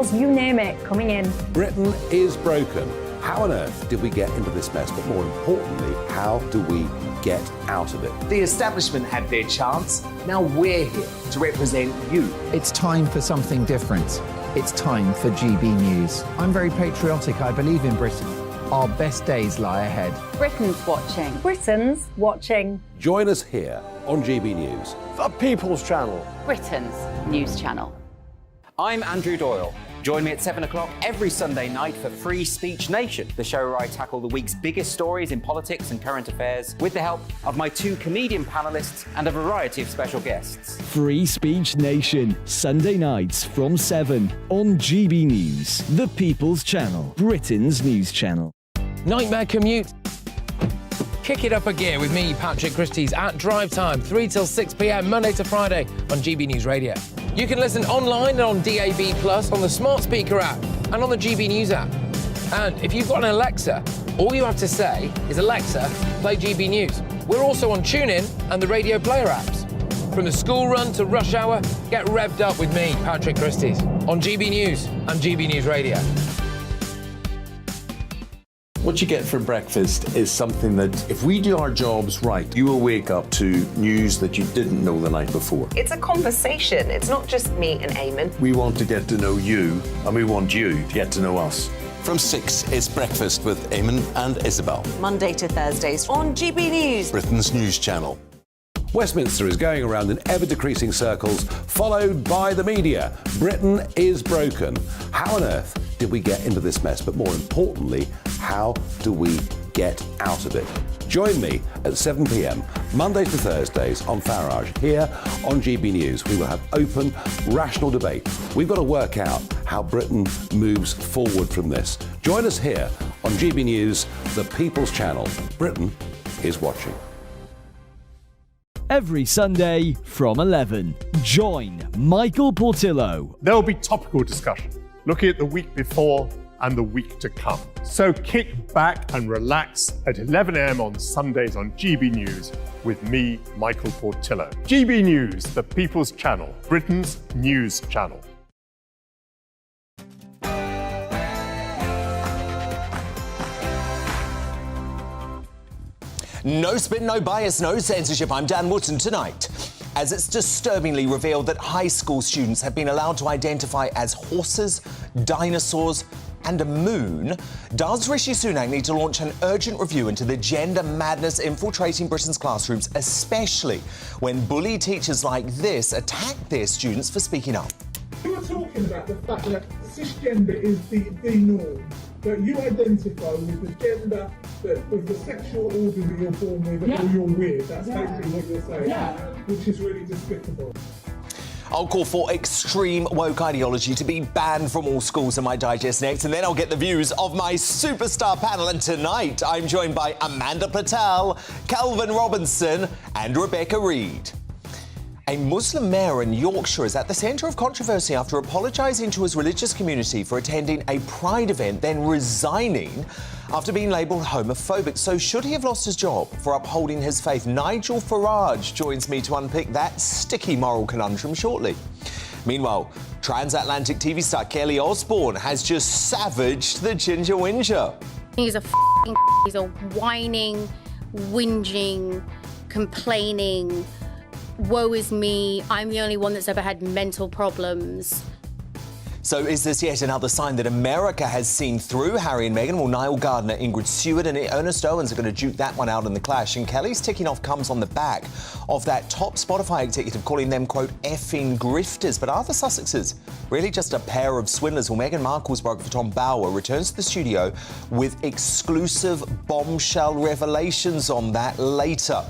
You name it, coming in. Britain is broken. How on earth did we get into this mess? But more importantly, how do we get out of it? The establishment had their chance. Now we're here to represent you. It's time for something different. It's time for GB News. I'm very patriotic. I believe in Britain. Our best days lie ahead. Britain's watching. Britain's watching. Join us here on GB News. The People's Channel. Britain's news channel. I'm Andrew Doyle. Join me at 7 o'clock every Sunday night for Free Speech Nation, the show where I tackle the week's biggest stories in politics and current affairs with the help of my two comedian panellists and a variety of special guests. Free Speech Nation, Sunday nights from 7 on GB News, the People's Channel, Britain's news channel. Nightmare commute. Kick it up a gear with me, Patrick Christie's, at drive time, 3 till 6 p.m, Monday to Friday on GB News Radio. You can listen online and on DAB+, on the smart speaker app, and on the GB News app. And if you've got an Alexa, all you have to say is, Alexa, play GB News. We're also on TuneIn and the Radio Player apps. From the school run to rush hour, get revved up with me, Patrick Christie's, on GB News and GB News Radio. What you get for breakfast is something that, if we do our jobs right, you will wake up to news that you didn't know the night before. It's a conversation. It's not just me and Eamon. We want to get to know you, and we want you to get to know us. From 6, it's Breakfast with Eamon and Isabel. Monday to Thursdays on GB News. Britain's news channel. Westminster is going around in ever-decreasing circles, followed by the media. Britain is broken. How on earth did we get into this mess? But more importantly, how do we get out of it? Join me at 7 p.m, Mondays to Thursdays on Farage, here on GB News. We will have open, rational debate. We've got to work out how Britain moves forward from this. Join us here on GB News, the People's Channel. Britain is watching. Every Sunday from 11, join Michael Portillo. There will be topical discussion, looking at the week before and the week to come. So kick back and relax at 11 a.m. on Sundays on GB News with me, Michael Portillo. GB News, the People's Channel, Britain's news channel. No spin, no bias, no censorship. I'm Dan Wootton tonight. As it's disturbingly revealed that high school students have been allowed to identify as horses, dinosaurs and a moon, does Rishi Sunak need to launch an urgent review into the gender madness infiltrating Britain's classrooms, especially when bully teachers like this attack their students for speaking up? You were talking about the fact that cisgender is the norm, that you identify with the gender, with the sexual order that you're born with, or you're with. That's basically what you're saying, which is really despicable. I'll call for extreme woke ideology to be banned from all schools in my digest next, and then I'll get the views of my superstar panel. And tonight, I'm joined by Amanda Patel, Calvin Robinson and Rebecca Reid. A Muslim mayor in Yorkshire is at the centre of controversy after apologising to his religious community for attending a pride event, then resigning after being labelled homophobic. So should he have lost his job for upholding his faith? Nigel Farage joins me to unpick that sticky moral conundrum shortly. Meanwhile, transatlantic TV star Kelly Osbourne has just savaged the Ginger Whinger. He's a whining, whinging, complaining, woe is me, I'm the only one that's ever had mental problems. So is this yet another sign that America has seen through Harry and Meghan? Well, Niall Gardner, Ingrid Seward and Ernest Owens are going to duke that one out in the clash. And Kelly's ticking off comes on the back of that top Spotify executive calling them, quote, effing grifters. But are the Sussexes really just a pair of swindlers? Well, Meghan Markle's biographer Tom Bauer returns to the studio with exclusive bombshell revelations on that later.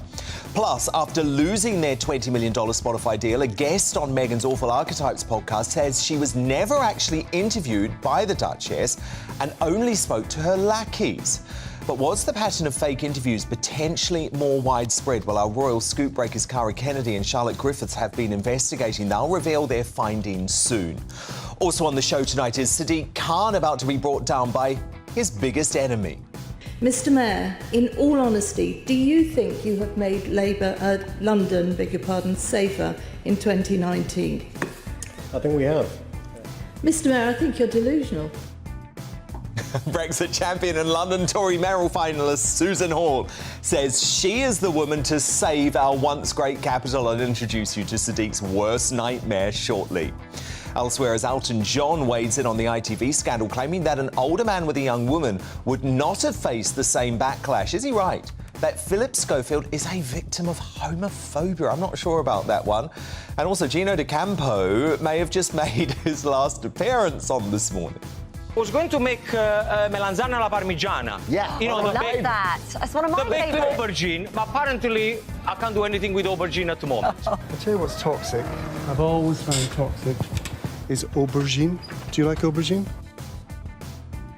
Plus, after losing their $20 million Spotify deal, a guest on Meghan's Awful Archetypes podcast says she was never actually interviewed by the Duchess and only spoke to her lackeys. But was the pattern of fake interviews potentially more widespread? Well, our royal scoop breakers Cara Kennedy and Charlotte Griffiths have been investigating. They'll reveal their findings soon. Also on the show tonight is Sadiq Khan, about to be brought down by his biggest enemy. Mr Mayor, in all honesty, do you think you have made London, safer in 2019? I think we have. Mr. Mayor, I think you're delusional. Brexit champion and London Tory mayoral finalist Susan Hall says she is the woman to save our once great capital. I'll introduce you to Sadiq's worst nightmare shortly. Elsewhere, as Elton John wades in on the ITV scandal, claiming that an older man with a young woman would not have faced the same backlash. Is he right that Philip Schofield is a victim of homophobia? I'm not sure about that one. And also, Gino D'Acampo may have just made his last appearance on This Morning. I was going to make melanzane alla parmigiana. Yeah. You know, I love that. That's one of my the baked favourites. aubergine, but apparently I can't do anything with aubergine at the moment. I'll tell you what's toxic. I've always found toxic is aubergine. Do you like aubergine?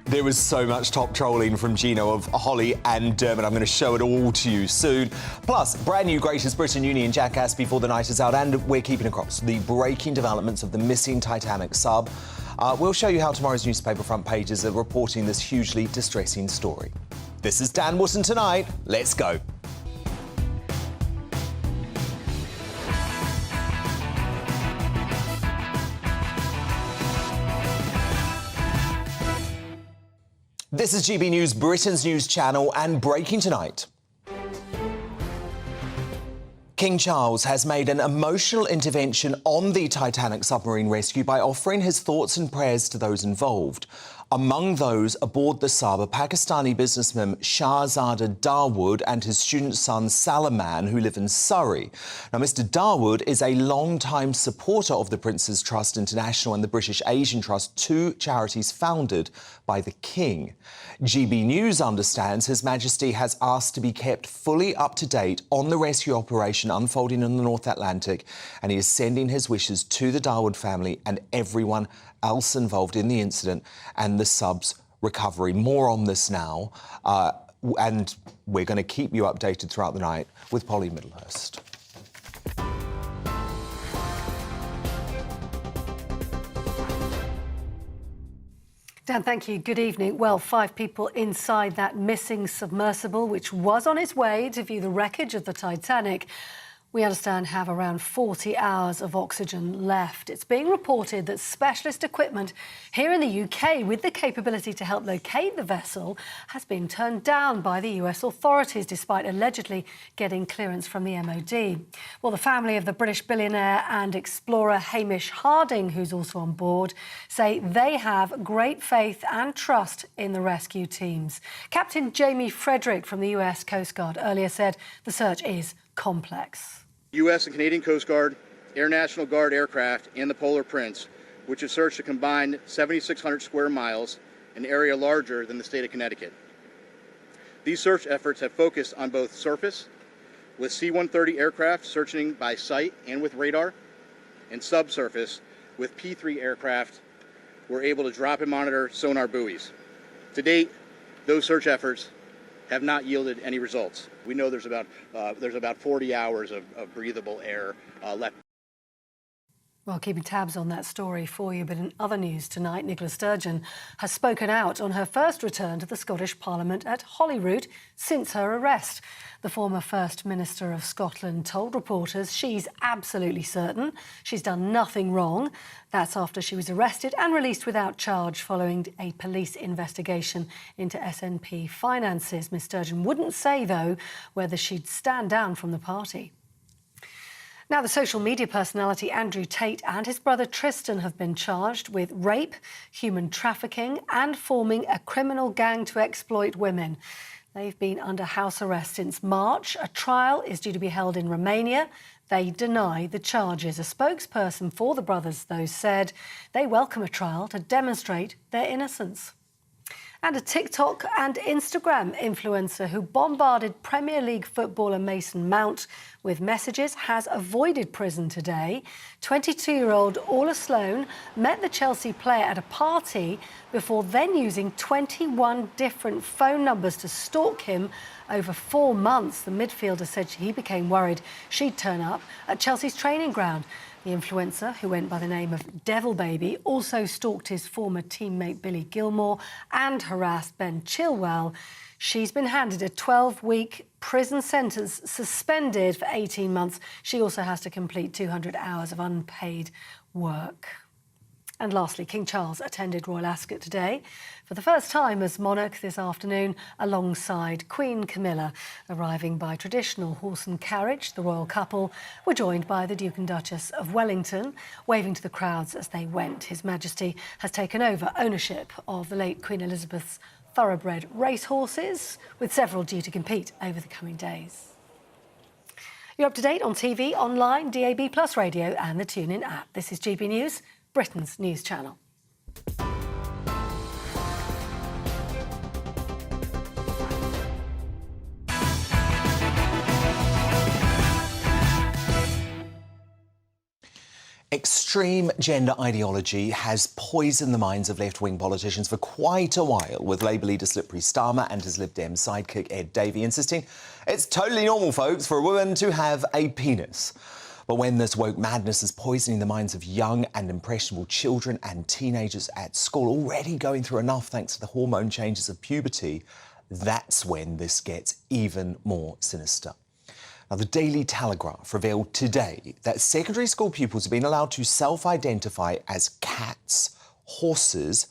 There was so much top trolling from Gino of Holly and Dermot. I'm going to show it all to you soon. Plus, brand new Greatest Britain Union jackass before the night is out, and we're keeping across the breaking developments of the missing Titanic sub. We'll show you how tomorrow's newspaper front pages are reporting this hugely distressing story. This is Dan Wootton Tonight. Let's go. This is GB News, Britain's news channel, and breaking tonight. King Charles has made an emotional intervention on the Titanic submarine rescue by offering his thoughts and prayers to those involved. Among those aboard the sub, a Pakistani businessman, Shahzada Dawood, and his student son, Salman, who live in Surrey. Now, Mr Dawood is a long-time supporter of the Prince's Trust International and the British Asian Trust, two charities founded by the King. GB News understands His Majesty has asked to be kept fully up to date on the rescue operation unfolding in the North Atlantic, and he is sending his wishes to the Dawood family and everyone else involved in the incident and the sub's recovery. More on this now, and we're going to keep you updated throughout the night with Polly Middlehurst. Dan, thank you. Good evening. Well, 5 people inside that missing submersible, which was on its way to view the wreckage of the Titanic, we understand have around 40 hours of oxygen left. It's being reported that specialist equipment here in the UK with the capability to help locate the vessel has been turned down by the US authorities despite allegedly getting clearance from the MOD. Well, the family of the British billionaire and explorer Hamish Harding, who's also on board, say they have great faith and trust in the rescue teams. Captain Jamie Frederick from the US Coast Guard earlier said the search is complex. U.S. and Canadian Coast Guard, Air National Guard aircraft, and the Polar Prince, which have searched a combined 7,600 square miles, an area larger than the state of Connecticut. These search efforts have focused on both surface, with C-130 aircraft searching by sight and with radar, and subsurface, with P-3 aircraft were able to drop and monitor sonar buoys. To date, those search efforts have not yielded any results. We know there's about 40 hours of breathable air left. Well, keeping tabs on that story for you, but in other news tonight, Nicola Sturgeon has spoken out on her first return to the Scottish Parliament at Holyrood since her arrest. The former First Minister of Scotland told reporters she's absolutely certain she's done nothing wrong. That's after she was arrested and released without charge following a police investigation into SNP finances. Ms Sturgeon wouldn't say, though, whether she'd stand down from the party. Now, the social media personality Andrew Tate and his brother Tristan have been charged with rape, human trafficking and forming a criminal gang to exploit women. They've been under house arrest since March. A trial is due to be held in Romania. They deny the charges. A spokesperson for the brothers, though, said they welcome a trial to demonstrate their innocence. And a TikTok and Instagram influencer who bombarded Premier League footballer Mason Mount with messages has avoided prison today. 22-year-old Orla Sloan met the Chelsea player at a party before then using 21 different phone numbers to stalk him over 4 months. The midfielder said he became worried she'd turn up at Chelsea's training ground. The influencer, who went by the name of Devil Baby, also stalked his former teammate Billy Gilmore and harassed Ben Chilwell. She's been handed a 12-week prison sentence, suspended for 18 months. She also has to complete 200 hours of unpaid work. And lastly, King Charles attended Royal Ascot today for the first time as monarch this afternoon, alongside Queen Camilla. Arriving by traditional horse and carriage, the royal couple were joined by the Duke and Duchess of Wellington, waving to the crowds as they went. His Majesty has taken over ownership of the late Queen Elizabeth's thoroughbred racehorses, with several due to compete over the coming days. You're up to date on TV, online, DAB+ radio and the TuneIn app. This is GB News, Britain's news channel. Extreme gender ideology has poisoned the minds of left-wing politicians for quite a while, with Labour leader Slippery Starmer and his Lib Dem sidekick Ed Davey insisting it's totally normal, folks, for a woman to have a penis. But when this woke madness is poisoning the minds of young and impressionable children and teenagers at school, already going through enough thanks to the hormone changes of puberty, that's when this gets even more sinister. Now, the Daily Telegraph revealed today that secondary school pupils have been allowed to self-identify as cats, horses,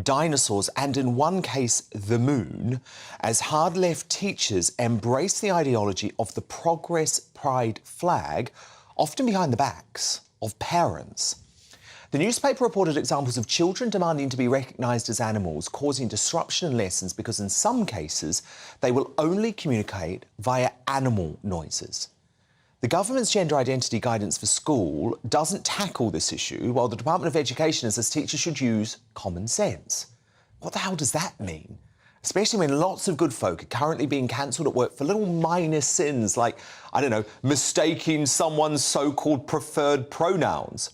dinosaurs and, in one case, the moon, as hard-left teachers embrace the ideology of the Progress Pride flag, often behind the backs of parents. The newspaper reported examples of children demanding to be recognised as animals, causing disruption in lessons because in some cases they will only communicate via animal noises. The government's gender identity guidance for school doesn't tackle this issue, while the Department of Education says teachers should use common sense. What the hell does that mean? Especially when lots of good folk are currently being cancelled at work for little minor sins like, I don't know, mistaking someone's so-called preferred pronouns.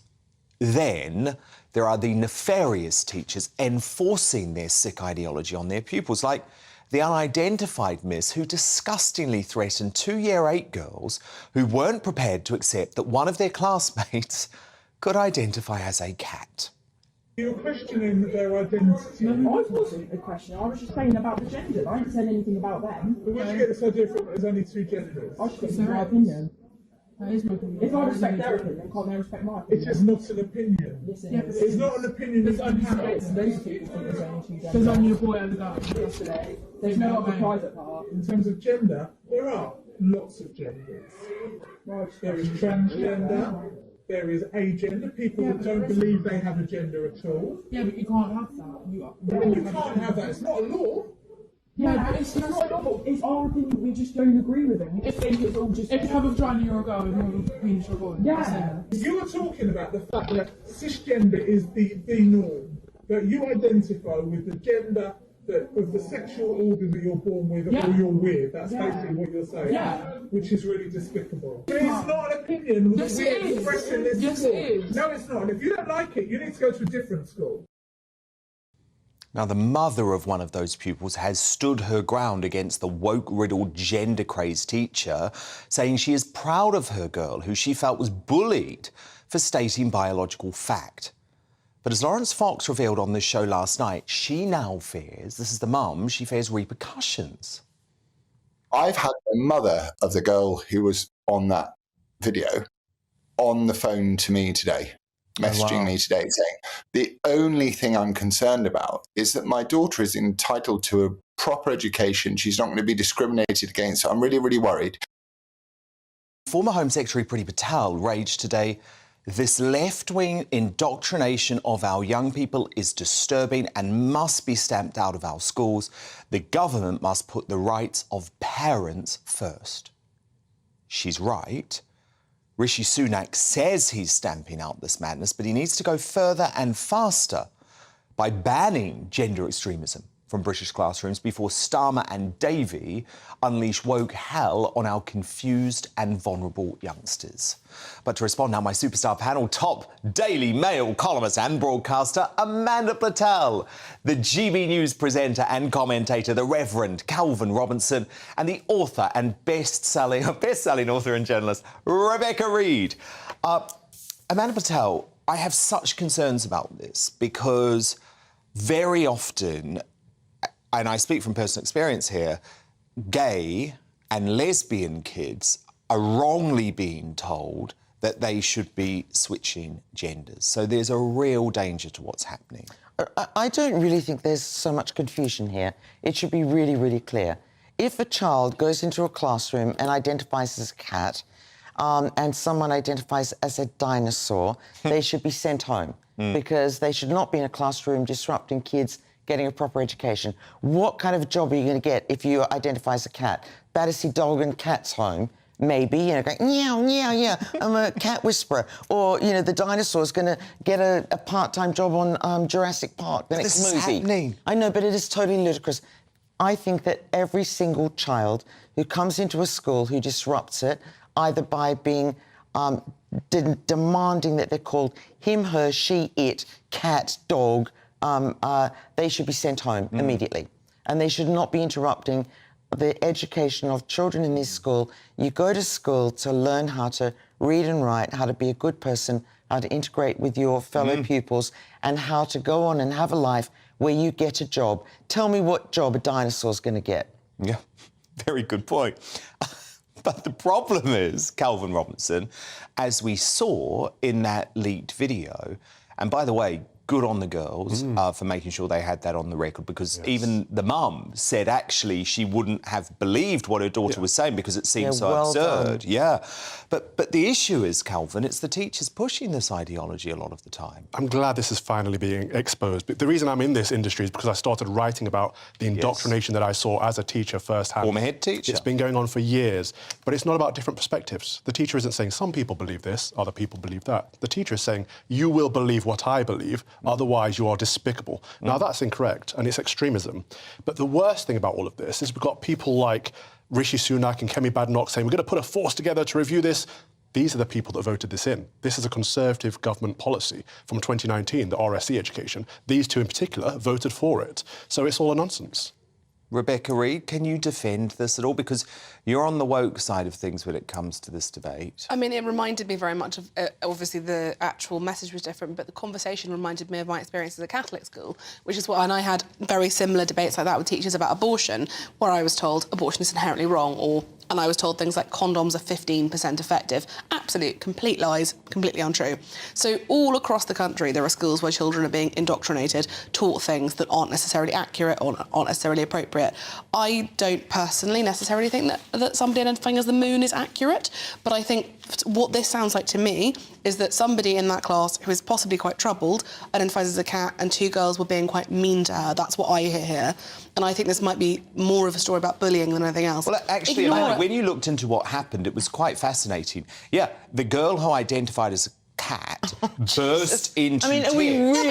Then there are the nefarious teachers enforcing their sick ideology on their pupils, like the unidentified miss who disgustingly threatened 2 Year 8 girls who weren't prepared to accept that one of their classmates could identify as a cat. You're questioning their identity. No, I wasn't a question. I was just saying about the gender. I didn't say anything about them. But where'd you get this idea from? There's only two genders. I just said my opinion. That is my opinion. If I respect their opinion, can't they respect my opinion? It's just not an opinion. Yes, it is. It's not an opinion. There's only those people think there's only two genders. There's only a boy and a girl. Yesterday. There's no other private part. In terms of gender, there are lots of genders. Right. There is transgender. There is agender, people that don't believe they have a gender at all. Yeah, but you can't have that. You can't have that. It's not a law. Yeah, but it's not a law. It's our opinion. We just don't agree with it. We just think it's all just. If you have a vagina, you're a girl. If you have a penis, you're a boy. Yeah. You are talking about the fact that cisgender is the norm. That you identify with the gender of the sexual organ that you're born with or you're with. That's basically what you're saying. Yeah. Which is really despicable. But it's not an opinion that we're expressing this Yes, school. it is. No, it's not. And if you don't like it, you need to go to a different school. Now, the mother of one of those pupils has stood her ground against the woke-riddled, gender-crazed teacher, saying she is proud of her girl, who she felt was bullied for stating biological fact. But as Lawrence Fox revealed on this show last night, she now fears, this is the mum, she fears repercussions. I've had the mother of the girl who was on that video on the phone to me today, messaging me today saying, the only thing I'm concerned about is that my daughter is entitled to a proper education. She's not going to be discriminated against. So I'm really, really worried. Former Home Secretary Priti Patel raged today, this left-wing indoctrination of our young people is disturbing and must be stamped out of our schools. The government must put the rights of parents first. She's right. Rishi Sunak says he's stamping out this madness, but he needs to go further and faster by banning gender extremism from British classrooms before Starmer and Davey unleash woke hell on our confused and vulnerable youngsters. But to respond now, my superstar panel, top Daily Mail columnist and broadcaster Amanda Patel, the GB News presenter and commentator, the Reverend Calvin Robinson, and the author and best-selling author and journalist, Rebecca Reed. Amanda Patel, I have such concerns about this because very often, and I speak from personal experience here, gay and lesbian kids are wrongly being told that they should be switching genders. So there's a real danger to what's happening. I don't really think there's so much confusion here. It should be really, really clear. If a child goes into a classroom and identifies as a cat, and someone identifies as a dinosaur, they should be sent home because they should not be in a classroom disrupting kids getting a proper education. What kind of job are you going to get if you identify as a cat? Battersea Dog and Cats Home, maybe, you know, going, meow, meow, yeah, I'm a cat whisperer. Or, you know, the dinosaur's going to get a part-time job on Jurassic Park, the next movie. This is happening. I know, but it is totally ludicrous. I think that every single child who comes into a school who disrupts it, either by being demanding that they're called him, her, she, it, cat, dog, they should be sent home immediately. And they should not be interrupting the education of children in this school. You go to school to learn how to read and write, how to be a good person, how to integrate with your fellow pupils, and how to go on and have a life where you get a job. Tell me what job a dinosaur's going to get. Yeah, very good point. But the problem is, Calvin Robinson, as we saw in that leaked video, and by the way, good on the girls for making sure they had that on the record, because even the mum said actually she wouldn't have believed what her daughter was saying because it seemed so absurd. Yeah. But the issue is, Calvin, it's the teachers pushing this ideology a lot of the time. I'm glad this is finally being exposed. But the reason I'm in this industry is because I started writing about the indoctrination that I saw as a teacher firsthand. Former head teacher. It's been going on for years. But it's not about different perspectives. The teacher isn't saying some people believe this, other people believe that. The teacher is saying, you will believe what I believe, otherwise you are despicable. Now, that's incorrect, and it's extremism. But the worst thing about all of this is we've got people like Rishi Sunak and Kemi Badenoch saying, we're going to put a force together to review this. These are the people that voted this in. This is a Conservative government policy from 2019, the RSE education. These two in particular voted for it. So it's all a nonsense. Rebecca Reid, can you defend this at all? Because you're on the woke side of things when it comes to this debate. I mean, it reminded me very much of, obviously the actual message was different, but the conversation reminded me of my experience as a Catholic school, which is what, and I had very similar debates like that with teachers about abortion, where I was told abortion is inherently wrong, and I was told things like condoms are 15% effective. Absolute, complete lies, completely untrue. So all across the country, there are schools where children are being indoctrinated, taught things that aren't necessarily accurate or aren't necessarily appropriate. I don't personally necessarily think that somebody identifying as the moon is accurate, but I think what this sounds like to me is that somebody in that class who is possibly quite troubled identifies as a cat, and two girls were being quite mean to her. That's what I hear here. And I think this might be more of a story about bullying than anything else. Well, actually, when you looked into what happened, it was quite fascinating. Yeah, the girl who identified as a cat burst into tears. Are we really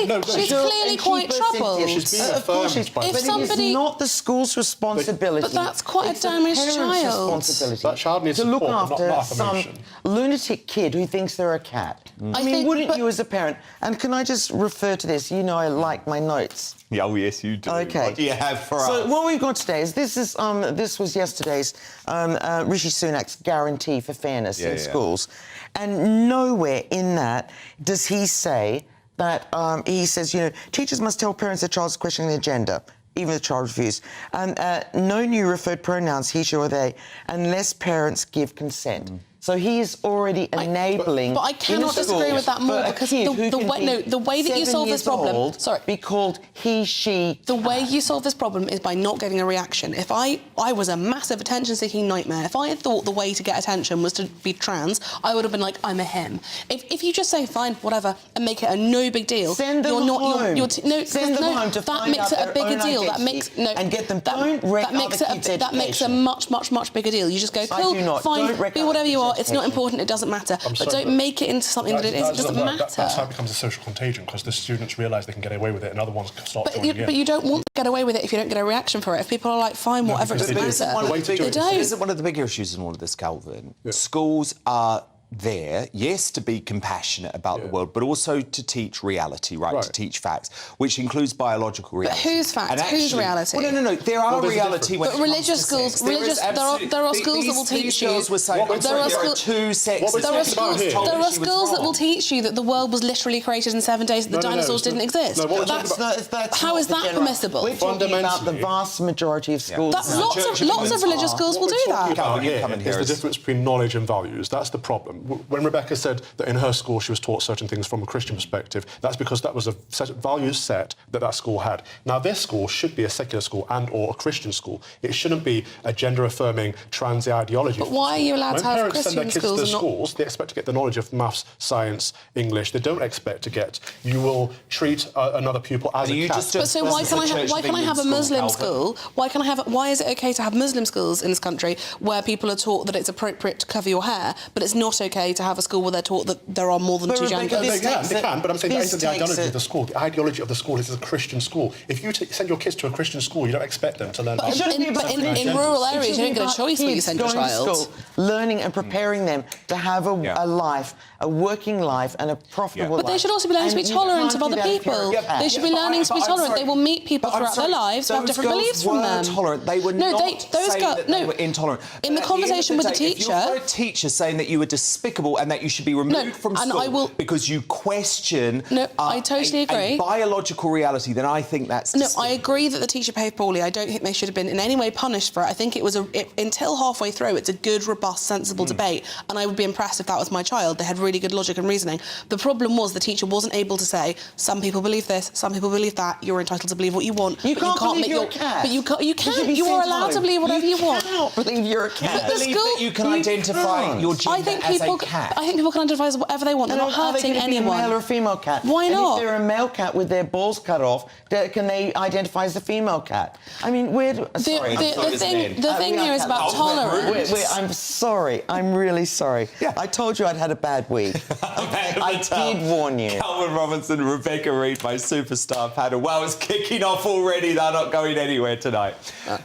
but she's clearly quite troubled. She's being affirmed by if But somebody... it is not the school's responsibility. But that's quite it's a damaged the parent's child. responsibility That child needs to look support, after not some affirmation. lunatic kid who thinks they're a cat. I mean, wouldn't you as a parent? And can I just refer to this? You know I like my notes. Yeah, oh, yes, you do. Okay. What do you have for us? So what we've got today is this was yesterday's Rishi Sunak's guarantee for fairness in schools. And nowhere in that does he say that, he says, you know, teachers must tell parents their child's questioning their gender, even if the child refuses. And no new referred pronouns, he, she or they, unless parents give consent. So he is already enabling. But I cannot disagree with that more, because the way that you solve this problem. Be called he, she. The way you solve this problem is by not getting a reaction. If I was a massive attention-seeking nightmare, if I had thought the way to get attention was to be trans, I would have been like, I'm a him. If you just say fine, whatever, and make it a no big deal, send them home. Send them home to find out their own identity and get them. That makes a much bigger deal. You just go, cool, fine, be whatever you are. It's not important, it doesn't matter. But don't make it into something that it is. It doesn't matter. That's how it becomes a social contagion, because the students realise they can get away with it and other ones start joining in. But you don't want to get away with it if you don't get a reaction for it. If people are like, fine, whatever, it doesn't matter. Isn't one of the bigger issues in all of this, Calvin? Yeah. Schools are there, yes, to be compassionate about the world, but also to teach reality, right? To teach facts, which includes biological reality. But whose facts? Whose reality? Well, no. There are reality when but religious schools, there are schools that will teach you. There are schools that will teach you that the world was literally created in 7 days, that the dinosaurs didn't exist. How is that permissible? We're talking about the vast majority of schools. Lots of religious schools will do that. Is the difference between knowledge and values. That's the problem. when Rebecca said that in her school she was taught certain things from a Christian perspective, that's because that was a set of values set that school had. Now, this school should be a secular school and or a Christian school. It shouldn't be a gender-affirming, trans ideology. But why are you allowed to have Christian When parents send their kids schools to and not... schools, they expect to get the knowledge of maths, science, English. They don't expect to get, you will treat another pupil as a cat. But so why can I have a Muslim school? Why is it okay to have Muslim schools in this country where people are taught that it's appropriate to cover your hair, but it's not okay to have a school where they're taught that there are more than two genders? They can, but I'm saying that isn't the ideology of the school. The ideology of the school is a Christian school. If you send your kids to a Christian school, you don't expect them to learn. But in rural areas, you don't get a choice where you send your child. Learning and preparing them to have a life, a working life, and a profitable life. But they should also be learning to be tolerant of other people. They should be learning to be tolerant. They will meet people throughout their lives who have different beliefs from them. Tolerant. They were they were intolerant. In the conversation with the teacher, if you've got a teacher saying that you were despicable and that you should be removed from school because you question I totally agree. a biological reality, then I think that's I agree that the teacher behaved poorly. I don't think they should have been in any way punished for it. I think it was until halfway through, it's a good, robust, sensible debate, and I would be impressed if that was my child. They had really good logic and reasoning. The problem was the teacher wasn't able to say, some people believe this, some people believe that, you're entitled to believe what you want. You can't believe you're a cat. But you can. You are allowed to believe whatever you want. You cannot believe you're a cat. But the believe school, that you can identify your gender as a cat. I think people can identify as whatever they want. They're not hurting anyone. Be a male or a female cat? Why not? And if they're a male cat with their balls cut off, can they identify as a female cat? I mean, the thing here is about tolerance. I'm sorry. I'm really sorry. I told you I'd had a bad week. I did warn you. Calvin Robinson, Rebecca Reid, my superstar panel. Well, it's kicking off already. They're not going anywhere tonight.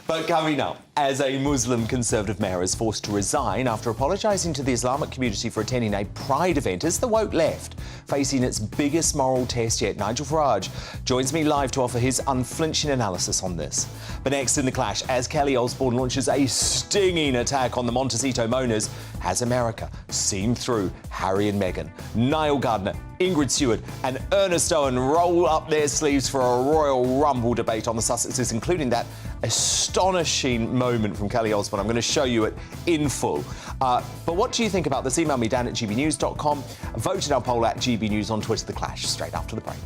But coming up, as a Muslim Conservative mayor is forced to resign after apologising to the Islamic community for attending a Pride event as the woke left, facing its biggest moral test yet, Nigel Farage joins me live to offer his unflinching analysis on this. But next in The Clash, as Kelly Osbourne launches a stinging attack on the Montecito Moaners, has America seen through Harry and Meghan? Niall Gardner, Ingrid Seward and Ernest Owen roll up their sleeves for a Royal Rumble debate on the Sussexes, including that astonishing moment from Kelly Osbourne. I'm going to show you it in full. But what do you think about this? Email me, Dan at gbnews.com. Vote in our poll at GBNews on Twitter. The Clash, straight after the break.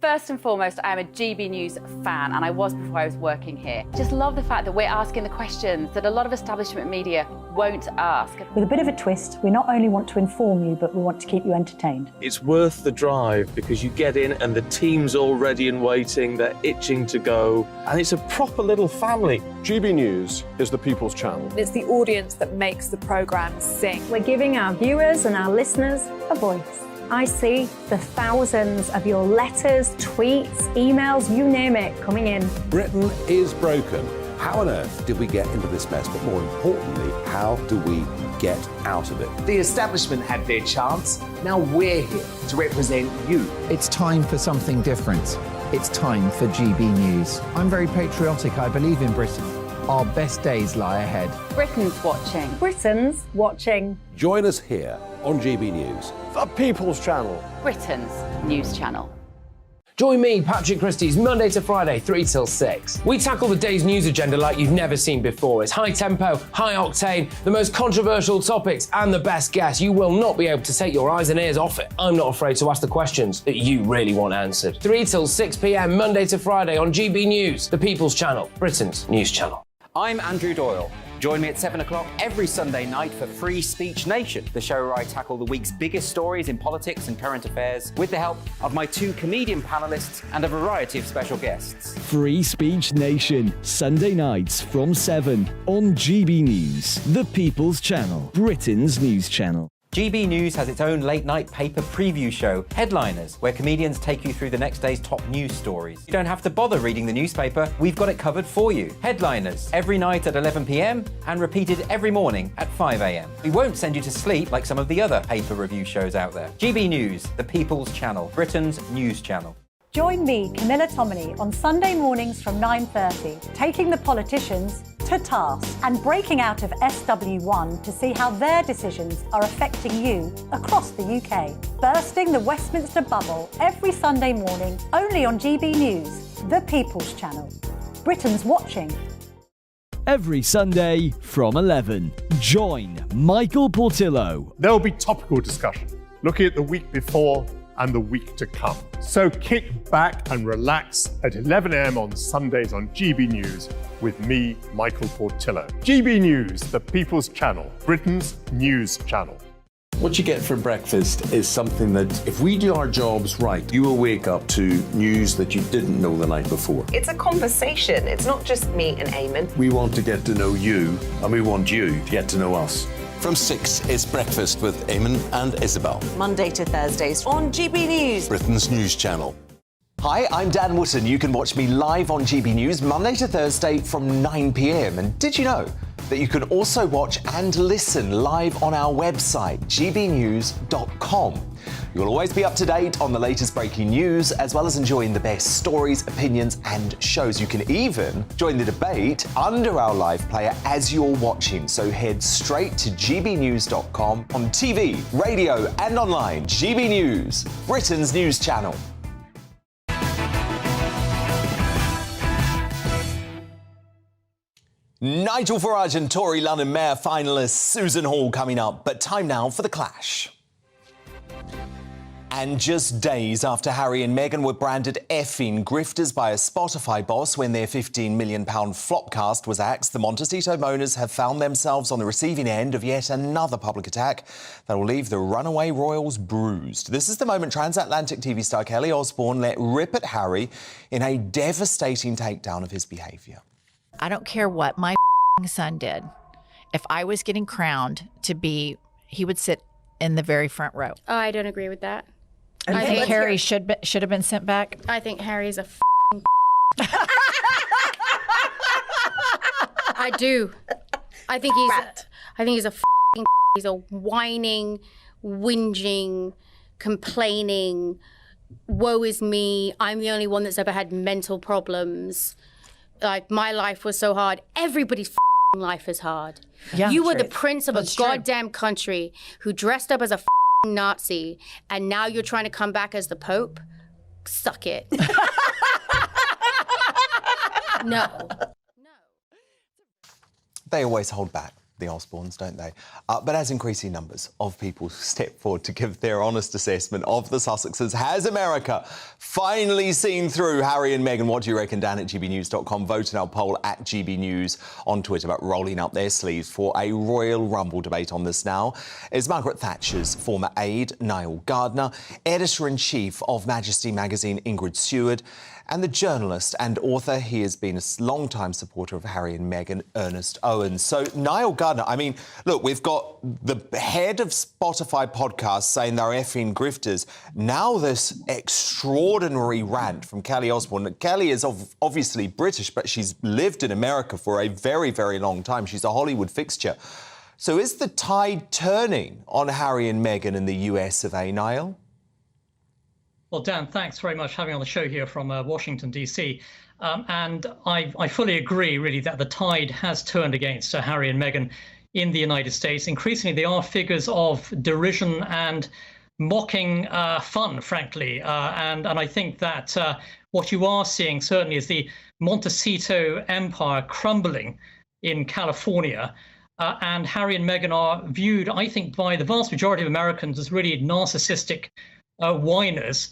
First and foremost, I am a GB News fan, and I was before I was working here. Just love the fact that we're asking the questions that a lot of establishment media won't ask. With a bit of a twist, we not only want to inform you, but we want to keep you entertained. It's worth the drive because you get in and the team's all ready and waiting, they're itching to go, and it's a proper little family. GB News is the People's Channel. It's the audience that makes the programme sing. We're giving our viewers and our listeners a voice. I see the thousands of your letters, tweets, emails, you name it, coming in. Britain is broken. How on earth did we get into this mess? But more importantly, how do we get out of it? The establishment had their chance. Now we're here to represent you. It's time for something different. It's time for GB News. I'm very patriotic. I believe in Britain. Our best days lie ahead. Britain's watching. Britain's watching. Join us here on GB News. The People's Channel. Britain's news channel. Join me, Patrick Christie's, Monday to Friday, 3 till 6. We tackle the day's news agenda like you've never seen before. It's high tempo, high octane, the most controversial topics, and the best guests. You will not be able to take your eyes and ears off it. I'm not afraid to ask the questions that you really want answered. 3 till 6 p.m, Monday to Friday on GB News, the People's Channel, Britain's news channel. I'm Andrew Doyle. Join me at 7 o'clock every Sunday night for Free Speech Nation, the show where I tackle the week's biggest stories in politics and current affairs with the help of my 2 comedian panellists and a variety of special guests. Free Speech Nation, Sunday nights from 7 on GB News, the People's Channel, Britain's news channel. GB News has its own late-night paper preview show, Headliners, where comedians take you through the next day's top news stories. You don't have to bother reading the newspaper, we've got it covered for you. Headliners, every night at 11 p.m. and repeated every morning at 5 a.m. We won't send you to sleep like some of the other paper review shows out there. GB News, the People's Channel, Britain's news channel. Join me, Camilla Tominey, on Sunday mornings from 9:30, taking the politicians to task and breaking out of SW1 to see how their decisions are affecting you across the UK. Bursting the Westminster bubble every Sunday morning only on GB News, the People's Channel. Britain's watching. Every Sunday from 11. Join Michael Portillo. There will be topical discussion, looking at the week before and the week to come. So kick back and relax at 11 a.m. on Sundays on GB News with me, Michael Portillo. GB News, the People's Channel, Britain's news channel. What you get for breakfast is something that, if we do our jobs right, you will wake up to news that you didn't know the night before. It's a conversation. It's not just me and Eamon. We want to get to know you, and we want you to get to know us. From 6, it's Breakfast with Eamon and Isabel. Monday to Thursdays on GB News, Britain's news channel. Hi, I'm Dan Wootton. You can watch me live on GB News Monday to Thursday from 9 p.m. And did you know that you can also watch and listen live on our website, gbnews.com. You'll always be up to date on the latest breaking news, as well as enjoying the best stories, opinions and shows. You can even join the debate under our live player as you're watching. So head straight to gbnews.com on TV, radio and online. GB News, Britain's news channel. Nigel Farage and Tory London Mayor finalist Susan Hall coming up, but time now for the clash. And just days after Harry and Meghan were branded effing grifters by a Spotify boss when their £15 million flopcast was axed, the Montecito Moaners have found themselves on the receiving end of yet another public attack that will leave the runaway royals bruised. This is the moment transatlantic TV star Kelly Osbourne let rip at Harry in a devastating takedown of his behaviour. I don't care what my son did. If I was getting crowned to be, he would sit in the very front row. Oh, I don't agree with that. I think Harry should have been sent back. I think Harry's a I do. I think he's a he's a whining, whinging, complaining, woe is me, I'm the only one that's ever had mental problems. Like, my life was so hard. Everybody's life is hard. Yeah, you were the prince of a goddamn country who dressed up as a Nazi, and now you're trying to come back as the Pope? Suck it. No. They always hold back, the Osbournes, don't they? But as increasing numbers of people step forward to give their honest assessment of the Sussexes, has America finally seen through Harry and Meghan? What do you reckon? Dan at gbnews.com. Vote in our poll at GB News on Twitter about rolling up their sleeves for a Royal Rumble debate. On this now is Margaret Thatcher's former aide, Niall Gardner, editor-in-chief of Majesty magazine, Ingrid Seward, and the journalist and author, he has been a long-time supporter of Harry and Meghan, Ernest Owen. So, Niall Gardner, I mean, look, we've got the head of Spotify podcast saying they're effing grifters. Now this extraordinary rant from Kelly Osbourne. Kelly is obviously British, but she's lived in America for a very, very long time. She's a Hollywood fixture. So is the tide turning on Harry and Meghan in the US of A, Niall? Well, Dan, thanks very much for having me on the show here from Washington, D.C. And I fully agree, really, that the tide has turned against Harry and Meghan in the United States. Increasingly, they are figures of derision and mocking fun, frankly. And I think that what you are seeing, certainly, is the Montecito empire crumbling in California. And Harry and Meghan are viewed, I think, by the vast majority of Americans as really narcissistic whiners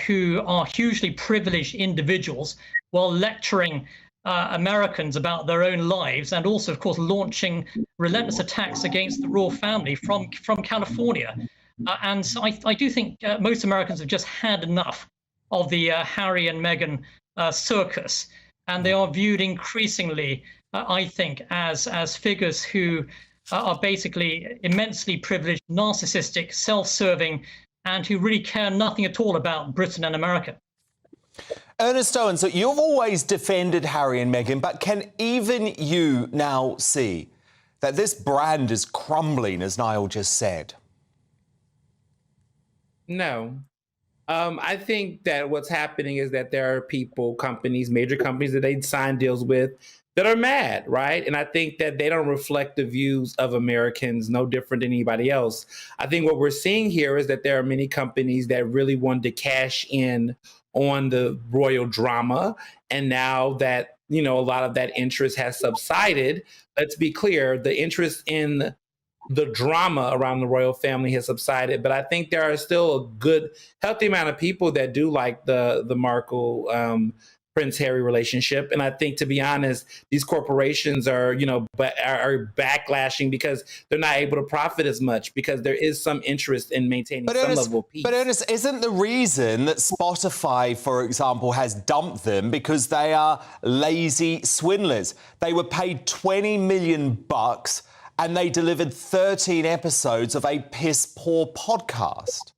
who are hugely privileged individuals while lecturing Americans about their own lives, and also, of course, launching relentless attacks against the royal family from California. And so I do think most Americans have just had enough of the Harry and Meghan circus, and they are viewed increasingly, I think, as figures who are basically immensely privileged, narcissistic, self-serving, and who really care nothing at all about Britain and America. Ernest Owen, so you've always defended Harry and Meghan, but can even you now see that this brand is crumbling, as Niall just said? No. I think that what's happening is that there are people, companies, major companies that they sign deals with that are mad, right? And I think that they don't reflect the views of Americans no different than anybody else. I think what we're seeing here is that there are many companies that really wanted to cash in on the royal drama. And now that, you know, a lot of that interest has subsided, let's be clear, the interest in the drama around the royal family has subsided. But I think there are still a good, healthy amount of people that do like the Markle Prince Harry relationship. And I think, to be honest, these corporations are, you know, are backlashing because they're not able to profit as much, because there is some interest in maintaining some level of peace. But Ernest, isn't the reason that Spotify, for example, has dumped them because they are lazy swindlers? They were paid $20 million and they delivered 13 episodes of a piss-poor podcast.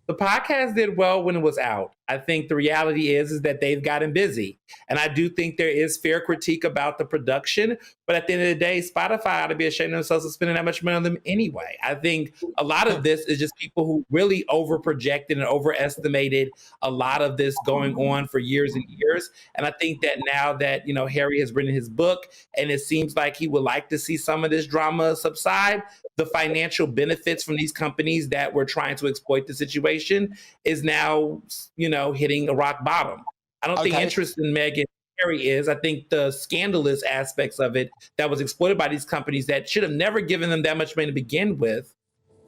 The podcast did well when it was out. I think the reality is that they've gotten busy. And I do think there is fair critique about the production. But at the end of the day, Spotify ought to be ashamed of themselves for spending that much money on them anyway. I think a lot of this is just people who really overprojected and overestimated a lot of this going on for years and years. And I think that now that, you know, Harry has written his book and it seems like he would like to see some of this drama subside, the financial benefits from these companies that were trying to exploit the situation is now, you know, hitting a rock bottom. I don't think interest in Meghan and Harry is. I think the scandalous aspects of it that was exploited by these companies that should have never given them that much money to begin with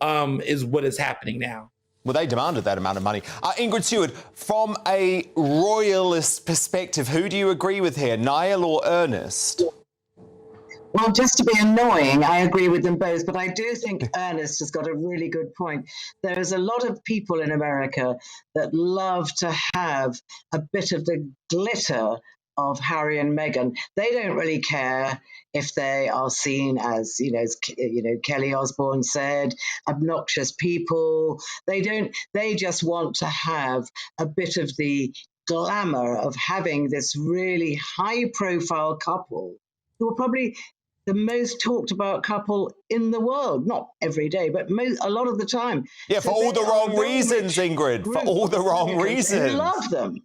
is what is happening now. Well, they demanded that amount of money. Ingrid Seward, from a royalist perspective, who do you agree with here, Niall or Ernest? Well, just to be annoying, I agree with them both, but I do think Ernest has got a really good point. There's a lot of people in America that love to have a bit of the glitter of Harry and Meghan. They don't really care if they are seen as, Kelly Osbourne said, obnoxious people. They just want to have a bit of the glamour of having this really high-profile couple who are probably the most talked about couple in the world. Not every day, but a lot of the time. Yeah, for all the wrong reasons, Ingrid. For all the wrong reasons. We love them.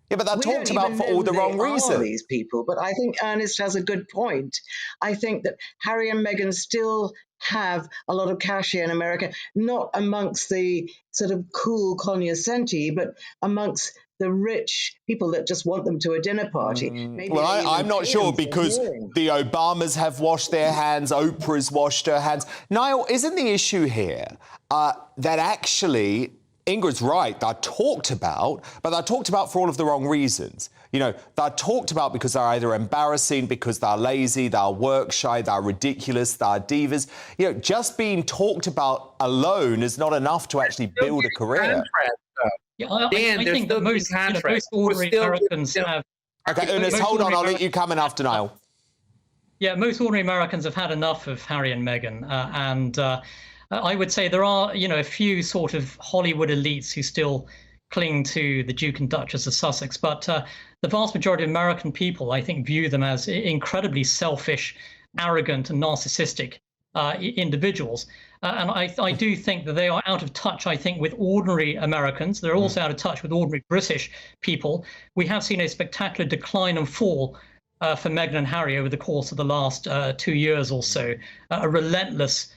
Yeah, but they're talked about for all the wrong reasons. These people, but I think Ernest has a good point. I think that Harry and Meghan still have a lot of cachet in America, not amongst the sort of cool cognoscenti, but amongst the rich people that just want them to a dinner party. Well, I'm not sure, because the Obamas have washed their hands, Oprah's washed her hands. Niall, isn't the issue here that actually, Ingrid's right, they're talked about, but they're talked about for all of the wrong reasons. You know, they're talked about because they're either embarrassing, because they're lazy, they're work shy, they're ridiculous, they're divas. You know, just being talked about alone is not enough to actually build a career. Yeah, I think that most ordinary Americans have... OK, Ernest, hold on, I'll let you come in after Niall. Yeah, most ordinary Americans have had enough of Harry and Meghan, and I would say there are, a few sort of Hollywood elites who still cling to the Duke and Duchess of Sussex, but the vast majority of American people, I think, view them as incredibly selfish, arrogant and narcissistic individuals. And I do think that they are out of touch, I think, with ordinary Americans. They're also out of touch with ordinary British people. We have seen a spectacular decline and fall for Meghan and Harry over the course of the last 2 years or so. A relentless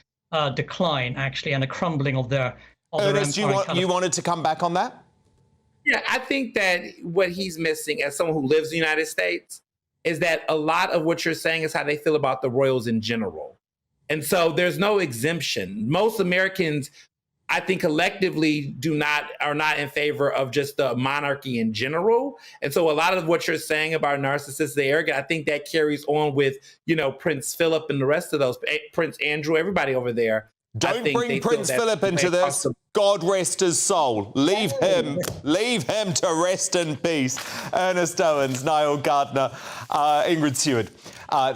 decline, actually, and a crumbling of their Ernest, you wanted to come back on that? Yeah, I think that what he's missing as someone who lives in the United States is that a lot of what you're saying is how they feel about the royals in general. And so there's no exemption. Most Americans, I think, collectively are not in favor of just the monarchy in general. And so a lot of what you're saying about narcissistic, arrogant, I think that carries on with, Prince Philip and the rest of those, Prince Andrew, everybody over there. Don't bring Prince Philip into this. God rest his soul. Leave him to rest in peace. Ernest Owens, Niall Gardner, Ingrid Seward.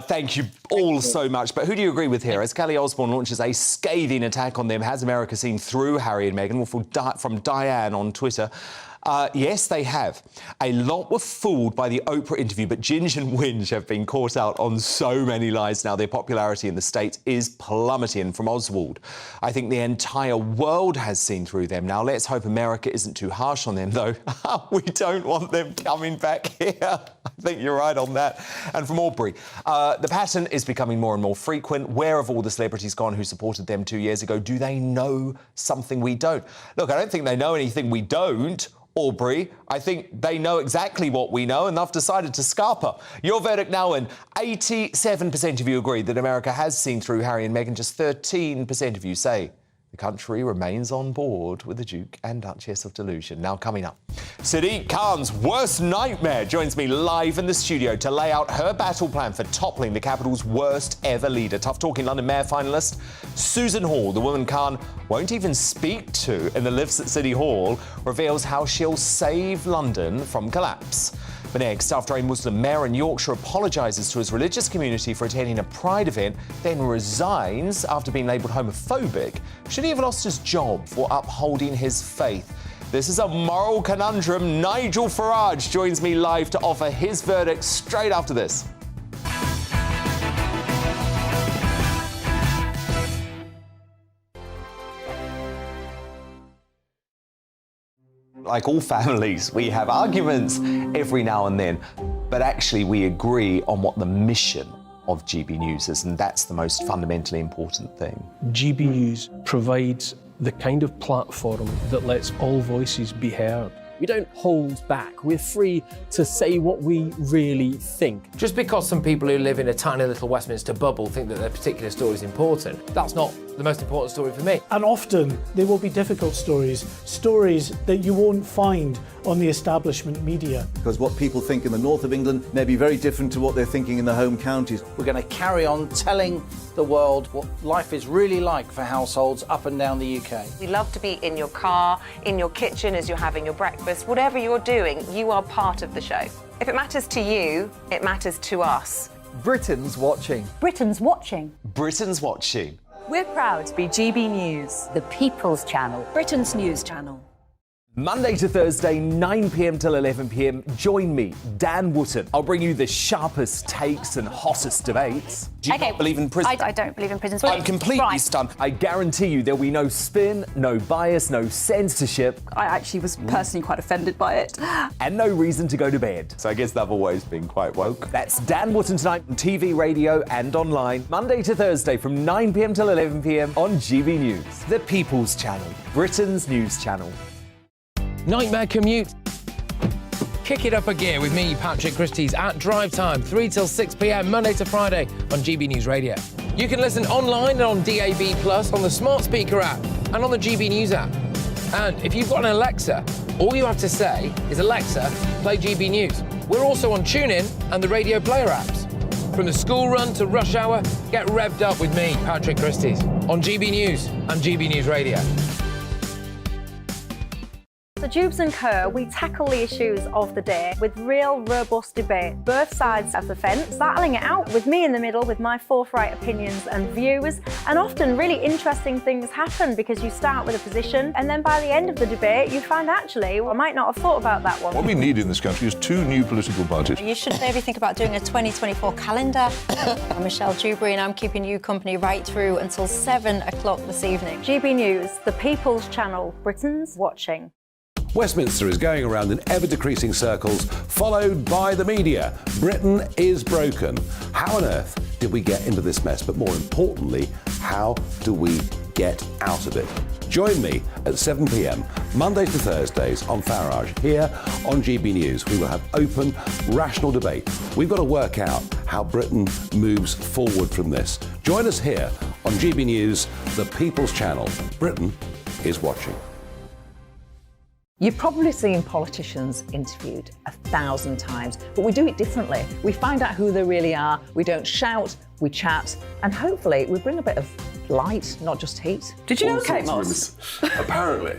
Thank you all so much. But who do you agree with here? As Kelly Osbourne launches a scathing attack on them, has America seen through Harry and Meghan? Well, from Diane on Twitter. Yes, they have. A lot were fooled by the Oprah interview, but Ginge and Winge have been caught out on so many lies now. Their popularity in the States is plummeting. From Oswald, I think the entire world has seen through them now. Let's hope America isn't too harsh on them, though. We don't want them coming back here. I think you're right on that. And from Aubrey, the pattern is becoming more and more frequent. Where have all the celebrities gone who supported them 2 years ago? Do they know something we don't? Look, I don't think they know anything we don't, Aubrey. I think they know exactly what we know, and they've decided to scarper. Your verdict now, and 87% of you agree that America has seen through Harry and Meghan. Just 13% of you say the country remains on board with the Duke and Duchess of Delusion. Now coming up, Sadiq Khan's worst nightmare joins me live in the studio to lay out her battle plan for toppling the capital's worst ever leader. Tough talking London Mayor finalist Susan Hall, the woman Khan won't even speak to in the lifts at City Hall, reveals how she'll save London from collapse. But next, after a Muslim mayor in Yorkshire apologises to his religious community for attending a pride event, then resigns after being labelled homophobic, should he have lost his job for upholding his faith? This is a moral conundrum. Nigel Farage joins me live to offer his verdict straight after this. Like all families, we have arguments every now and then, but actually we agree on what the mission of GB News is, and that's the most fundamentally important thing. GB News provides the kind of platform that lets all voices be heard. We don't hold back. We're free to say what we really think. Just because some people who live in a tiny little Westminster bubble think that their particular story is important, that's not the most important story for me. And often there will be difficult stories that you won't find on the establishment media. Because what people think in the north of England may be very different to what they're thinking in the home counties. We're going to carry on telling the world what life is really like for households up and down the UK. We love to be in your car, in your kitchen as you're having your breakfast. Whatever you're doing, you are part of the show. If it matters to you, it matters to us. Britain's watching. Britain's watching. Britain's watching. We're proud to be GB News, The People's Channel. Britain's news channel. Monday to Thursday, 9 p.m. till 11 p.m. Join me, Dan Wootton. I'll bring you the sharpest takes and hottest debates. Do you not believe in prison? I don't believe in prison. I'm completely stunned. I guarantee you there'll be no spin, no bias, no censorship. I actually was personally quite offended by it. And no reason to go to bed. So I guess they've always been quite woke. That's Dan Wootton tonight on TV, radio and online. Monday to Thursday from 9 p.m. till 11 p.m. on GB News. The People's Channel. Britain's news channel. Nightmare commute. Kick it up a gear with me, Patrick Christys, at drive time, 3 till 6 p.m, Monday to Friday on GB News Radio. You can listen online and on DAB+, on the smart speaker app and on the GB News app. And if you've got an Alexa, all you have to say is, Alexa, play GB News. We're also on TuneIn and the Radio Player apps. From the school run to rush hour, get revved up with me, Patrick Christys, on GB News and GB News Radio. So Jubes and Kerr, we tackle the issues of the day with real, robust debate, both sides of the fence, battling it out with me in the middle with my forthright opinions and views. And often really interesting things happen because you start with a position and then by the end of the debate you find actually, I might not have thought about that one. What we need in this country is 2 new political parties. You should maybe think about doing a 2024 calendar. I'm Michelle Dewberry and I'm keeping you company right through until 7 o'clock this evening. GB News, the People's Channel, Britain's watching. Westminster is going around in ever-decreasing circles, followed by the media. Britain is broken. How on earth did we get into this mess? But more importantly, how do we get out of it? Join me at 7 p.m, Mondays to Thursdays on Farage, here on GB News. We will have open, rational debate. We've got to work out how Britain moves forward from this. Join us here on GB News, the People's Channel. Britain is watching. You've probably seen politicians interviewed 1,000 times, but we do it differently. We find out who they really are, we don't shout, we chat, and hopefully we bring a bit of light, not just heat. Did you know Kate Moss? Apparently.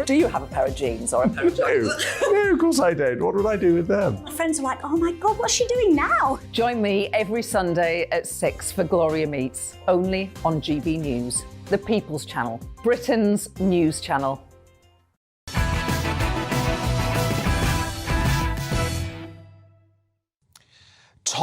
Do you have a pair of jeans or a pair of jeans? No, of course I don't. What would I do with them? My friends are like, oh my God, what's she doing now? Join me every Sunday at 6 for Gloria Meets, only on GB News, the People's Channel, Britain's news channel.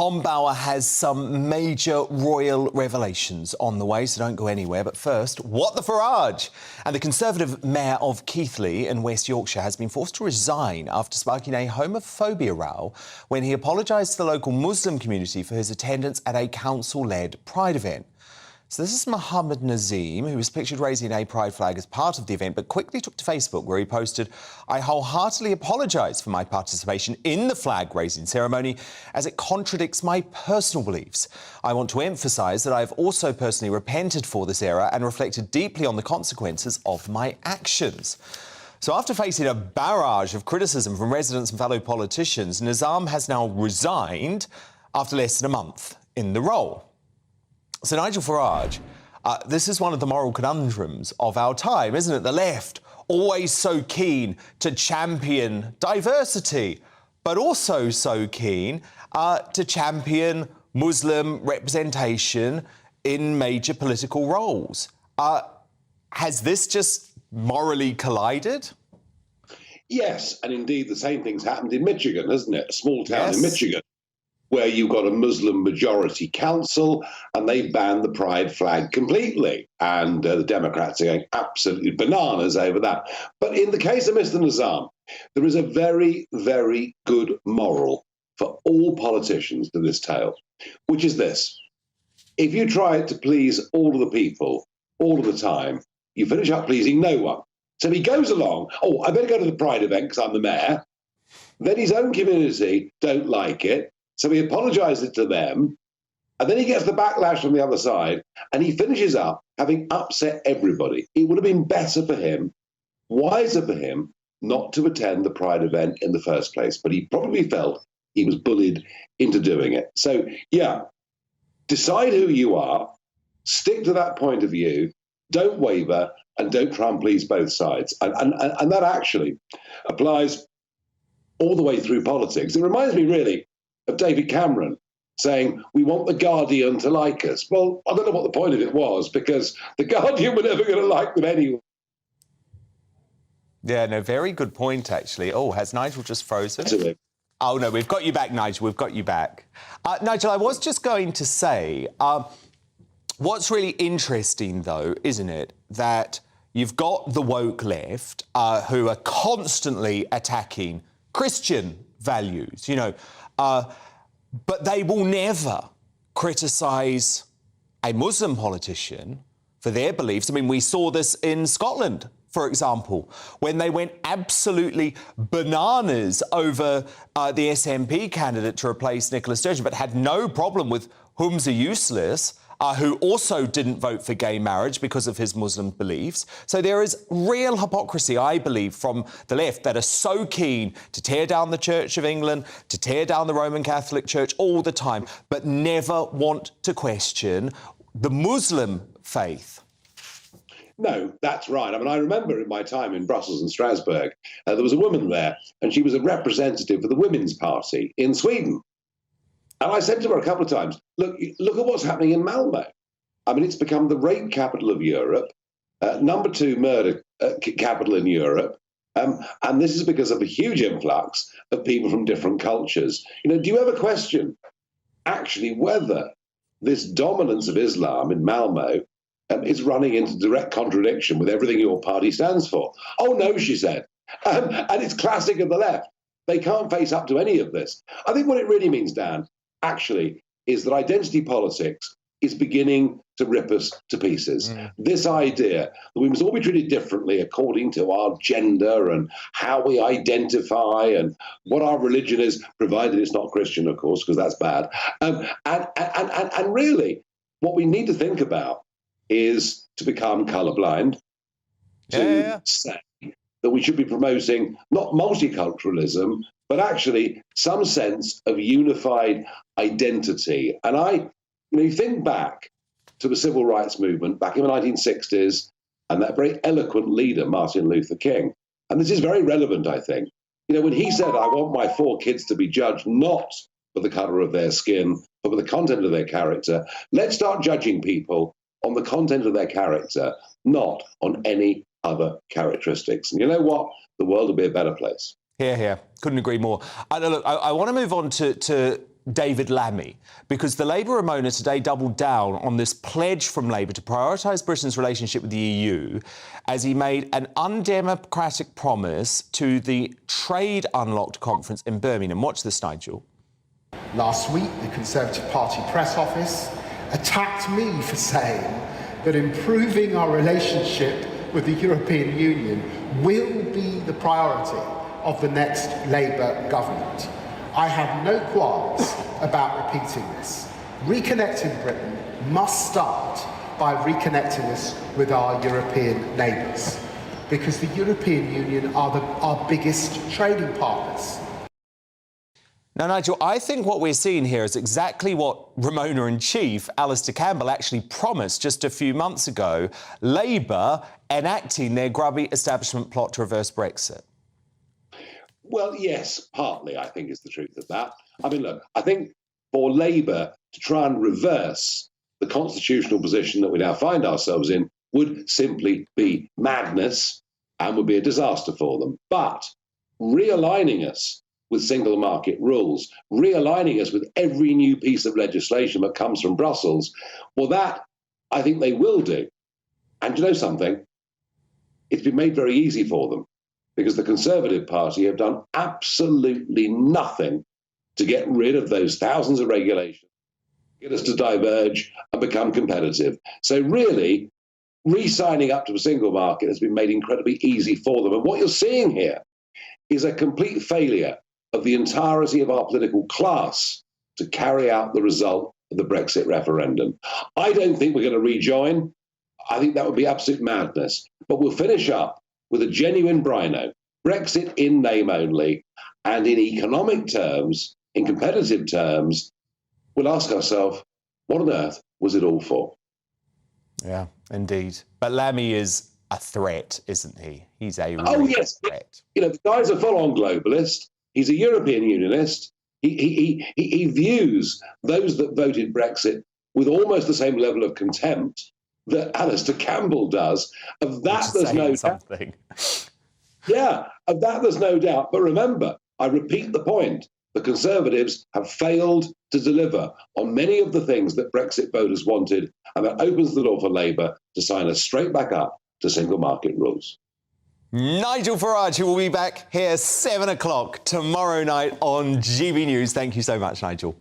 Tom Bauer has some major royal revelations on the way, so don't go anywhere. But first, what the Farage? And the Conservative Mayor of Keighley in West Yorkshire has been forced to resign after sparking a homophobia row when he apologised to the local Muslim community for his attendance at a council-led Pride event. So this is Mohammed Nazim, who was pictured raising a pride flag as part of the event, but quickly took to Facebook where he posted, "I wholeheartedly apologise for my participation in the flag-raising ceremony as it contradicts my personal beliefs. I want to emphasise that I have also personally repented for this error and reflected deeply on the consequences of my actions." So after facing a barrage of criticism from residents and fellow politicians, Nazim has now resigned after less than a month in the role. So Nigel Farage, this is one of the moral conundrums of our time, isn't it? The left, always so keen to champion diversity, but also so keen to champion Muslim representation in major political roles. Has this just morally collided? Yes, and indeed the same thing's happened in Michigan, hasn't it? A small town in Michigan, where you've got a Muslim majority council and they banned the pride flag completely. And the Democrats are going absolutely bananas over that. But in the case of Mr. Nazim, there is a very, very good moral for all politicians to this tale, which is this. If you try to please all of the people all of the time, you finish up pleasing no one. So he goes along, oh, I better go to the pride event because I'm the mayor. Then his own community don't like it. So he apologises to them, and then he gets the backlash from the other side, and he finishes up having upset everybody. It would have been better for him, wiser for him, not to attend the Pride event in the first place. But he probably felt he was bullied into doing it. So, yeah, decide who you are, stick to that point of view, don't waver, and don't try and please both sides. And that actually applies all the way through politics. It reminds me, really, of David Cameron saying, we want The Guardian to like us. Well, I don't know what the point of it was, because The Guardian were never going to like them anyway. Yeah, no, very good point, actually. Oh, has Nigel just frozen? Oh, no, we've got you back, Nigel. We've got you back. Nigel, I was just going to say, what's really interesting, though, isn't it, that you've got the woke left who are constantly attacking Christian values, you know, but they will never criticise a Muslim politician for their beliefs. I mean, we saw this in Scotland, for example, when they went absolutely bananas over the SNP candidate to replace Nicola Sturgeon, but had no problem with Humza Useless, who also didn't vote for gay marriage because of his Muslim beliefs. So there is real hypocrisy, I believe, from the left that are so keen to tear down the Church of England, to tear down the Roman Catholic Church all the time, but never want to question the Muslim faith. No, that's right. I mean, I remember in my time in Brussels and Strasbourg, there was a woman there, and she was a representative for the Women's Party in Sweden. And I said to her a couple of times, look at what's happening in Malmo. I mean, it's become the rape capital of Europe, number 2 murder capital in Europe. And this is because of a huge influx of people from different cultures. You know, do you ever question, actually, whether this dominance of Islam in Malmo is running into direct contradiction with everything your party stands for? Oh, no, she said. And it's classic of the left. They can't face up to any of this. I think what it really means, Dan, actually, is that identity politics is beginning to rip us to pieces. This idea that we must all be treated differently according to our gender and how we identify and what our religion is, provided it's not Christian, of course, because that's bad. And really, what we need to think about is to become colourblind, to say that we should be promoting not multiculturalism, but actually some sense of unified identity. And you think back to the civil rights movement back in the 1960s and that very eloquent leader, Martin Luther King. And this is very relevant, I think. You know, when he said, I want my 4 kids to be judged not for the colour of their skin, but for the content of their character, let's start judging people on the content of their character, not on any other characteristics. And you know what? The world will be a better place. Here. Couldn't agree more. Look, I want to move on to David Lammy, because the Labour Ramona today doubled down on this pledge from Labour to prioritise Britain's relationship with the EU as he made an undemocratic promise to the Trade Unlocked conference in Birmingham. Watch this, Nigel. Last week, the Conservative Party press office attacked me for saying that improving our relationship with the European Union will be the priority of the next Labour government. I have no qualms about repeating this. Reconnecting Britain must start by reconnecting us with our European neighbours, because the European Union are our biggest trading partners. Now, Nigel, I think what we're seeing here is exactly what Ramona-in-Chief Alistair Campbell actually promised just a few months ago, Labour enacting their grubby establishment plot to reverse Brexit. Well, yes, partly, I think, is the truth of that. I mean, look, I think for Labour to try and reverse the constitutional position that we now find ourselves in would simply be madness and would be a disaster for them. But realigning us with single market rules, realigning us with every new piece of legislation that comes from Brussels, well, that I think they will do. And you know something? It's been made very easy for them, because the Conservative Party have done absolutely nothing to get rid of those thousands of regulations, get us to diverge and become competitive. So really, re-signing up to a single market has been made incredibly easy for them. And what you're seeing here is a complete failure of the entirety of our political class to carry out the result of the Brexit referendum. I don't think we're going to rejoin. I think that would be absolute madness. But we'll finish up with a genuine brino, Brexit in name only, and in economic terms, in competitive terms, we'll ask ourselves, what on earth was it all for? Yeah, indeed. But Lammy is a threat, isn't he? He's a real threat. You know, the guy's a full-on globalist. He's a European Unionist. He views those that voted Brexit with almost the same level of contempt that Alistair Campbell does. Of that, there's no doubt. Yeah, of that, there's no doubt. But remember, I repeat the point, the Conservatives have failed to deliver on many of the things that Brexit voters wanted, and that opens the door for Labour to sign us straight back up to single market rules. Nigel Farage, who will be back here 7 o'clock tomorrow night on GB News. Thank you so much, Nigel.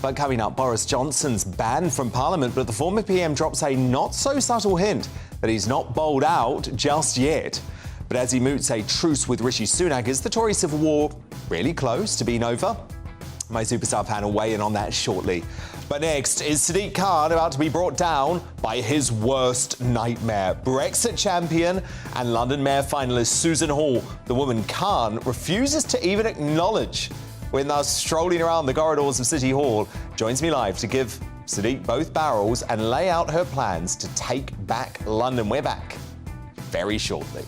But coming up, Boris Johnson's banned from Parliament, but the former PM drops a not-so-subtle hint that he's not bowled out just yet. But as he moots a truce with Rishi Sunak, is the Tory civil war really close to being over? My superstar panel weigh in on that shortly. But next, is Sadiq Khan about to be brought down by his worst nightmare? Brexit champion and London Mayor finalist Susan Hall, the woman Khan refuses to even acknowledge when they're strolling around the corridors of City Hall, joins me live to give Sadiq both barrels and lay out her plans to take back London. We're back very shortly.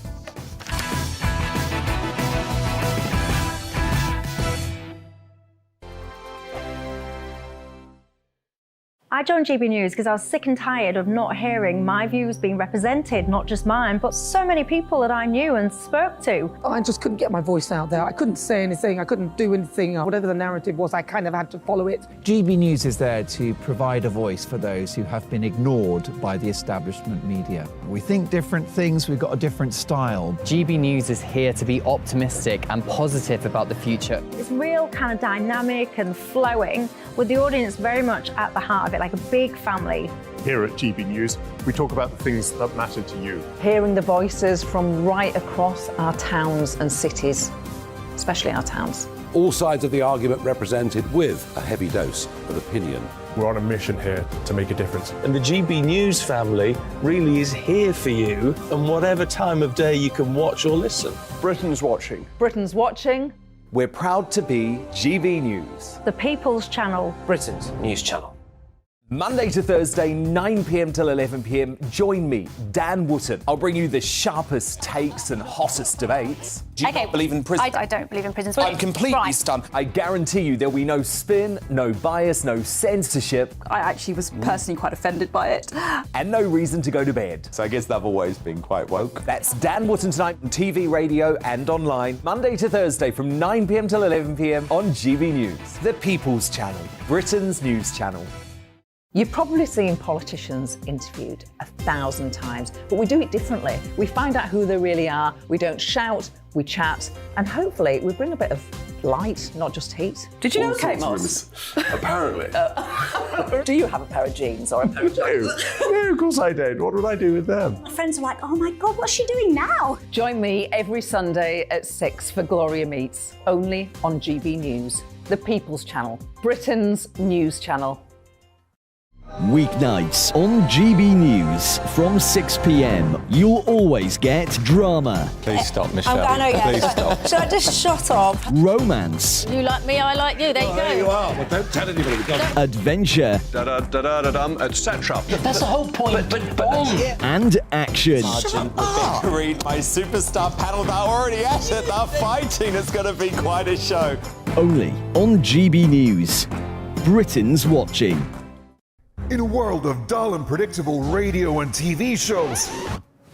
I joined GB News because I was sick and tired of not hearing my views being represented, not just mine, but so many people that I knew and spoke to. I just couldn't get my voice out there. I couldn't say anything. I couldn't do anything. Whatever the narrative was, I kind of had to follow it. GB News is there to provide a voice for those who have been ignored by the establishment media. We think different things. We've got a different style. GB News is here to be optimistic and positive about the future. It's real kind of dynamic and flowing, with the audience very much at the heart of it, like a big family. Here at GB News, we talk about the things that matter to you. Hearing the voices from right across our towns and cities, especially our towns. All sides of the argument represented with a heavy dose of opinion. We're on a mission here to make a difference. And the GB News family really is here for you, and whatever time of day you can watch or listen. Britain's watching. Britain's watching. We're proud to be GB News. The People's Channel. Britain's news channel. Monday to Thursday, 9 p.m. till 11 p.m. Join me, Dan Wootton. I'll bring you the sharpest takes and hottest debates. Do you not believe in prison? I don't believe in prisons. I'm completely stunned. I guarantee you there'll be no spin, no bias, no censorship. I actually was personally quite offended by it. And no reason to go to bed. So I guess they've always been quite woke. That's Dan Wootton tonight on TV, radio and online. Monday to Thursday from 9 p.m. till 11 p.m. on GB News. The People's Channel, Britain's news channel. You've probably seen politicians interviewed 1,000 times, but we do it differently. We find out who they really are, we don't shout, we chat, and hopefully we bring a bit of light, not just heat. Did you know Kate Moss? Apparently. Do you have a pair of jeans or a pair of jeans? No, of course I don't. What would I do with them? My friends are like, oh my God, what's she doing now? Join me every Sunday at 6 for Gloria Meets, only on GB News, the People's Channel, Britain's news channel. Weeknights on GB News from 6 p.m. You'll always get drama. Please stop, Michelle. I know, yeah. Please stop. Should I just shut up? Romance. You like me, I like you. There you go. There you are. Well, don't tell anybody. Adventure. Etc. That's the whole point. But And action. Sergeant, the big green, my superstar panel, they're already at it. They're fighting. It's going to be quite a show. Only on GB News. Britain's watching. In a world of dull and predictable radio and TV shows.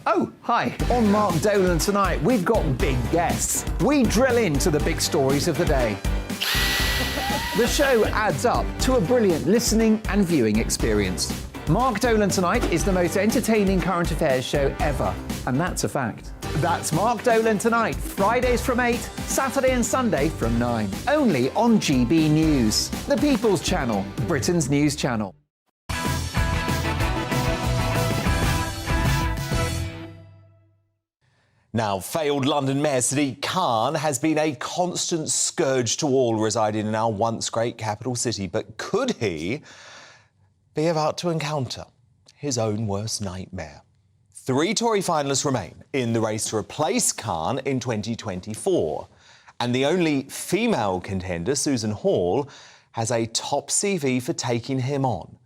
Oh, hi. On Mark Dolan tonight, we've got big guests. We drill into the big stories of the day. The show adds up to a brilliant listening and viewing experience. Mark Dolan Tonight is the most entertaining current affairs show ever, and that's a fact. That's Mark Dolan Tonight, Fridays from 8, Saturday and Sunday from 9. Only on GB News, the People's Channel, Britain's news channel. Now, failed London Mayor Sadiq Khan has been a constant scourge to all residing in our once great capital city. But could he be about to encounter his own worst nightmare? 3 Tory finalists remain in the race to replace Khan in 2024. And the only female contender, Susan Hall, has a top CV for taking him on.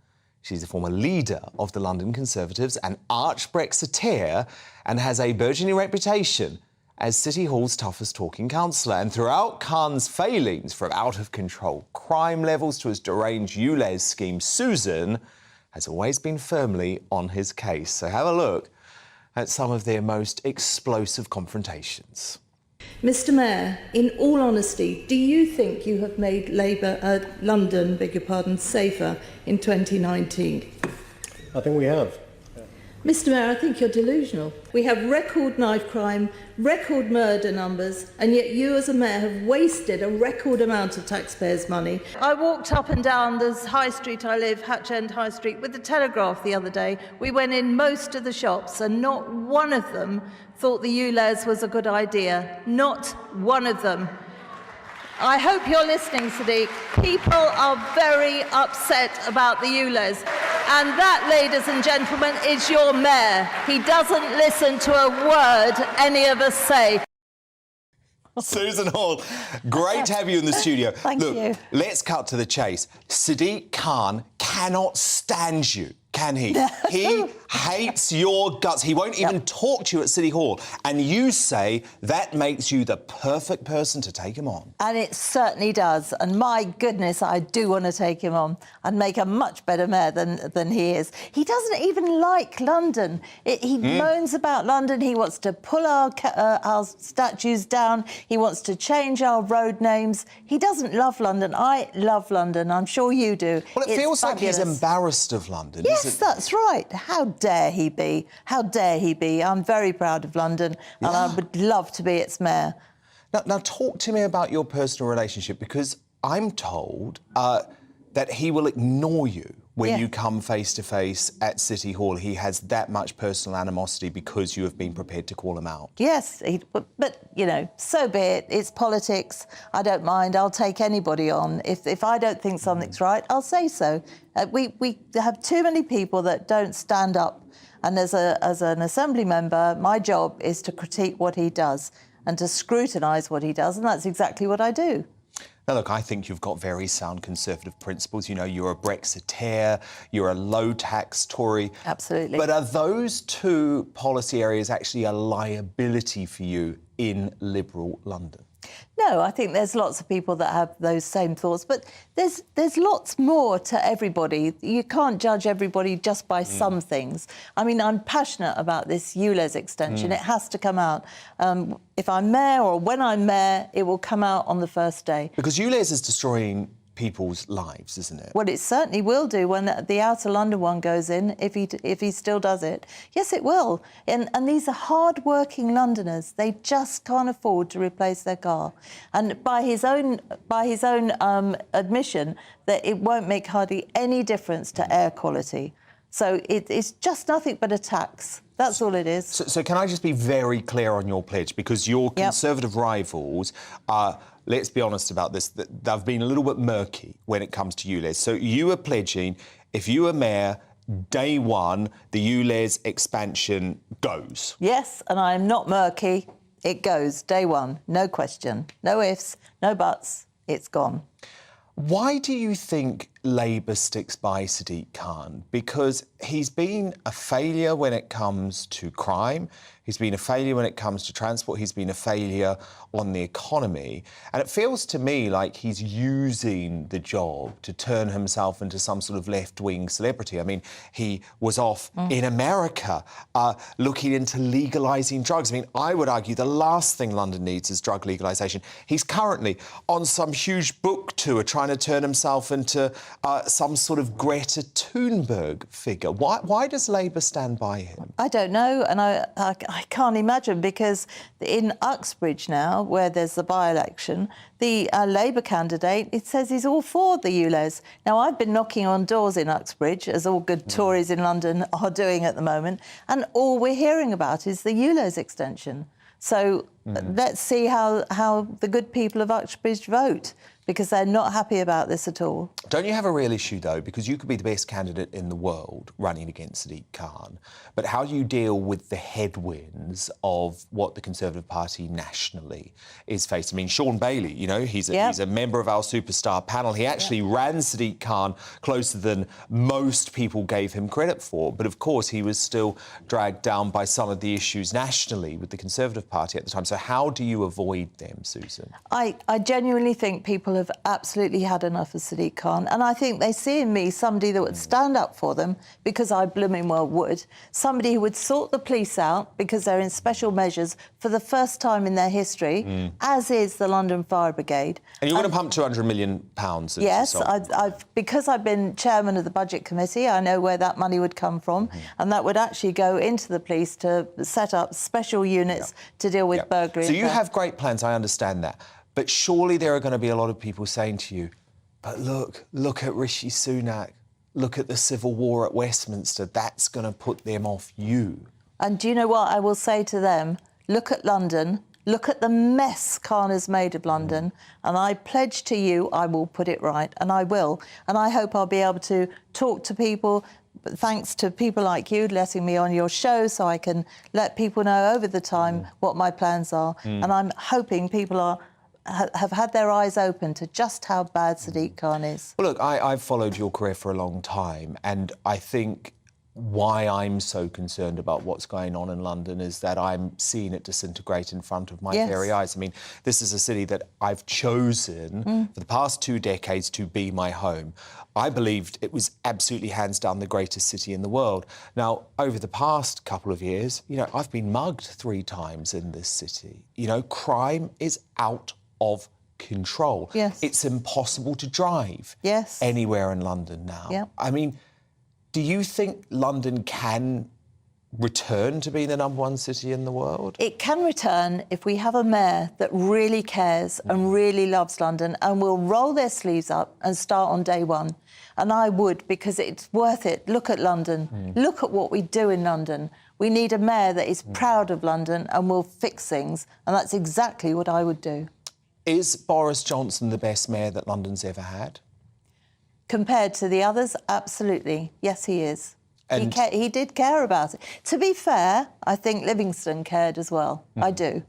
She's the former leader of the London Conservatives, an arch Brexiteer, and has a burgeoning reputation as City Hall's toughest talking councillor. And throughout Khan's failings, from out-of-control crime levels to his deranged ULEZ scheme, Susan has always been firmly on his case. So have a look at some of their most explosive confrontations. Mr Mayor, in all honesty, do you think you have made London, safer in 2019? I think we have. Mr Mayor, I think you're delusional. We have record knife crime, record murder numbers, and yet you as a mayor have wasted a record amount of taxpayers' money. I walked up and down this high street I live, Hatch End High Street, with the Telegraph the other day. We went in most of the shops and not one of them thought the ULEZ was a good idea. Not one of them. I hope you're listening, Sadiq. People are very upset about the ULEZ. And that, ladies and gentlemen, is your mayor. He doesn't listen to a word any of us say. Susan Hall, great to have you in the studio. Thank you. Let's cut to the chase. Sadiq Khan cannot stand you, can he? He hates your guts. He won't even talk to you at City Hall. And you say that makes you the perfect person to take him on. And it certainly does. And my goodness, I do want to take him on and make a much better mayor than he is. He doesn't even like London. He moans about London. He wants to pull our statues down. He wants to change our road names. He doesn't love London. I love London. I'm sure you do. Well, it feels like he's embarrassed of London. Yes, that's right. How dare he be? How dare he be? I'm very proud of London and I would love to be its mayor. Now, talk to me about your personal relationship, because I'm told that he will ignore you when you come face-to-face at City Hall. He has that much personal animosity because you have been prepared to call him out. Yes, but you know, so be it. It's politics. I don't mind. I'll take anybody on. If I don't think something's right, I'll say so. We have too many people that don't stand up. And as an Assembly member, my job is to critique what he does and to scrutinise what he does, and that's exactly what I do. Now, look, I think you've got very sound Conservative principles. You know, you're a Brexiteer, you're a low-tax Tory. Absolutely. But are those two policy areas actually a liability for you in Liberal London? No, I think there's lots of people that have those same thoughts, but there's lots more to everybody. You can't judge everybody just by some things. I mean, I'm passionate about this ULEZ extension. It has to come out. If I'm mayor or when I'm mayor, it will come out on the first day. Because ULEZ is destroying people's lives, isn't it? Well, it certainly will do when the Outer London one goes in, if he still does it. Yes, it will. And these are hard-working Londoners. They just can't afford to replace their car. And by his own admission, that it won't make hardly any difference to air quality. So it's just nothing but a tax. That's all it is. So can I just be very clear on your pledge? Because your Conservative rivals are, let's be honest about this, they've been a little bit murky when it comes to ULEZ. So you are pledging, if you are mayor, day one, the ULEZ expansion goes. Yes, and I am not murky. It goes, day one, no question. No ifs, no buts, it's gone. Why do you think Labour sticks by Sadiq Khan? Because he's been a failure when it comes to crime, he's been a failure when it comes to transport, he's been a failure on the economy. And it feels to me like he's using the job to turn himself into some sort of left-wing celebrity. I mean, he was off in America looking into legalising drugs. I mean, I would argue the last thing London needs is drug legalisation. He's currently on some huge book tour trying to turn himself into some sort of Greta Thunberg figure. Why does Labour stand by him? I don't know, and I can't imagine, because in Uxbridge now, where there's the by-election, the Labour candidate, it says he's all for the ULEZ. Now, I've been knocking on doors in Uxbridge, as all good Tories in London are doing at the moment, and all we're hearing about is the ULEZ extension. So let's see how the good people of Uxbridge vote, because they're not happy about this at all. Don't you have a real issue, though? Because you could be the best candidate in the world running against Sadiq Khan, but how do you deal with the headwinds of what the Conservative Party nationally is facing? I mean, Sean Bailey, you know, he's a member of our superstar panel. He actually ran Sadiq Khan closer than most people gave him credit for, but of course he was still dragged down by some of the issues nationally with the Conservative Party at the time. So how do you avoid them, Susan? I genuinely think people have absolutely had enough of Sadiq Khan, and I think they see in me somebody that would stand up for them, because I blooming well would, somebody who would sort the police out because they're in special measures for the first time in their history, as is the London Fire Brigade. And you're going to pump £200 million into Yes, because I've been chairman of the Budget Committee, I know where that money would come from, and that would actually go into the police to set up special units to deal with burglary. So you have great plans, I understand that. But surely there are going to be a lot of people saying to you, but look at Rishi Sunak, look at the civil war at Westminster, that's going to put them off you. And do you know what I will say to them? Look at London, look at the mess Khan has made of London, and I pledge to you I will put it right, and I will. And I hope I'll be able to talk to people, thanks to people like you letting me on your show, so I can let people know over the time what my plans are. And I'm hoping people have had their eyes open to just how bad Sadiq Khan is. Well, look, I've followed your career for a long time, and I think why I'm so concerned about what's going on in London is that I'm seeing it disintegrate in front of my very eyes. I mean, this is a city that I've chosen for the past 2 decades to be my home. I believed it was absolutely hands down the greatest city in the world. Now, over the past couple of years, you know, I've been mugged 3 times in this city. You know, crime is out of control. It's impossible to drive anywhere in London now. I mean, do you think London can return to being the #1 city in the world? It can return if we have a mayor that really cares and really loves London and will roll their sleeves up and start on day one. And I would, because it's worth it. Look at London. Look at what we do in London. We need a mayor that is proud of London and will fix things. And that's exactly what I would do. Is Boris Johnson the best mayor that London's ever had? Compared to the others, absolutely. Yes, he is. He did care about it. To be fair, I think Livingston cared as well. I do.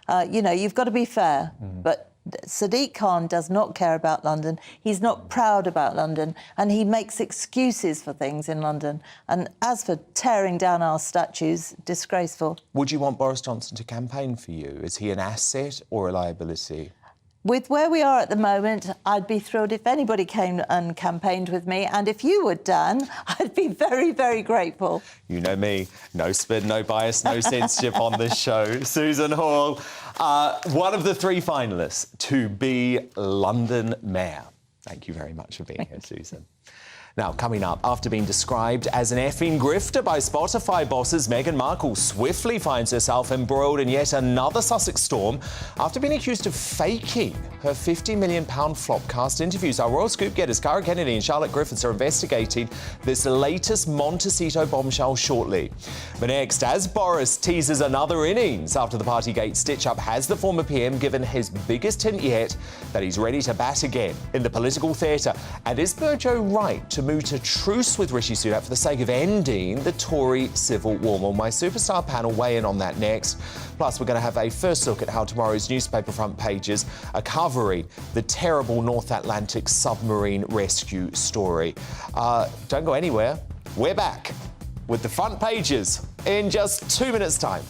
You know, you've got to be fair. But Sadiq Khan does not care about London. He's not proud about London, and he makes excuses for things in London. And as for tearing down our statues, disgraceful. Would you want Boris Johnson to campaign for you? Is he an asset or a liability? With where we are at the moment, I'd be thrilled if anybody came and campaigned with me. And if you would, Dan, I'd be very, very grateful. You know me, no spin, no bias, no censorship on this show. Susan Hall, one of the 3 finalists to be London Mayor. Thank you very much for being here, Susan. Now, coming up, after being described as an effing grifter by Spotify bosses, Meghan Markle swiftly finds herself embroiled in yet another Sussex storm after being accused of faking her £50 million Flopcast interviews. Our Royal Scoop getters Cara Kennedy and Charlotte Griffiths are investigating this latest Montecito bombshell shortly. But next, as Boris teases another innings after the Partygate stitch-up, has the former PM given his biggest hint yet that he's ready to bat again in the political theatre? And is Burjo right to move to truce with Rishi Sunak for the sake of ending the Tory civil war? Well, my superstar panel weigh in on that next. Plus, we're going to have a first look at how tomorrow's newspaper front pages are covering the terrible North Atlantic submarine rescue story. Don't go anywhere. We're back with the front pages in just 2 minutes' time.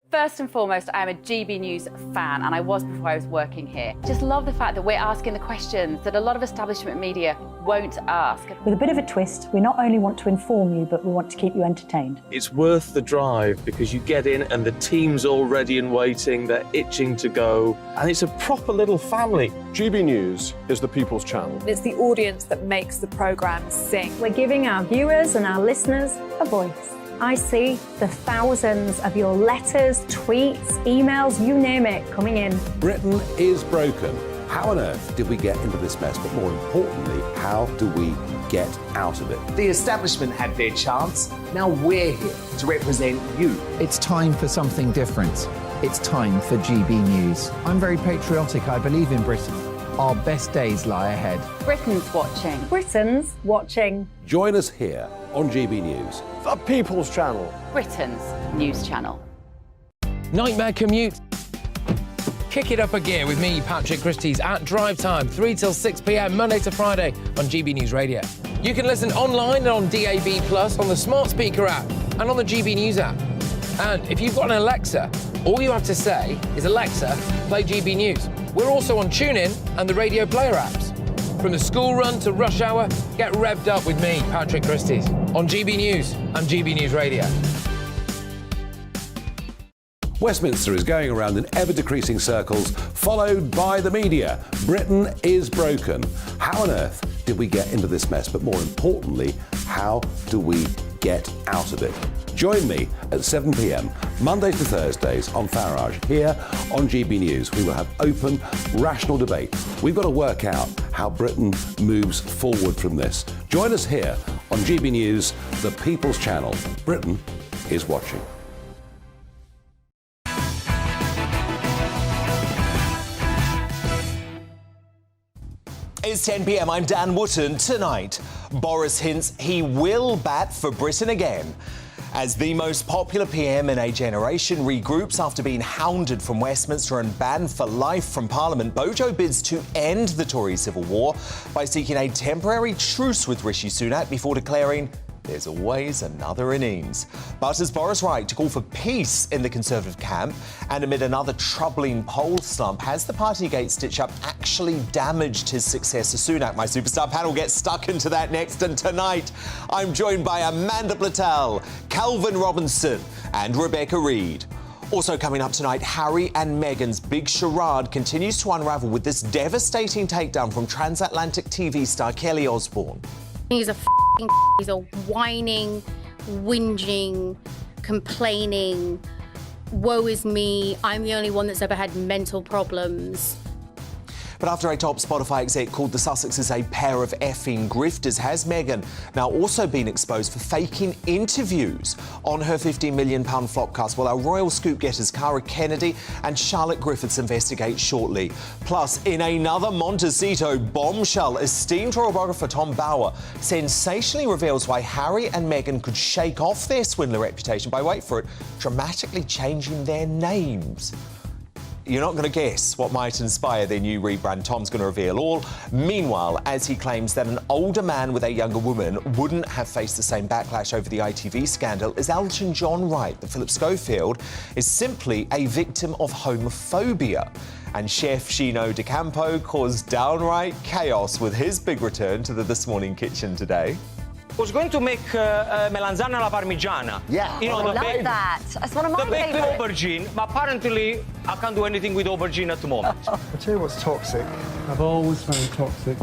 First and foremost, I am a GB News fan, and I was before I was working here. Just love the fact that we're asking the questions that a lot of establishment media won't ask. With a bit of a twist, we not only want to inform you, but we want to keep you entertained. It's worth the drive because you get in and the team's all ready and waiting, they're itching to go, and it's a proper little family. GB News is the People's Channel. It's the audience that makes the programme sing. We're giving our viewers and our listeners a voice. I see the thousands of your letters, tweets, emails, you name it, coming in. Britain is broken. How on earth did we get into this mess? But more importantly, how do we get out of it? The establishment had their chance. Now we're here to represent you. It's time for something different. It's time for GB News. I'm very patriotic. I believe in Britain. Our best days lie ahead. Britain's watching. Britain's watching. Join us here on GB News. The People's Channel. Britain's news channel. Nightmare commute. Kick it up a gear with me, Patrick Christys, at drive time, 3 till 6 p.m, Monday to Friday on GB News Radio. You can listen online and on DAB+, on the smart speaker app and on the GB News app. And if you've got an Alexa, all you have to say is, Alexa, play GB News. We're also on TuneIn and the Radio Player apps. From the school run to rush hour, get revved up with me, Patrick Christys, on GB News and GB News Radio. Westminster is going around in ever-decreasing circles, followed by the media. Britain is broken. How on earth did we get into this mess? But more importantly, how do we get out of it? Join me at 7 p.m, Mondays to Thursdays on Farage, here on GB News. We will have open, rational debate. We've got to work out how Britain moves forward from this. Join us here on GB News, the People's Channel. Britain is watching. It's 10 p.m. I'm Dan Wootton. Tonight, Boris hints he will bat for Britain again. As the most popular PM in a generation regroups after being hounded from Westminster and banned for life from Parliament, Bojo bids to end the Tory civil war by seeking a temporary truce with Rishi Sunak before declaring there's always another innings. But is Boris right to call for peace in the Conservative camp? And amid another troubling poll slump, has the Partygate stitch-up actually damaged his successor Sunak? My superstar panel gets stuck into that next, and tonight I'm joined by Amanda Platel, Calvin Robinson and Rebecca Reid. Also coming up tonight, Harry and Meghan's big charade continues to unravel with this devastating takedown from transatlantic TV star Kelly Osbourne. He's a whining, whinging, complaining, woe is me, I'm the only one that's ever had mental problems. But after a top Spotify exec called the Sussexes a pair of effing grifters, has Meghan now also been exposed for faking interviews on her £15 million flopcast? Well, our royal scoop getters Cara Kennedy and Charlotte Griffiths investigate shortly. Plus, in another Montecito bombshell, esteemed royal biographer Tom Bauer sensationally reveals why Harry and Meghan could shake off their swindler reputation by, wait for it, dramatically changing their names. You're not going to guess what might inspire their new rebrand. Tom's going to reveal all. Meanwhile, as he claims that an older man with a younger woman wouldn't have faced the same backlash over the ITV scandal, is Elton John right that Philip Schofield is simply a victim of homophobia? And Chef Shino De Campo caused downright chaos with his big return to the This Morning kitchen today. I was going to make melanzane alla parmigiana. Yeah. You know, I love that. That's one of my the baked favourites. aubergine, but apparently I can't do anything with aubergine at the moment. I'll tell you what's toxic. I've always found toxic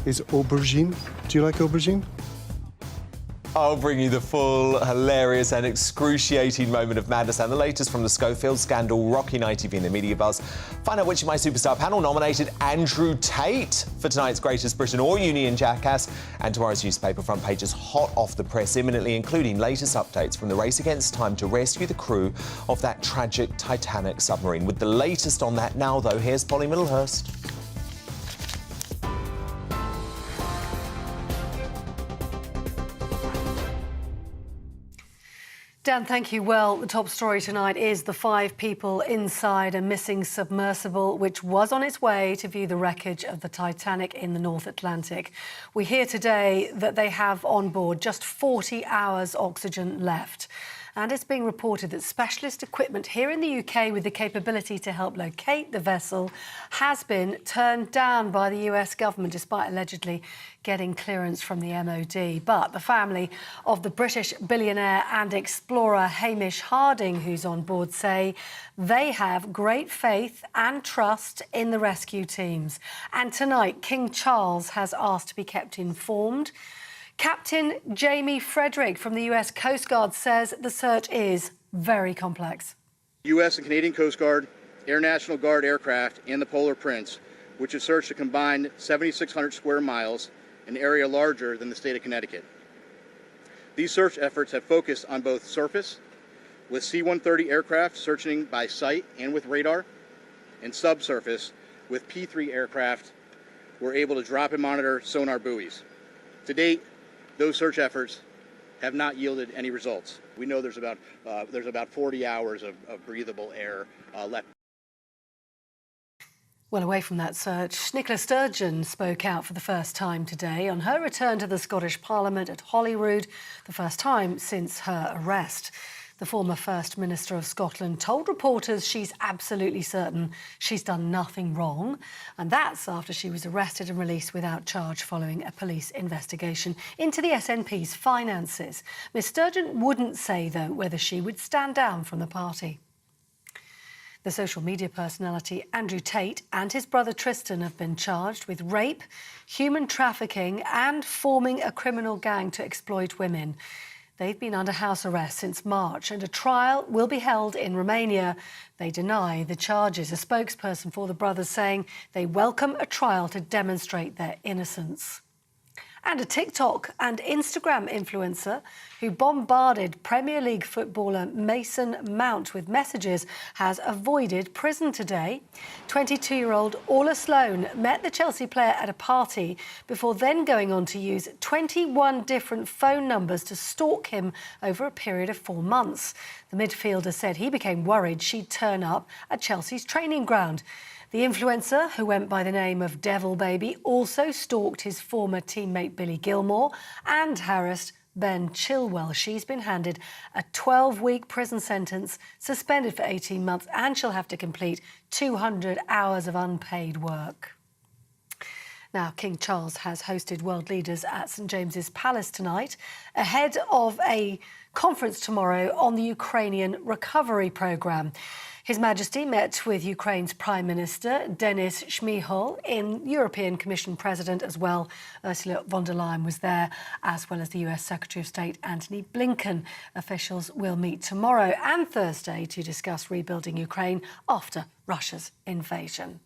is aubergine. Do you like aubergine? I'll bring you the full, hilarious and excruciating moment of madness and the latest from the Schofield scandal, rocking ITV and the media buzz. Find out which of my superstar panel nominated Andrew Tate for tonight's Greatest Britain or Union Jackass, and tomorrow's newspaper front pages hot off the press imminently, including latest updates from the race against time to rescue the crew of that tragic Titanic submarine. With the latest on that now, though, here's Polly Middlehurst. Dan, thank you. Well, the top story tonight is the 5 people inside a missing submersible which was on its way to view the wreckage of the Titanic in the North Atlantic. We hear today that they have on board just 40 hours oxygen left. And it's being reported that specialist equipment here in the UK with the capability to help locate the vessel has been turned down by the US government despite allegedly getting clearance from the MOD. But the family of the British billionaire and explorer Hamish Harding, who's on board, say they have great faith and trust in the rescue teams. And tonight, King Charles has asked to be kept informed. Captain Jamie Frederick from the US Coast Guard says the search is very complex. U.S. and Canadian Coast Guard, Air National Guard aircraft, and the Polar Prince, which have searched a combined 7,600 square miles, an area larger than the state of Connecticut. These search efforts have focused on both surface, with C-130 aircraft searching by sight and with radar, and subsurface, with P-3 aircraft were able to drop and monitor sonar buoys. To date, those search efforts have not yielded any results. We know there's about 40 hours of breathable air left. Well, away from that search, Nicola Sturgeon spoke out for the first time today on her return to the Scottish Parliament at Holyrood, the first time since her arrest. The former First Minister of Scotland told reporters she's absolutely certain she's done nothing wrong. And that's after she was arrested and released without charge following a police investigation into the SNP's finances. Ms Sturgeon wouldn't say, though, whether she would stand down from the party. The social media personality Andrew Tate and his brother Tristan have been charged with rape, human trafficking and forming a criminal gang to exploit women. They've been under house arrest since March and a trial will be held in Romania. They deny the charges. A spokesperson for the brothers saying they welcome a trial to demonstrate their innocence. And a TikTok and Instagram influencer who bombarded Premier League footballer Mason Mount with messages has avoided prison today. 22-year-old Orla Sloan met the Chelsea player at a party before then going on to use 21 different phone numbers to stalk him over a period of 4 months. The midfielder said he became worried she'd turn up at Chelsea's training ground. The influencer, who went by the name of Devil Baby, also stalked his former teammate Billy Gilmore and harassed Ben Chilwell. She's been handed a 12-week prison sentence, suspended for 18 months, and she'll have to complete 200 hours of unpaid work. Now, King Charles has hosted world leaders at St James's Palace tonight, ahead of a conference tomorrow on the Ukrainian recovery programme. His Majesty met with Ukraine's Prime Minister, Denis Shmyhal, in European Commission President as well. Ursula von der Leyen was there, as well as the US Secretary of State, Antony Blinken. Officials will meet tomorrow and Thursday to discuss rebuilding Ukraine after Russia's invasion.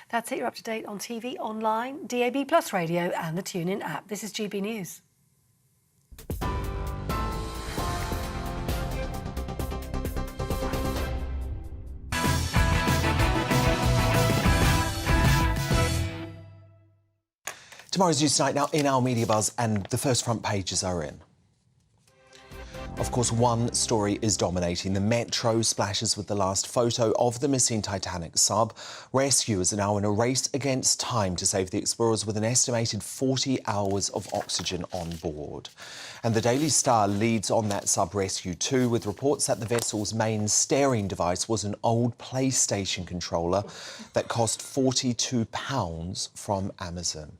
That's it. You're up to date on TV, online, DAB+ radio and the TuneIn app. This is GB News. Tomorrow's news tonight now in our media buzz, and the first front pages are in. Of course, one story is dominating. The Metro splashes with the last photo of the missing Titanic sub. Rescuers are now in a race against time to save the explorers with an estimated 40 hours of oxygen on board. And the Daily Star leads on that sub rescue too, with reports that the vessel's main steering device was an old PlayStation controller that cost £42 from Amazon.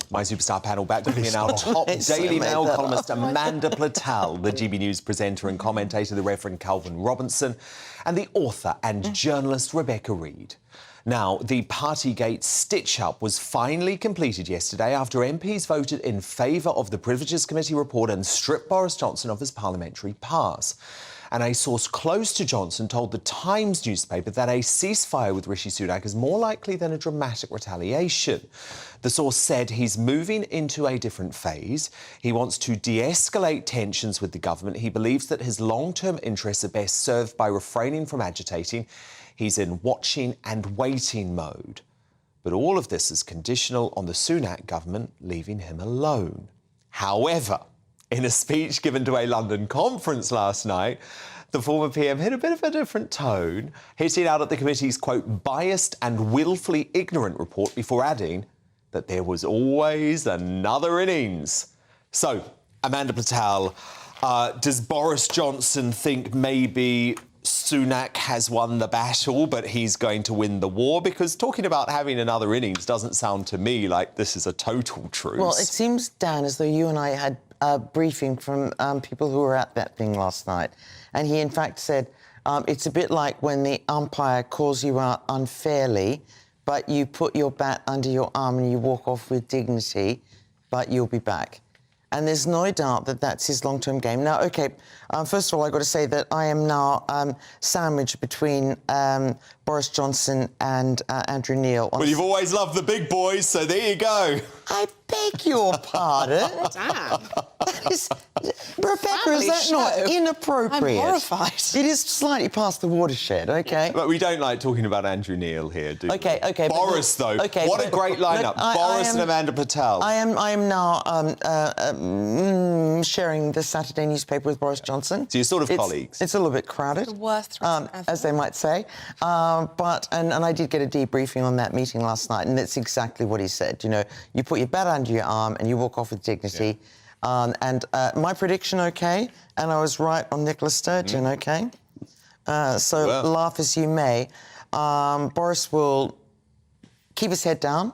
My superstar panel back with me now. Top Daily Mail columnist Amanda Platel, the GB News presenter and commentator, the Reverend Calvin Robinson, and the author and journalist Rebecca Reid. Now, the Partygate stitch-up was finally completed yesterday after MPs voted in favour of the Privileges Committee report and stripped Boris Johnson of his parliamentary pass. And a source close to Johnson told the Times newspaper that a ceasefire with Rishi Sunak is more likely than a dramatic retaliation. The source said he's moving into a different phase. He wants to de-escalate tensions with the government. He believes that his long-term interests are best served by refraining from agitating. He's in watching and waiting mode. But all of this is conditional on the Sunak government leaving him alone. However, in a speech given to a London conference last night, the former PM hit a bit of a different tone, hitting out at the committee's, quote, biased and willfully ignorant report before adding that there was always another innings. So, Amanda Platel, does Boris Johnson think maybe Sunak has won the battle, but he's going to win the war? Because talking about having another innings doesn't sound to me like this is a total truce. Well, it seems, Dan, as though you and I had a briefing from people who were at that thing last night. And he, in fact, said it's a bit like when the umpire calls you out unfairly, but you put your bat under your arm and you walk off with dignity, but you'll be back. And there's no doubt that that's his long-term game. Now, OK, first of all, I've got to say that I am now sandwiched between Boris Johnson and Andrew Neil. Well, you've always loved the big boys, so there you go. I beg your pardon? Damn. Rebecca, is that not inappropriate? I'm horrified. It is slightly past the watershed, OK? But we don't like talking about Andrew Neil here, do we? OK. Boris, though. Okay, what a great lineup. Boris and Amanda Platel. I am now sharing the Saturday newspaper with Boris Johnson. So you're sort of colleagues. It's a little bit crowded. The worst ever. As they might say. But I did get a debriefing on that meeting last night, and that's exactly what he said. You know, you put your bat under your arm and you walk off with dignity. Yeah. My prediction, OK, and I was right on Nicola Sturgeon, OK? So laugh as you may. Boris will keep his head down.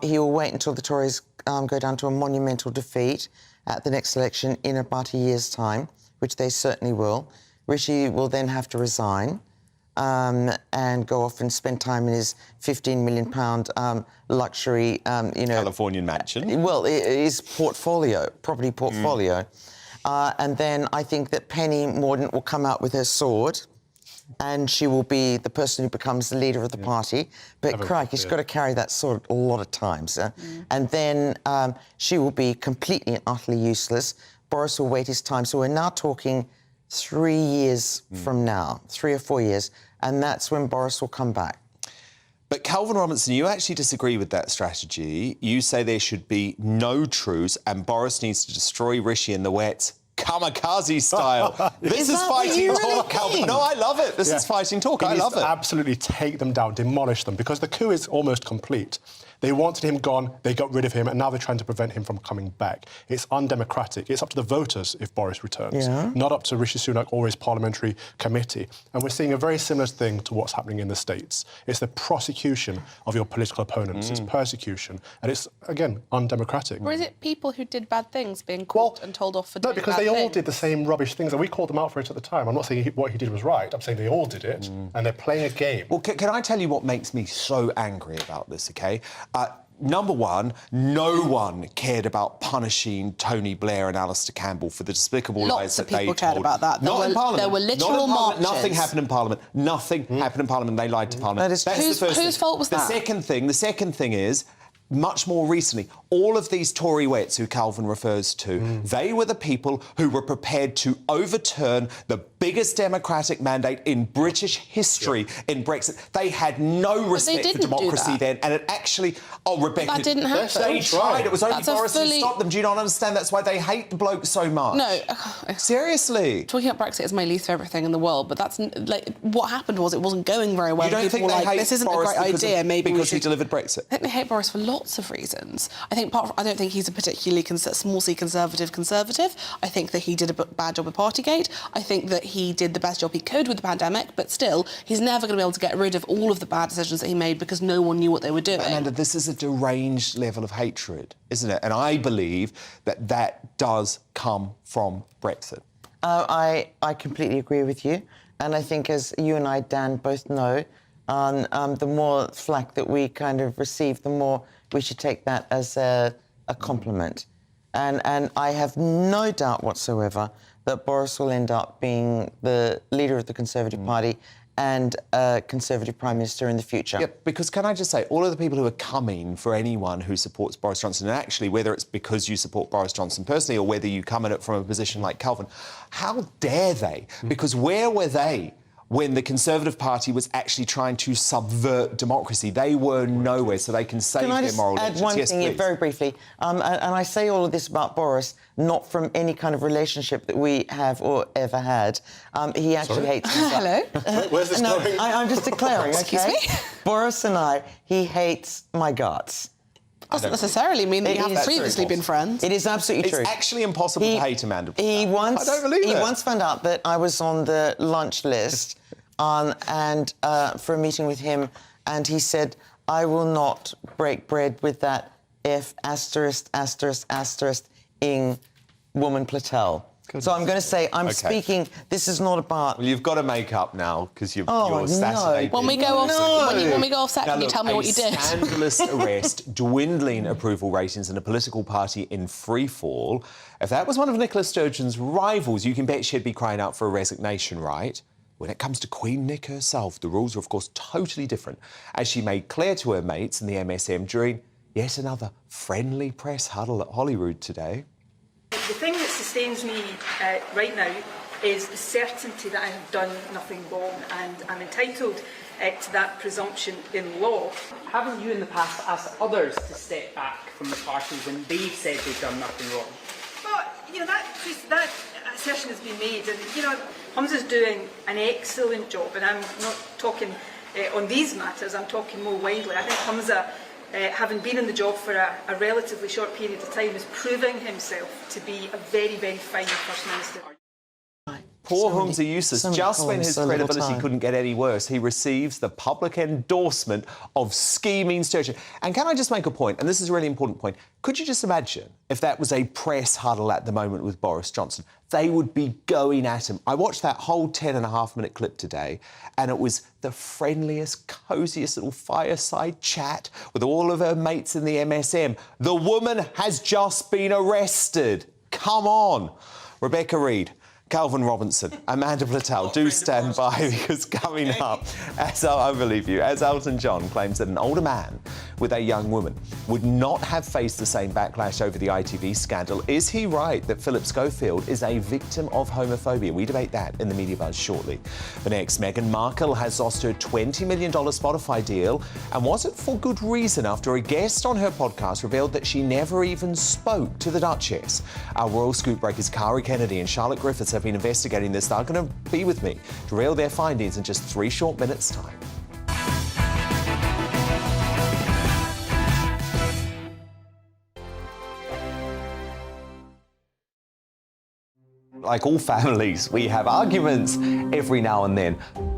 He will wait until the Tories go down to a monumental defeat at the next election in about a year's time, which they certainly will. Rishi will then have to resign and go off and spend time in his £15 million luxury, Californian mansion. Well, his property portfolio. And then I think that Penny Mordaunt will come out with her sword and she will be the person who becomes the leader of the party. But crikey, she's got to carry that sword a lot of times. And then she will be completely and utterly useless. Boris will wait his time. So we're now talking 3 years from now, 3 or 4 years, and that's when Boris will come back. But Calvin Robinson, you actually disagree with that strategy. You say there should be no truce and Boris needs to destroy Rishi in the wet, kamikaze style. This is fighting talk, Calvin. No, I love it. This is fighting talk. I love it. Absolutely take them down, demolish them, because the coup is almost complete. They wanted him gone, they got rid of him, and now they're trying to prevent him from coming back. It's undemocratic. It's up to the voters if Boris returns, not up to Rishi Sunak or his parliamentary committee. And we're seeing a very similar thing to what's happening in the States. It's the prosecution of your political opponents. It's persecution. And it's, again, undemocratic. Or is it people who did bad things being caught and told off for doing bad things? No, because they all did the same rubbish things, and we called them out for it at the time. I'm not saying what he did was right. I'm saying they all did it, and they're playing a game. Well, can I tell you what makes me so angry about this, OK? number one, no one cared about punishing Tony Blair and Alistair Campbell for the despicable lies that they told. Lots of people cared about that. Not in Parliament. There were literal marches. Nothing happened in Parliament. Nothing happened in Parliament. They lied to Parliament. That is That's the first whose thing. fault was that? The second thing is, much more recently, all of these Tory-wets who Calvin refers to, they were the people who were prepared to overturn the biggest democratic mandate in British history in Brexit. They had no respect for democracy then, and it actually... Oh, Rebecca... That didn't happen. They tried. It was only That's a Boris who fully- stopped them. Do you not understand? That's why they hate the bloke so much. No. Seriously. Talking about Brexit is my least favourite thing in the world, but that's... like, what happened was it wasn't going very well. You don't People think were they like, hate this isn't Boris a great idea, maybe because he delivered Brexit? I think they hate Boris for lots of reasons. I think I don't think he's a particularly small C conservative. I think that he did a bad job with Partygate. I think that he did the best job he could with the pandemic, but still, he's never going to be able to get rid of all of the bad decisions that he made because no one knew what they were doing. But Amanda, this is a deranged level of hatred, isn't it? And I believe that that does come from Brexit. I completely agree with you. And I think, as you and I, Dan, both know, the more flack that we kind of receive, the more we should take that as a compliment. And I have no doubt whatsoever that Boris will end up being the leader of the Conservative Party and a Conservative Prime Minister in the future. Yeah, because can I just say, all of the people who are coming for anyone who supports Boris Johnson, and actually whether it's because you support Boris Johnson personally or whether you come at it from a position like Calvin, how dare they? Because where were they when the Conservative Party was actually trying to subvert democracy? They were nowhere, so they can save their moral Can I just add one thing very briefly? And I say all of this about Boris, not from any kind of relationship that we have or ever had. He actually hates himself. Hello? Where's this going? I'm just declaring, Excuse OK? me? Boris and he hates my guts. Doesn't necessarily mean that you have previously been friends. It is absolutely true. It's actually impossible to hate Amanda. I don't believe He it. once found out that I was on the lunch list and for a meeting with him, and he said, I will not break bread with that F ***** ing woman Platel. So I'm going to say, I'm speaking, this is not about... Well, you've got to make up now, because you're no. Saturday... When we go off set, can you tell me what you did? Scandalous arrest, dwindling approval ratings and a political party in free fall. If that was one of Nicola Sturgeon's rivals, you can bet she'd be crying out for a resignation, right? When it comes to Queen Nick herself, the rules are, of course, totally different, as she made clear to her mates in the MSM during yet another friendly press huddle at Holyrood today. The thing that sustains me right now is the certainty that I have done nothing wrong, and I'm entitled to that presumption in law. Haven't you in the past asked others to step back from the party when they've said they've done nothing wrong? Well, you know, that assertion has been made, and you know, Humza's doing an excellent job, and I'm not talking on these matters, I'm talking more widely. I think Humza, having been in the job for a relatively short period of time, is proving himself to be a very, very fine First Minister. Poor Humza Yousaf, just when his credibility couldn't get any worse, he receives the public endorsement of scheming Sturgeon. And can I just make a point, and this is a really important point, could you just imagine if that was a press huddle at the moment with Boris Johnson? They would be going at him. I watched that whole 10.5-minute clip today, and it was the friendliest, cosiest little fireside chat with all of her mates in the MSM. The woman has just been arrested. Come on. Rebecca Reid, Calvin Robinson, Amanda Platel, do stand by, because coming up, as Elton John claims that an older man with a young woman would not have faced the same backlash over the ITV scandal. Is he right that Philip Schofield is a victim of homophobia? We debate that in the Media Buzz shortly. But next, Meghan Markle has lost her $20 million Spotify deal, and was it for good reason after a guest on her podcast revealed that she never even spoke to the Duchess? Our Royal Scoop Breakers Kari Kennedy and Charlotte Griffiths have been investigating this. They're going to be with me to reveal their findings in just 3 short minutes' time. Like all families, we have arguments every now and then,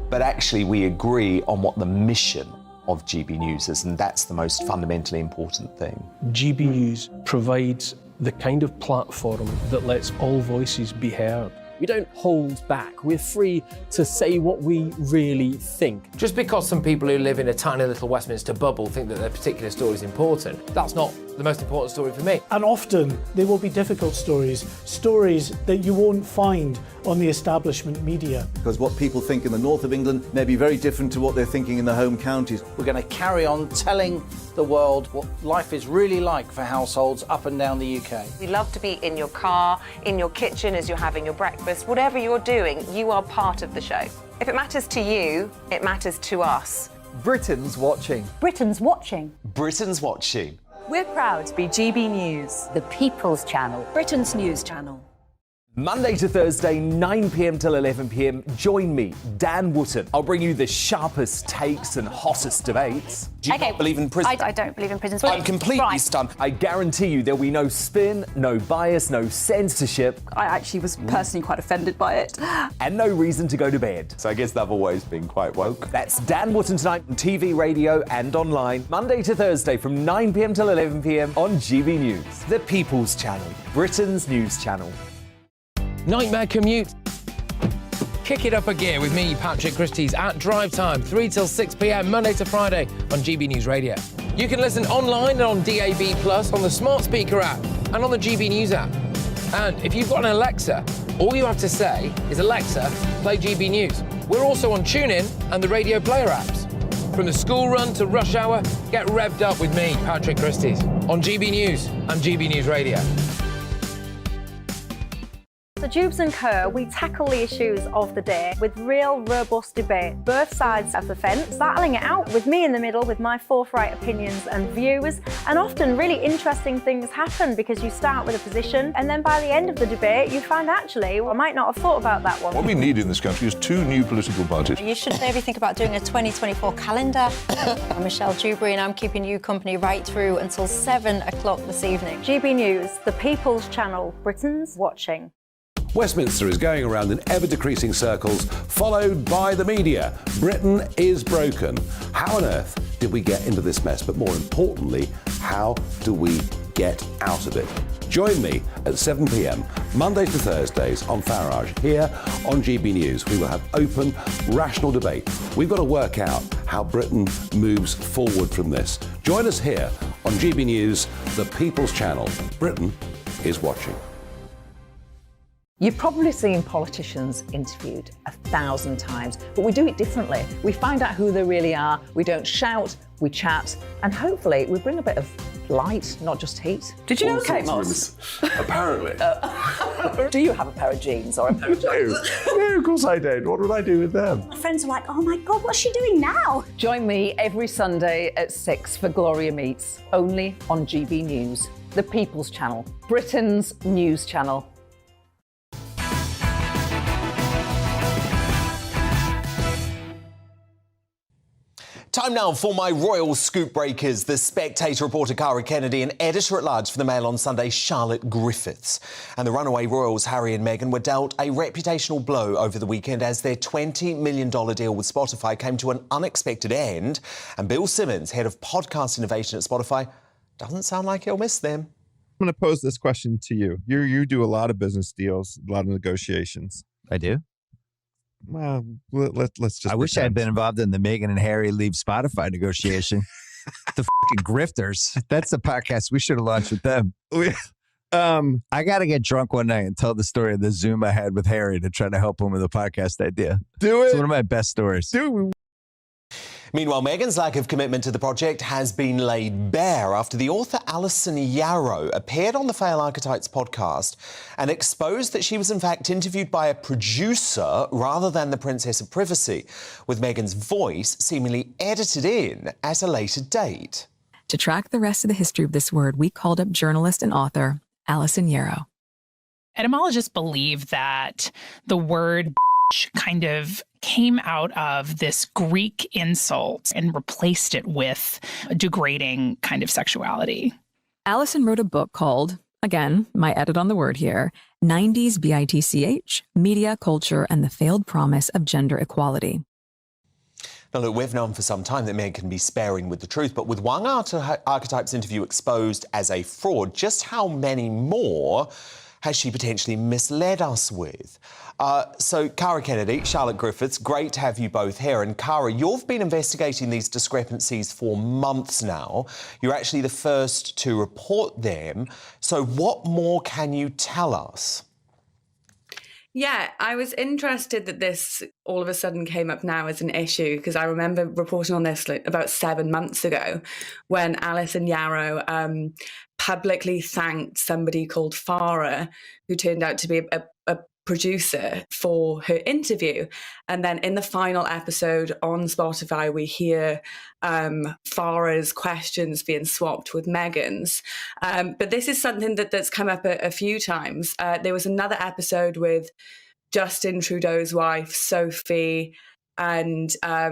but actually we agree on what the mission of GB News is, and that's the most fundamentally important thing. GB News provides the kind of platform that lets all voices be heard. We don't hold back. We're free to say what we really think. Just because some people who live in a tiny little Westminster bubble think that their particular story is important, that's not the most important story for me. And often they will be difficult stories, stories that you won't find on the establishment media. Because what people think in the north of England may be very different to what they're thinking in the home counties. We're going to carry on telling the world what life is really like for households up and down the UK. We love to be in your car, in your kitchen as you're having your breakfast. Whatever you're doing, you are part of the show. If it matters to you, it matters to us. Britain's watching. Britain's watching. Britain's watching. We're proud to be GB News, the People's Channel, Britain's news channel. Monday to Thursday, 9 p.m. till 11 p.m. Join me, Dan Wootton. I'll bring you the sharpest takes and hottest debates. Do you not believe in prisons? I don't believe in prisons. I'm completely stunned. I guarantee you there'll be no spin, no bias, no censorship. I actually was personally quite offended by it. And no reason to go to bed. So I guess they've always been quite woke. That's Dan Wootton tonight on TV, radio and online. Monday to Thursday from 9 p.m. till 11 p.m. on GB News. The People's Channel. Britain's news channel. Nightmare commute. Kick it up a gear with me, Patrick Christys, at drive time, 3 till 6 p.m, Monday to Friday on GB News Radio. You can listen online and on DAB+, on the smart speaker app and on the GB News app. And if you've got an Alexa, all you have to say is, Alexa, play GB News. We're also on TuneIn and the Radio Player apps. From the school run to rush hour, get revved up with me, Patrick Christys, on GB News and GB News Radio. So Jubes and Kerr, we tackle the issues of the day with real robust debate, both sides of the fence, battling it out with me in the middle with my forthright opinions and views. And often really interesting things happen because you start with a position and then by the end of the debate you find actually, well, I might not have thought about that one. What we need in this country is 2 new political parties. You should maybe think about doing a 2024 calendar. I'm Michelle Dewberry and I'm keeping you company right through until 7 o'clock this evening. GB News, the People's Channel, Britain's watching. Westminster is going around in ever-decreasing circles, followed by the media. Britain is broken. How on earth did we get into this mess? But more importantly, how do we get out of it? Join me at 7 p.m, Mondays to Thursdays on Farage, here on GB News. We will have open, rational debate. We've got to work out how Britain moves forward from this. Join us here on GB News, the People's Channel. Britain is watching. You've probably seen politicians interviewed 1,000 times, but we do it differently. We find out who they really are, we don't shout, we chat, and hopefully we bring a bit of light, not just heat. Did you know Kate Moss? Apparently. Do you have a pair of jeans or a pair of jeans? No, of course I don't. What would I do with them? My friends are like, oh my God, what's she doing now? Join me every Sunday at 6 for Gloria Meets, only on GB News, the People's Channel, Britain's news channel. Time now for my royal scoop breakers. The Spectator reporter Cara Kennedy and editor-at-large for the Mail on Sunday, Charlotte Griffiths. And the runaway royals, Harry and Meghan, were dealt a reputational blow over the weekend as their $20 million deal with Spotify came to an unexpected end. And Bill Simmons, head of podcast innovation at Spotify, doesn't sound like he'll miss them. I'm going to pose this question to you. You do a lot of business deals, a lot of negotiations. I do. Well, let's just. I wish I had been involved in the Meghan and Harry leave Spotify negotiation. The fucking grifters. That's the podcast we should have launched with them. I got to get drunk one night and tell the story of the Zoom I had with Harry to try to help him with a podcast idea. Do it. It's one of my best stories. Do it. Meanwhile, Meghan's lack of commitment to the project has been laid bare after the author Alison Yarrow appeared on the Fail Archetypes podcast and exposed that she was in fact interviewed by a producer rather than the Princess of Privacy, with Meghan's voice seemingly edited in at a later date. To track the rest of the history of this word, we called up journalist and author Alison Yarrow. Etymologists believe that the word kind of came out of this Greek insult and replaced it with a degrading kind of sexuality. Alison wrote a book called, again, my edit on the word here, 90s BITCH, Media, Culture, and the Failed Promise of Gender Equality. Now, look, we've known for some time that Meghan can be sparing with the truth, but with one Archetypes interview exposed as a fraud, just how many more has she potentially misled us with? So, Cara Kennedy, Charlotte Griffiths, great to have you both here. And Cara, you've been investigating these discrepancies for months now. You're actually the first to report them. So what more can you tell us? Yeah, I was interested that this all of a sudden came up now as an issue, because I remember reporting on this about 7 months ago when Alison Yarrow publicly thanked somebody called Farah, who turned out to be a producer, for her interview. And then in the final episode on Spotify, we hear Farah's questions being swapped with Meghan's. But this is something that's come up a few times. There was another episode with Justin Trudeau's wife, Sophie, and a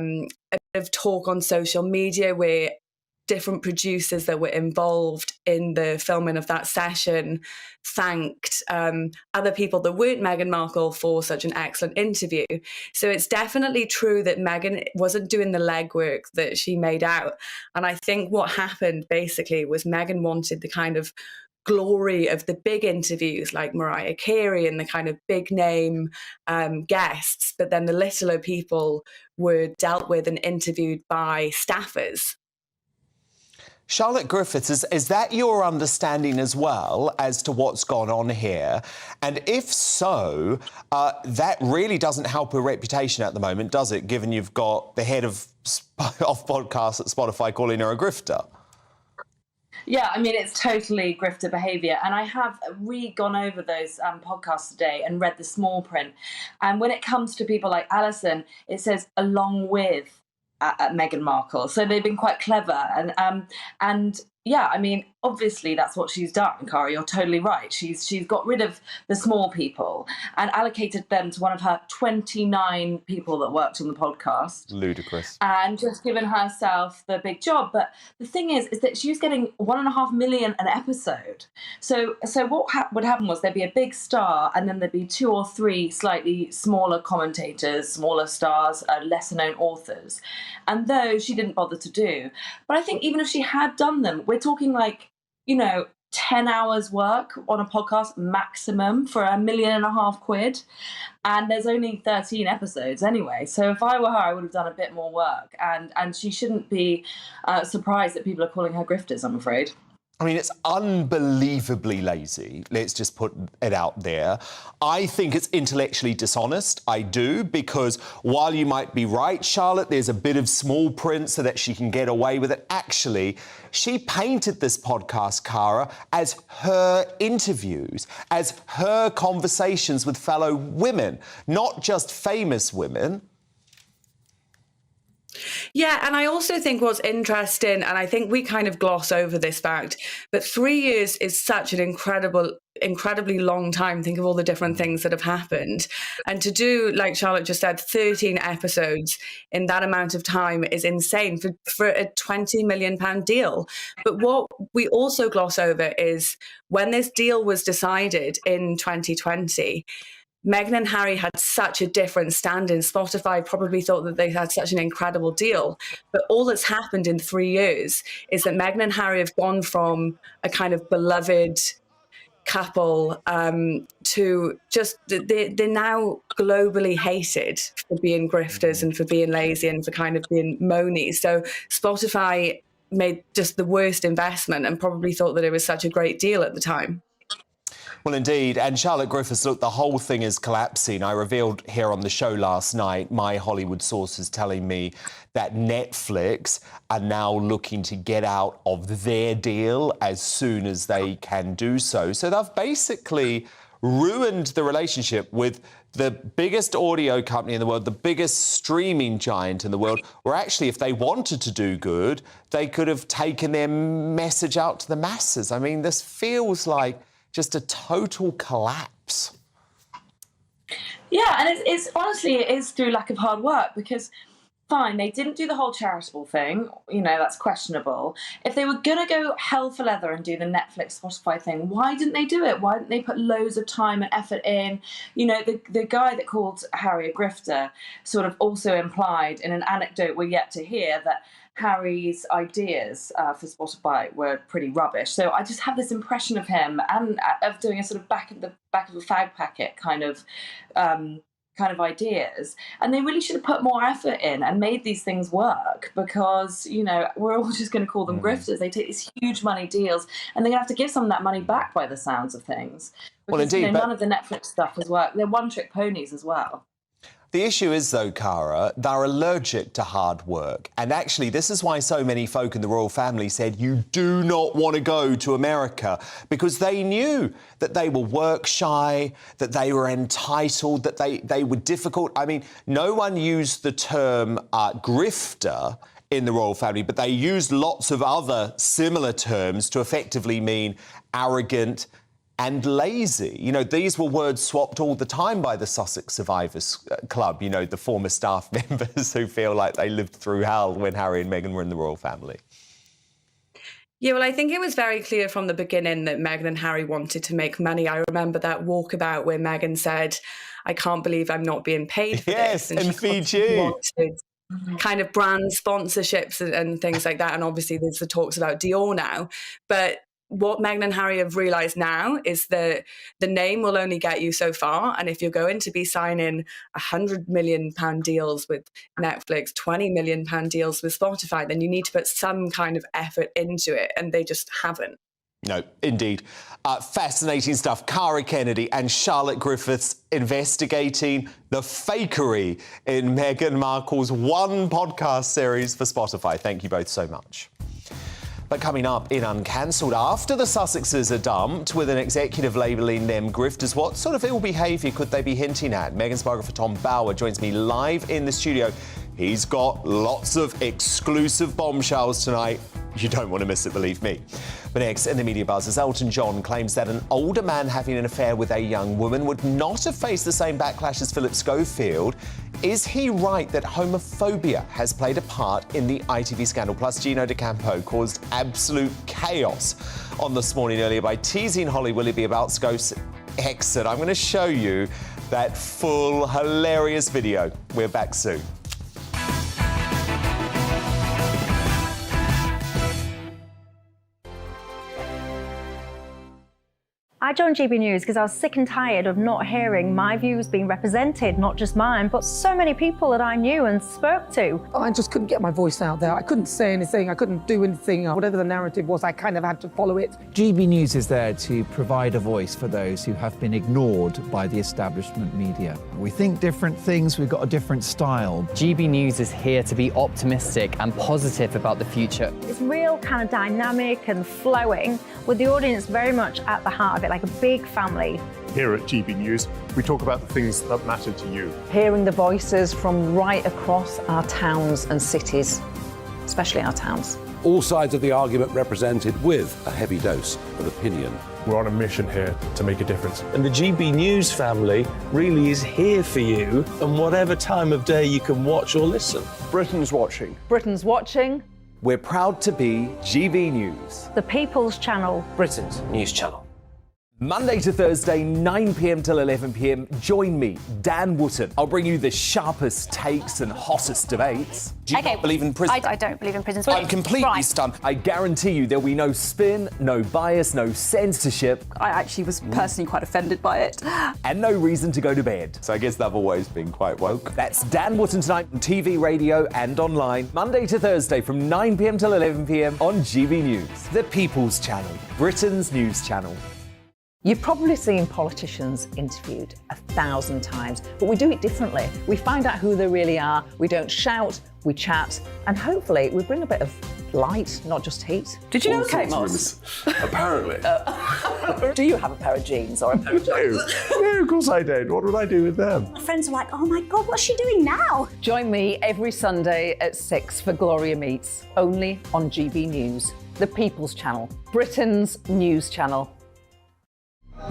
bit of talk on social media where different producers that were involved in the filming of that session thanked other people that weren't Meghan Markle for such an excellent interview. So it's definitely true that Meghan wasn't doing the legwork that she made out. And I think what happened basically was Meghan wanted the kind of glory of the big interviews like Mariah Carey and the kind of big name guests, but then the littler people were dealt with and interviewed by staffers. Charlotte Griffiths, is that your understanding as well as to what's gone on here? And if so, that really doesn't help her reputation at the moment, does it, given you've got the head of podcasts at Spotify calling her a grifter? Yeah, I mean, it's totally grifter behaviour. And I have gone over those podcasts today and read the small print. And when it comes to people like Alison, it says along with Meghan Markle. So they've been quite clever. And yeah, I mean, obviously that's what she's done, Cara. You're totally right. She's got rid of the small people and allocated them to one of her 29 people that worked on the podcast. Ludicrous. And just given herself the big job. But the thing is that she was getting $1.5 million an episode. So what would happen was there'd be a big star and then there'd be 2 or 3 slightly smaller commentators, smaller stars, lesser known authors. And those she didn't bother to do. But I think even if she had done them, we're talking like, 10 hours work on a podcast maximum for £1.5 million. And there's only 13 episodes anyway. So if I were her, I would have done a bit more work. And she shouldn't be surprised that people are calling her grifters, I'm afraid. I mean, it's unbelievably lazy. Let's just put it out there. I think it's intellectually dishonest. I do, because while you might be right, Charlotte, there's a bit of small print so that she can get away with it. Actually, she painted this podcast, Cara, as her interviews, as her conversations with fellow women, not just famous women. Yeah, and I also think what's interesting, and I think we kind of gloss over this fact, but 3 years is such an incredibly long time. Think of all the different things that have happened. And to do, like Charlotte just said, 13 episodes in that amount of time is insane for a £20 million deal. But what we also gloss over is when this deal was decided in 2020, Meghan and Harry had such a different stand-in. Spotify probably thought that they had such an incredible deal. But all that's happened in 3 years is that Meghan and Harry have gone from a kind of beloved couple to just, they're now globally hated for being grifters and for being lazy and for kind of being moany. So Spotify made just the worst investment and probably thought that it was such a great deal at the time. Well, indeed. And Charlotte Griffiths, look, the whole thing is collapsing. I revealed here on the show last night, my Hollywood sources telling me that Netflix are now looking to get out of their deal as soon as they can do so. So they've basically ruined the relationship with the biggest audio company in the world, the biggest streaming giant in the world, where actually, if they wanted to do good, they could have taken their message out to the masses. I mean, this feels like just a total collapse. Yeah, and it's honestly, it is through lack of hard work, because fine, they didn't do the whole charitable thing, that's questionable. If they were gonna go hell for leather and do the Netflix, Spotify thing, why didn't they do it? Why didn't they put loads of time and effort in? The guy that called Harry a grifter sort of also implied in an anecdote we're yet to hear that Harry's ideas for Spotify were pretty rubbish. So I just have this impression of him and of doing a sort of back of a fag packet kind of ideas, and they really should have put more effort in and made these things work, because we're all just going to call them grifters. They take these huge money deals and they're going to have to give some of that money back by the sounds of things, because well, indeed, none of the Netflix stuff has worked. They're one-trick ponies as well. The issue is, though, Cara, they're allergic to hard work. And actually, this is why so many folk in the royal family said you do not want to go to America, because they knew that they were work shy, that they were entitled, that they were difficult. I mean, no one used the term grifter in the royal family, but they used lots of other similar terms to effectively mean arrogant and lazy. These were words swapped all the time by the Sussex Survivors Club, the former staff members who feel like they lived through hell when Harry and Meghan were in the royal family. Yeah, well, I think it was very clear from the beginning that Meghan and Harry wanted to make money. I remember that walkabout where Meghan said, "I can't believe I'm not being paid for this." And Fiji. Wanted kind of brand sponsorships and things like that. And obviously there's the talks about Dior now. But what Meghan and Harry have realised now is that the name will only get you so far. And if you're going to be signing £100 million deals with Netflix, £20 million deals with Spotify, then you need to put some kind of effort into it. And they just haven't. No, indeed. Fascinating stuff. Cara Kennedy and Charlotte Griffiths investigating the fakery in Meghan Markle's one podcast series for Spotify. Thank you both so much. But coming up in Uncancelled, after the Sussexes are dumped, with an executive labelling them grifters, what sort of ill behaviour could they be hinting at? Meghan's biographer Tom Bauer joins me live in the studio. He's got lots of exclusive bombshells tonight. You don't want to miss it, believe me. But next, in the media buzz, as Elton John claims that an older man having an affair with a young woman would not have faced the same backlash as Philip Schofield. Is he right that homophobia has played a part in the ITV scandal? Plus, Gino D'Acampo caused absolute chaos on This Morning earlier by teasing Holly Willoughby about Scofi's exit. I'm going to show you that full, hilarious video. We're back soon. I joined GB News because I was sick and tired of not hearing my views being represented, not just mine, but so many people that I knew and spoke to. I just couldn't get my voice out there. I couldn't say anything. I couldn't do anything. Whatever the narrative was, I kind of had to follow it. GB News is there to provide a voice for those who have been ignored by the establishment media. We think different things. We've got a different style. GB News is here to be optimistic and positive about the future. It's real kind of dynamic and flowing, with the audience very much at the heart of it, like a big family. Here at GB News, we talk about the things that matter to you. Hearing the voices from right across our towns and cities, especially our towns. All sides of the argument represented with a heavy dose of opinion. We're on a mission here to make a difference. And the GB News family really is here for you, and whatever time of day you can watch or listen. Britain's watching. Britain's watching. We're proud to be GB News. The People's Channel. Britain's news channel. Monday to Thursday, 9 p.m. till 11 p.m. Join me, Dan Wootton. I'll bring you the sharpest takes and hottest debates. Do you not believe in prison? I don't believe in prison. I'm completely stunned. I guarantee you there'll be no spin, no bias, no censorship. I actually was personally quite offended by it. And no reason to go to bed. So I guess they've always been quite woke. That's Dan Wootton tonight on TV, radio and online. Monday to Thursday from 9 p.m. till 11 p.m. on GB News. The People's Channel, Britain's news channel. You've probably seen politicians interviewed 1,000 times, but we do it differently. We find out who they really are, we don't shout, we chat, and hopefully we bring a bit of light, not just heat. Did you know Kate Moss? Apparently. Do you have a pair of jeans or a pair of jeans? No, of course I don't. What would I do with them? My friends are like, oh my God, what's she doing now? Join me every Sunday at 6 for Gloria Meets, only on GB News, the People's Channel, Britain's news channel.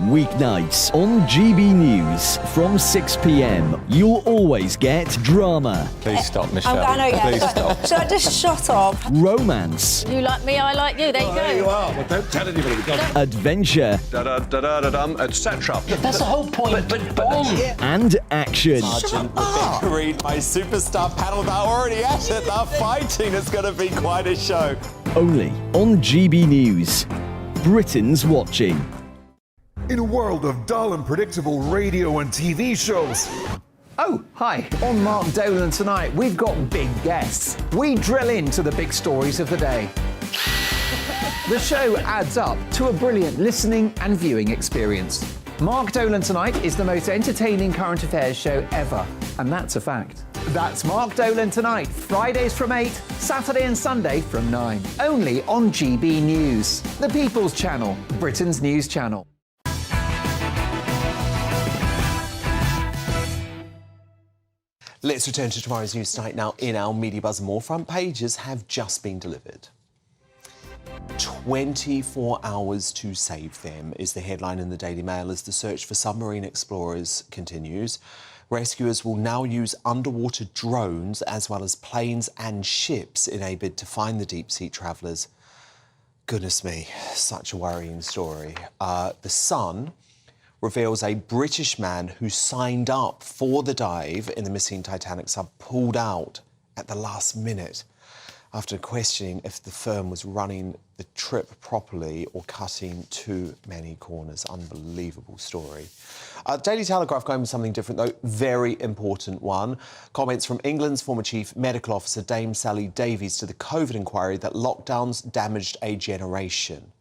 Weeknights on GB News from 6 p.m. You'll always get drama. Please stop, Michelle. I know, yeah. Please stop. Should I just shut up? Romance. You like me, I like you. There you go. There you are. Well, don't tell anybody. Adventure. Etc. That's the whole point. But And action. Sergeant Rebecca Reed, my superstar panel, they're already at it. They're fighting. It's going to be quite a show. Only on GB News. Britain's watching. In a world of dull and predictable radio and TV shows. Oh, hi. On Mark Dolan tonight, we've got big guests. We drill into the big stories of the day. The show adds up to a brilliant listening and viewing experience. Mark Dolan Tonight is the most entertaining current affairs show ever, and that's a fact. That's Mark Dolan Tonight, Fridays from 8, Saturday and Sunday from 9. Only on GB News, the People's Channel, Britain's news channel. Let's return to tomorrow's news tonight now in our Media Buzz. More front pages have just been delivered. 24 hours to save them is the headline in the Daily Mail as the search for submarine explorers continues. Rescuers will now use underwater drones as well as planes and ships in a bid to find the deep-sea travellers. Goodness me, such a worrying story. The Sun reveals a British man who signed up for the dive in the missing Titanic sub pulled out at the last minute after questioning if the firm was running the trip properly or cutting too many corners. Unbelievable story. Daily Telegraph going with something different, though. Very important one. Comments from England's former Chief Medical Officer, Dame Sally Davies, to the COVID inquiry that lockdowns damaged a generation.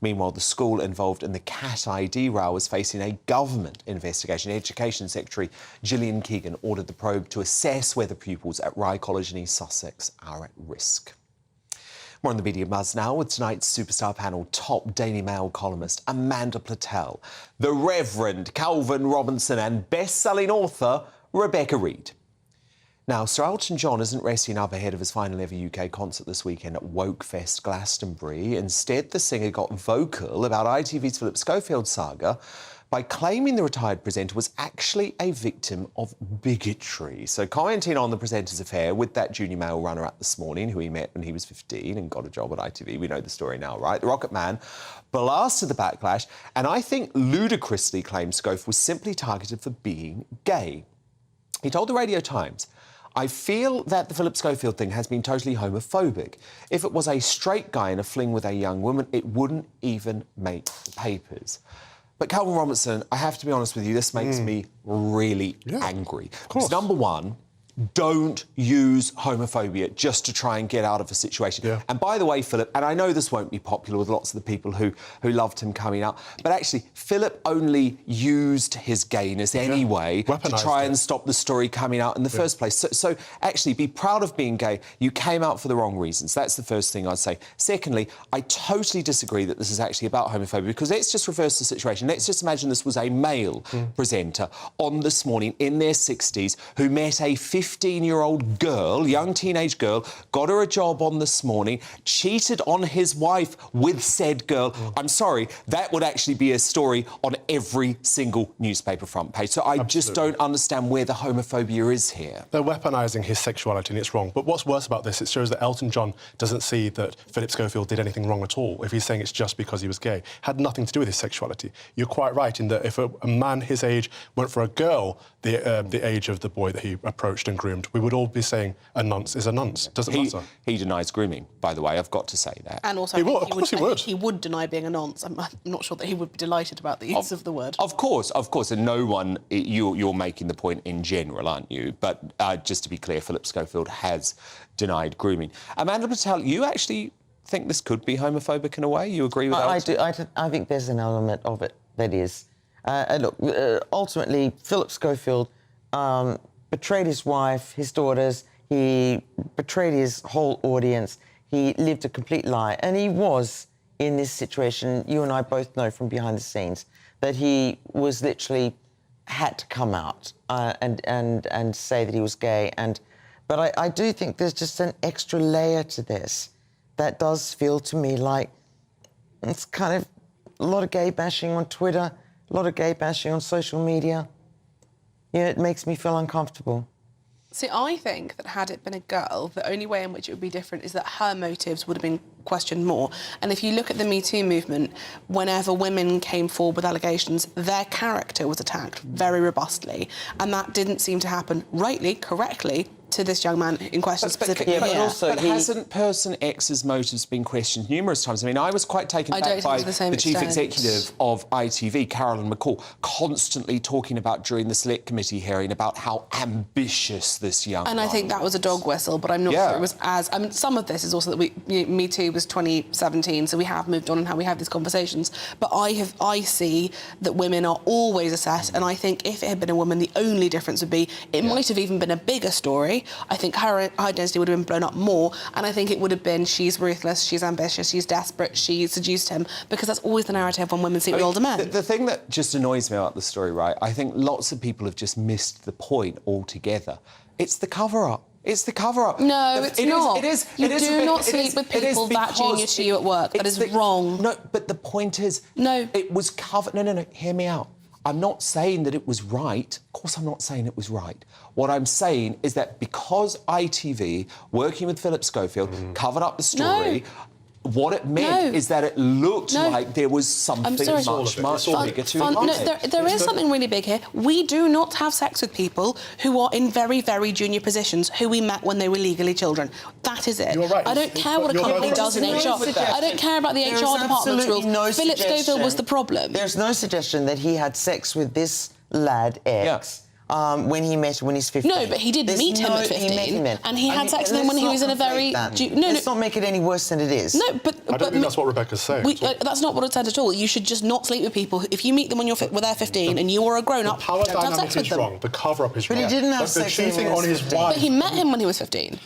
Meanwhile, the school involved in the Cat ID row is facing a government investigation. Education Secretary Gillian Keegan ordered the probe to assess whether pupils at Rye College in East Sussex are at risk. More on the Media Buzz now with tonight's superstar panel, top Daily Mail columnist Amanda Platel, the Reverend Calvin Robinson and best-selling author Rebecca Reed. Now, Sir Elton John isn't resting up ahead of his final ever UK concert this weekend at Wokefest Glastonbury. Instead, the singer got vocal about ITV's Philip Schofield saga by claiming the retired presenter was actually a victim of bigotry. So, commenting on the presenter's affair with that junior male runner-up this morning, who he met when he was 15 and got a job at ITV, we know the story now, right? The Rocket Man blasted the backlash and I think ludicrously claimed Scof was simply targeted for being gay. He told the Radio Times, "I feel that the Philip Schofield thing has been totally homophobic. If it was a straight guy in a fling with a young woman, it wouldn't even make the papers." But Calvin Robinson, I have to be honest with you, this makes me really angry. Because number one, don't use homophobia just to try and get out of a situation. And by the way, Philip, and I know this won't be popular with lots of the people who loved him coming out, but actually, Philip only used his gayness anyway to try and stop the story coming out in the first place. So actually, be proud of being gay. You came out for the wrong reasons. That's the first thing I'd say. Secondly, I totally disagree that this is actually about homophobia, because let's just reverse the situation. Let's just imagine this was a male presenter on This Morning in their 60s who met a 15-year-old girl, young teenage girl, got her a job on This Morning, cheated on his wife with said girl. I'm sorry, that would actually be a story on every single newspaper front page. So I just don't understand where the homophobia is here. They're weaponising his sexuality and it's wrong. But what's worse about this, it shows that Elton John doesn't see that Philip Schofield did anything wrong at all. If he's saying it's just because he was gay, had nothing to do with his sexuality. You're quite right in that if a man his age went for a girl the age of the boy that he approached and groomed, we would all be saying a nonce is a nonce. Doesn't matter. He denies grooming, by the way. I've got to say that. And also, he would deny being a nonce. I'm not sure that he would be delighted about the use of the word. Of course. And no one... You're making the point in general, aren't you? But just to be clear, Philip Schofield has denied grooming. Amanda Patel, you actually think this could be homophobic in a way? You agree with that? I do. I think there's an element of it that is. Look, ultimately, Philip Schofield betrayed his wife, his daughters. He betrayed his whole audience. He lived a complete lie. And he was in this situation, you and I both know from behind the scenes, that he was literally had to come out and say that he was gay. But I do think there's just an extra layer to this that does feel to me like it's kind of a lot of gay bashing on Twitter, a lot of gay bashing on social media. Yeah, it makes me feel uncomfortable. See, I think that had it been a girl, the only way in which it would be different is that her motives would have been questioned more. And if you look at the Me Too movement, whenever women came forward with allegations, their character was attacked very robustly. And that didn't seem to happen rightly, correctly, to this young man in question specifically. But hasn't person X's motives been questioned numerous times? I mean, I was quite taken back by the chief executive of ITV, Carolyn McCall, constantly talking about during the Select Committee hearing about how ambitious this young And I think that was a dog whistle, but I'm not sure it was as... I mean, some of this is also that Me Too was 2017, so we have moved on in how we have these conversations. But I see that women are always assessed, and I think if it had been a woman, the only difference would be it might have even been a bigger story. I think her identity would have been blown up more, and I think it would have been she's ruthless, she's ambitious, she's desperate, she seduced him, because that's always the narrative when women see with older men. The thing that just annoys me about the story, right, I think lots of people have just missed the point altogether. It's the cover-up. It's the cover-up. No, it's not. You do not sleep with people that junior to you at work. That is wrong. No, but the point is... No. It was covered... No, hear me out. I'm not saying that it was right. Of course, I'm not saying it was right. What I'm saying is that because ITV, working with Philip Schofield, covered up the story, what it meant is that it looked like there was something much bigger to it. There is something really big here. We do not have sex with people who are in very, very junior positions, who we met when they were legally children. That is it. You're right. I don't care what a company does in HR. I don't care about the HR department's rules. Philip Schofield was the problem. There's no suggestion that he had sex with this lad, X. When he's 15. No, but he did meet him at 15. He met him and he had sex with him when he was in a very... Let's not make it any worse than it is. No, but... I don't think that's what Rebecca's saying. That's not what it said at all. You should just not sleep with people. If you meet them when they're 15 and you are a grown-up, the power don't have dynamic sex with is them. wrong. The cover-up is wrong. But he didn't have sex with him on his wife. But he met him when he was 15.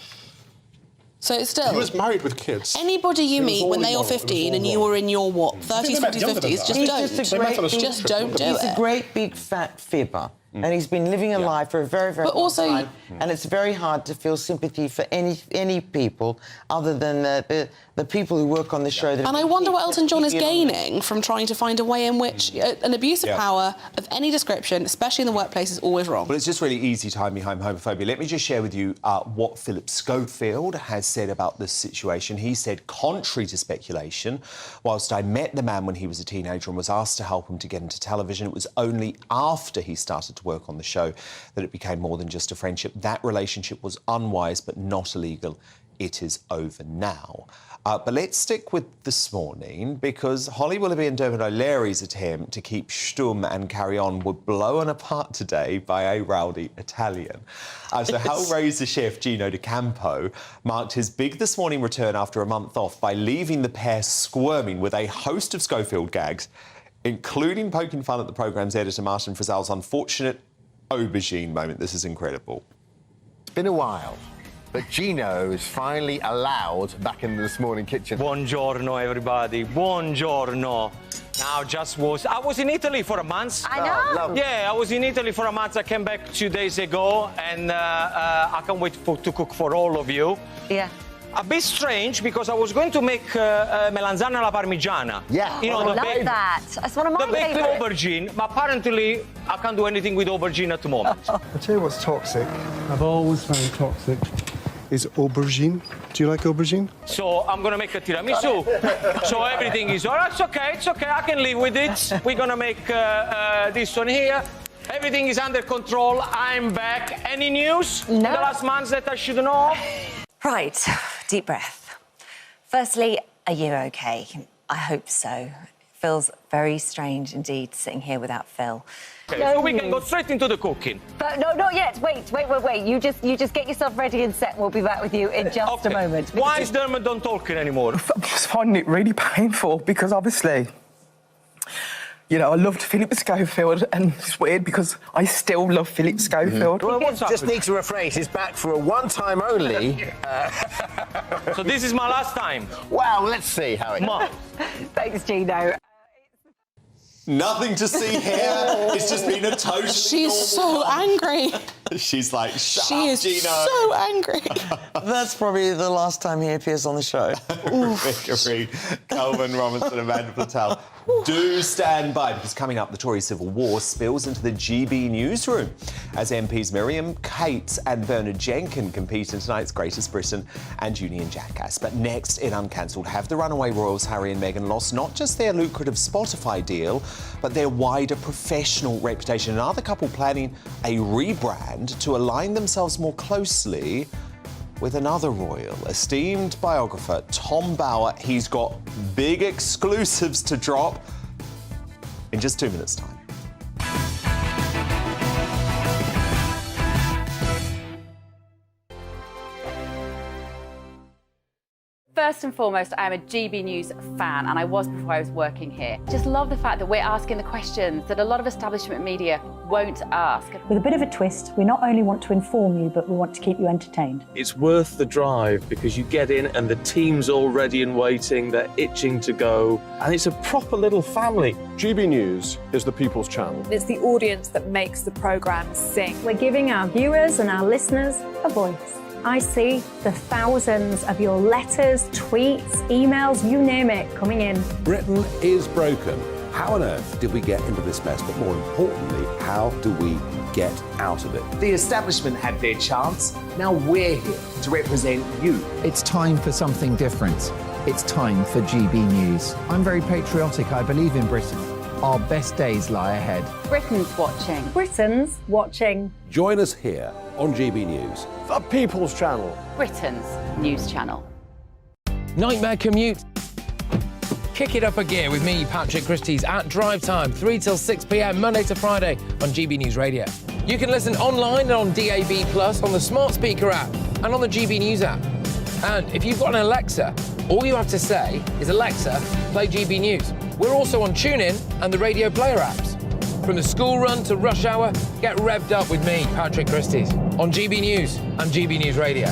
So it's still... He was married with kids. Anybody you meet when they are 15 and you are in your, 30s, 40s, 50s, just don't do it. He's a great big fat fibber. And he's been living a life for a very, very long time. And it's very hard to feel sympathy for any people other than the people who work on the show. And I wonder what Elton John is gaining from trying to find a way in which an abuse of power of any description, especially in the workplace, is always wrong. Well, it's just really easy to hide behind homophobia. Let me just share with you what Philip Schofield has said about this situation. He said, contrary to speculation, whilst I met the man when he was a teenager and was asked to help him to get into television, it was only after he started to work on the show that it became more than just a friendship. That relationship was unwise but not illegal. It is over now. But let's stick with this morning, because Holly Willoughby and Dermot O'Leary's attempt to keep stum and carry on were blown apart today by a rowdy Italian. So Hellraiser chef Gino D'Acampo marked his big This Morning return after a month off by leaving the pair squirming with a host of Schofield gags, including poking fun at the programme's editor Martin Frizzell's unfortunate aubergine moment. This is incredible. It's been a while, but Gino is finally allowed back in the This Morning kitchen. Buongiorno, everybody. Buongiorno. I was in Italy for a month. I know. Yeah, I was in Italy for a month. I came back 2 days ago, and I can't wait to cook for all of you. Yeah. A bit strange, because I was going to make melanzane alla parmigiana. Yeah, you know, I love that. That's one of my favourites. The baked aubergine, but apparently I can't do anything with aubergine at the moment. I'll tell you what's toxic. I've always found toxic. Is aubergine. Do you like aubergine? So I'm going to make a tiramisu. So everything is all right. It's okay. I can live with it. We're going to make this one here. Everything is under control. I'm back. Any news in the last months that I should know? Right, deep breath. Firstly, are you okay? I hope so. Feels very strange indeed sitting here without Phil. Okay, so we can go straight into the cooking. But no, not yet. Wait. You just get yourself ready and set. We'll be back with you in just a moment. Why is Dermot not talking anymore? I'm just finding it really painful because obviously, you know, I loved Philip Schofield, and it's weird because I still love Philip Schofield. Well, just need to rephrase. He's back for a one-time only. So this is my last time. Well, let's see how it goes. Thanks, Gino. Nothing to see here. It's just been a totally She's so angry. She's like, shut up, is Gino. so angry. That's probably the last time he appears on the show. Vickery, Calvin Robinson, Amanda Patel. Do stand by, because coming up, the Tory civil war spills into the GB newsroom as MPs Miriam Cates and Bernard Jenkin compete in tonight's Greatest Britain and Union Jackass. But next in Uncancelled, have the runaway royals Harry and Meghan lost not just their lucrative Spotify deal, but their wider professional reputation? Another couple planning a rebrand to align themselves more closely with another royal. Esteemed biographer Tom Bauer, he's got big exclusives to drop in just 2 minutes' time. First and foremost, I'm a GB News fan, and I was before I was working here. Just love the fact that we're asking the questions that a lot of establishment media won't ask. With a bit of a twist, we not only want to inform you, but we want to keep you entertained. It's worth the drive because you get in and the team's all ready and waiting, they're itching to go, and it's a proper little family. GB News is the People's Channel. It's the audience that makes the programme sing. We're giving our viewers and our listeners a voice. I see the thousands of your letters, tweets, emails, you name it, coming in. Britain is broken. How on earth did we get into this mess? But more importantly, how do we get out of it? The establishment had their chance. Now we're here to represent you. It's time for something different. It's time for GB News. I'm very patriotic. I believe in Britain. Our best days lie ahead. Britain's watching. Britain's watching. Join us here on GB News. The People's Channel. Britain's news channel. Nightmare commute. Kick it up a gear with me, Patrick Christie's, at drive time, 3 till 6 p.m, Monday to Friday on GB News Radio. You can listen online and on DAB+, on the smart speaker app, and on the GB News app. And if you've got an Alexa, all you have to say is, Alexa, play GB News. We're also on TuneIn and the Radio Player apps. From the school run to rush hour, get revved up with me, Patrick Christie's, on GB News and GB News Radio.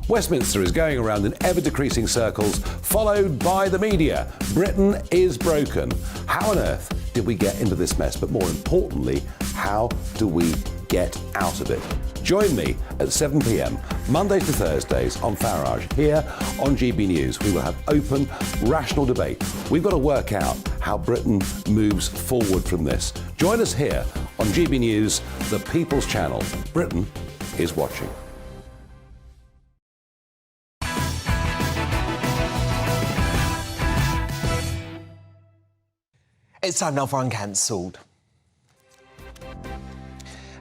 Westminster is going around in ever-decreasing circles, followed by the media. Britain is broken. How on earth did we get into this mess? But more importantly, how do we get out of it? Join me at 7 p.m, Mondays to Thursdays on Farage, here on GB News. We will have open, rational debate. We've got to work out how Britain moves forward from this. Join us here on GB News, the People's Channel. Britain is watching. It's time now for Uncancelled.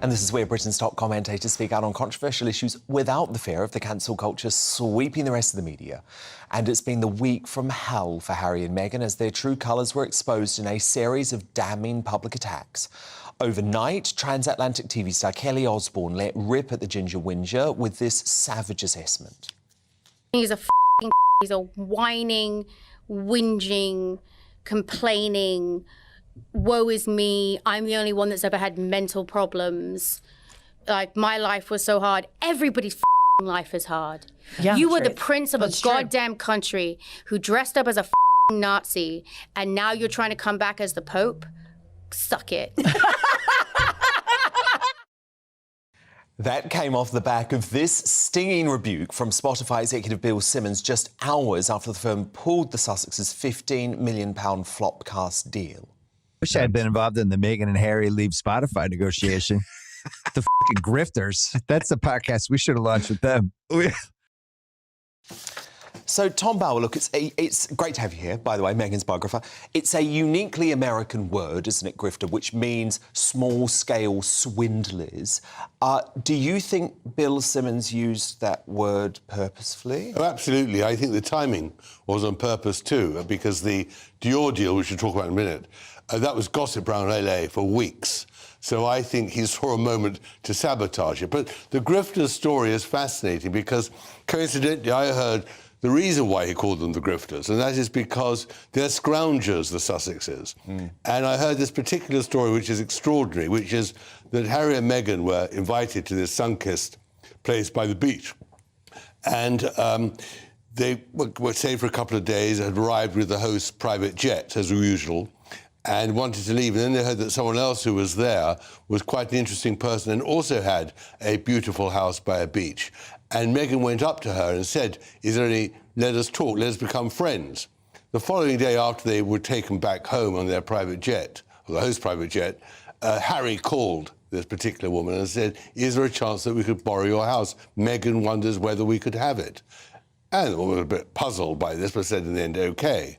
And this is where Britain's top commentators speak out on controversial issues without the fear of the cancel culture sweeping the rest of the media. And it's been the week from hell for Harry and Meghan as their true colours were exposed in a series of damning public attacks. Overnight, transatlantic TV star Kelly Osbourne let rip at the Ginger Whinger with this savage assessment. He's a whining, whinging, complaining, woe is me, I'm the only one that's ever had mental problems. Like, my life was so hard. Everybody's life is hard. Yeah, you were true. the prince of That's a true. goddamn country who dressed up as a Nazi, and now you're trying to come back as the Pope? Suck it. That came off the back of this stinging rebuke from Spotify executive Bill Simmons just hours after the firm pulled the Sussexes' £15 million Flopcast deal. Wish I'd been involved in the Meghan and Harry leave Spotify negotiation. The f***ing grifters. That's the podcast we should have launched with them. So, Tom Bauer, look, it's great to have you here, by the way, Meghan's biographer. It's a uniquely American word, isn't it, grifter, which means small-scale swindlers. Do you think Bill Simmons used that word purposefully? Oh, absolutely. I think the timing was on purpose too, because the Dior deal, which we'll talk about in a minute, that was gossip around LA for weeks. So I think he saw a moment to sabotage it. But the grifter's story is fascinating because, coincidentally, I heard the reason why he called them the grifters, and that is because they're scroungers, the Sussexes. And I heard this particular story, which is extraordinary, which is that Harry and Meghan were invited to this sun-kissed place by the beach. And they were staying for a couple of days, had arrived with the host's private jet, as usual. and wanted to leave. And then they heard that someone else who was there was quite an interesting person and also had a beautiful house by a beach. And Meghan went up to her and said, "Is there any, let us talk, let us become friends." The following day, after they were taken back home on their private jet, or the host's private jet, Harry called this particular woman and said, "Is there a chance that we could borrow your house? Meghan wonders whether we could have it." And the woman was a bit puzzled by this, but said in the end, OK.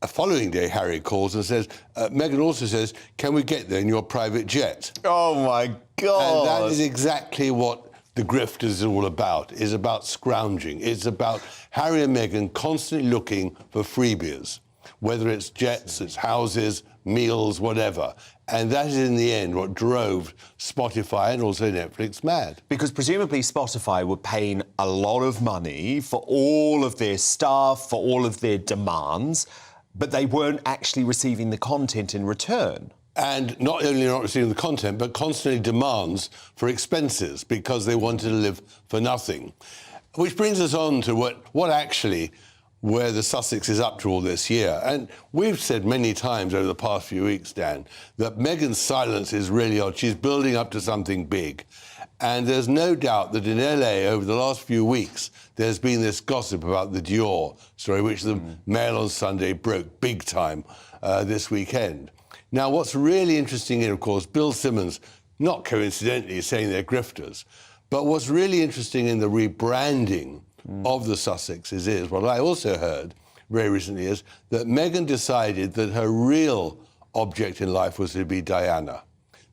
A following day, Harry calls and says, Meghan also says, "Can we get there in your private jet?" Oh, my God. And that is exactly what the grift is all about. It's about scrounging. It's about Harry and Meghan constantly looking for freebies, whether it's jets, it's houses, meals, whatever. And that is, in the end, what drove Spotify and also Netflix mad. Because presumably Spotify were paying a lot of money for all of their staff, for all of their demands, but they weren't actually receiving the content in return. And not only not receiving the content, but constantly demands for expenses because they wanted to live for nothing. Which brings us on to where the Sussex is up to all this year. And we've said many times over the past few weeks, Dan, that Meghan's silence is really odd. She's building up to something big. And there's no doubt that in LA, over the last few weeks, there's been this gossip about the Dior story, which the Mail on Sunday broke big time this weekend. Now, what's really interesting here, of course, Bill Simmons, not coincidentally, is saying they're grifters, but what's really interesting in the rebranding of the Sussexes is, what I also heard very recently is, that Meghan decided that her real object in life was to be Diana.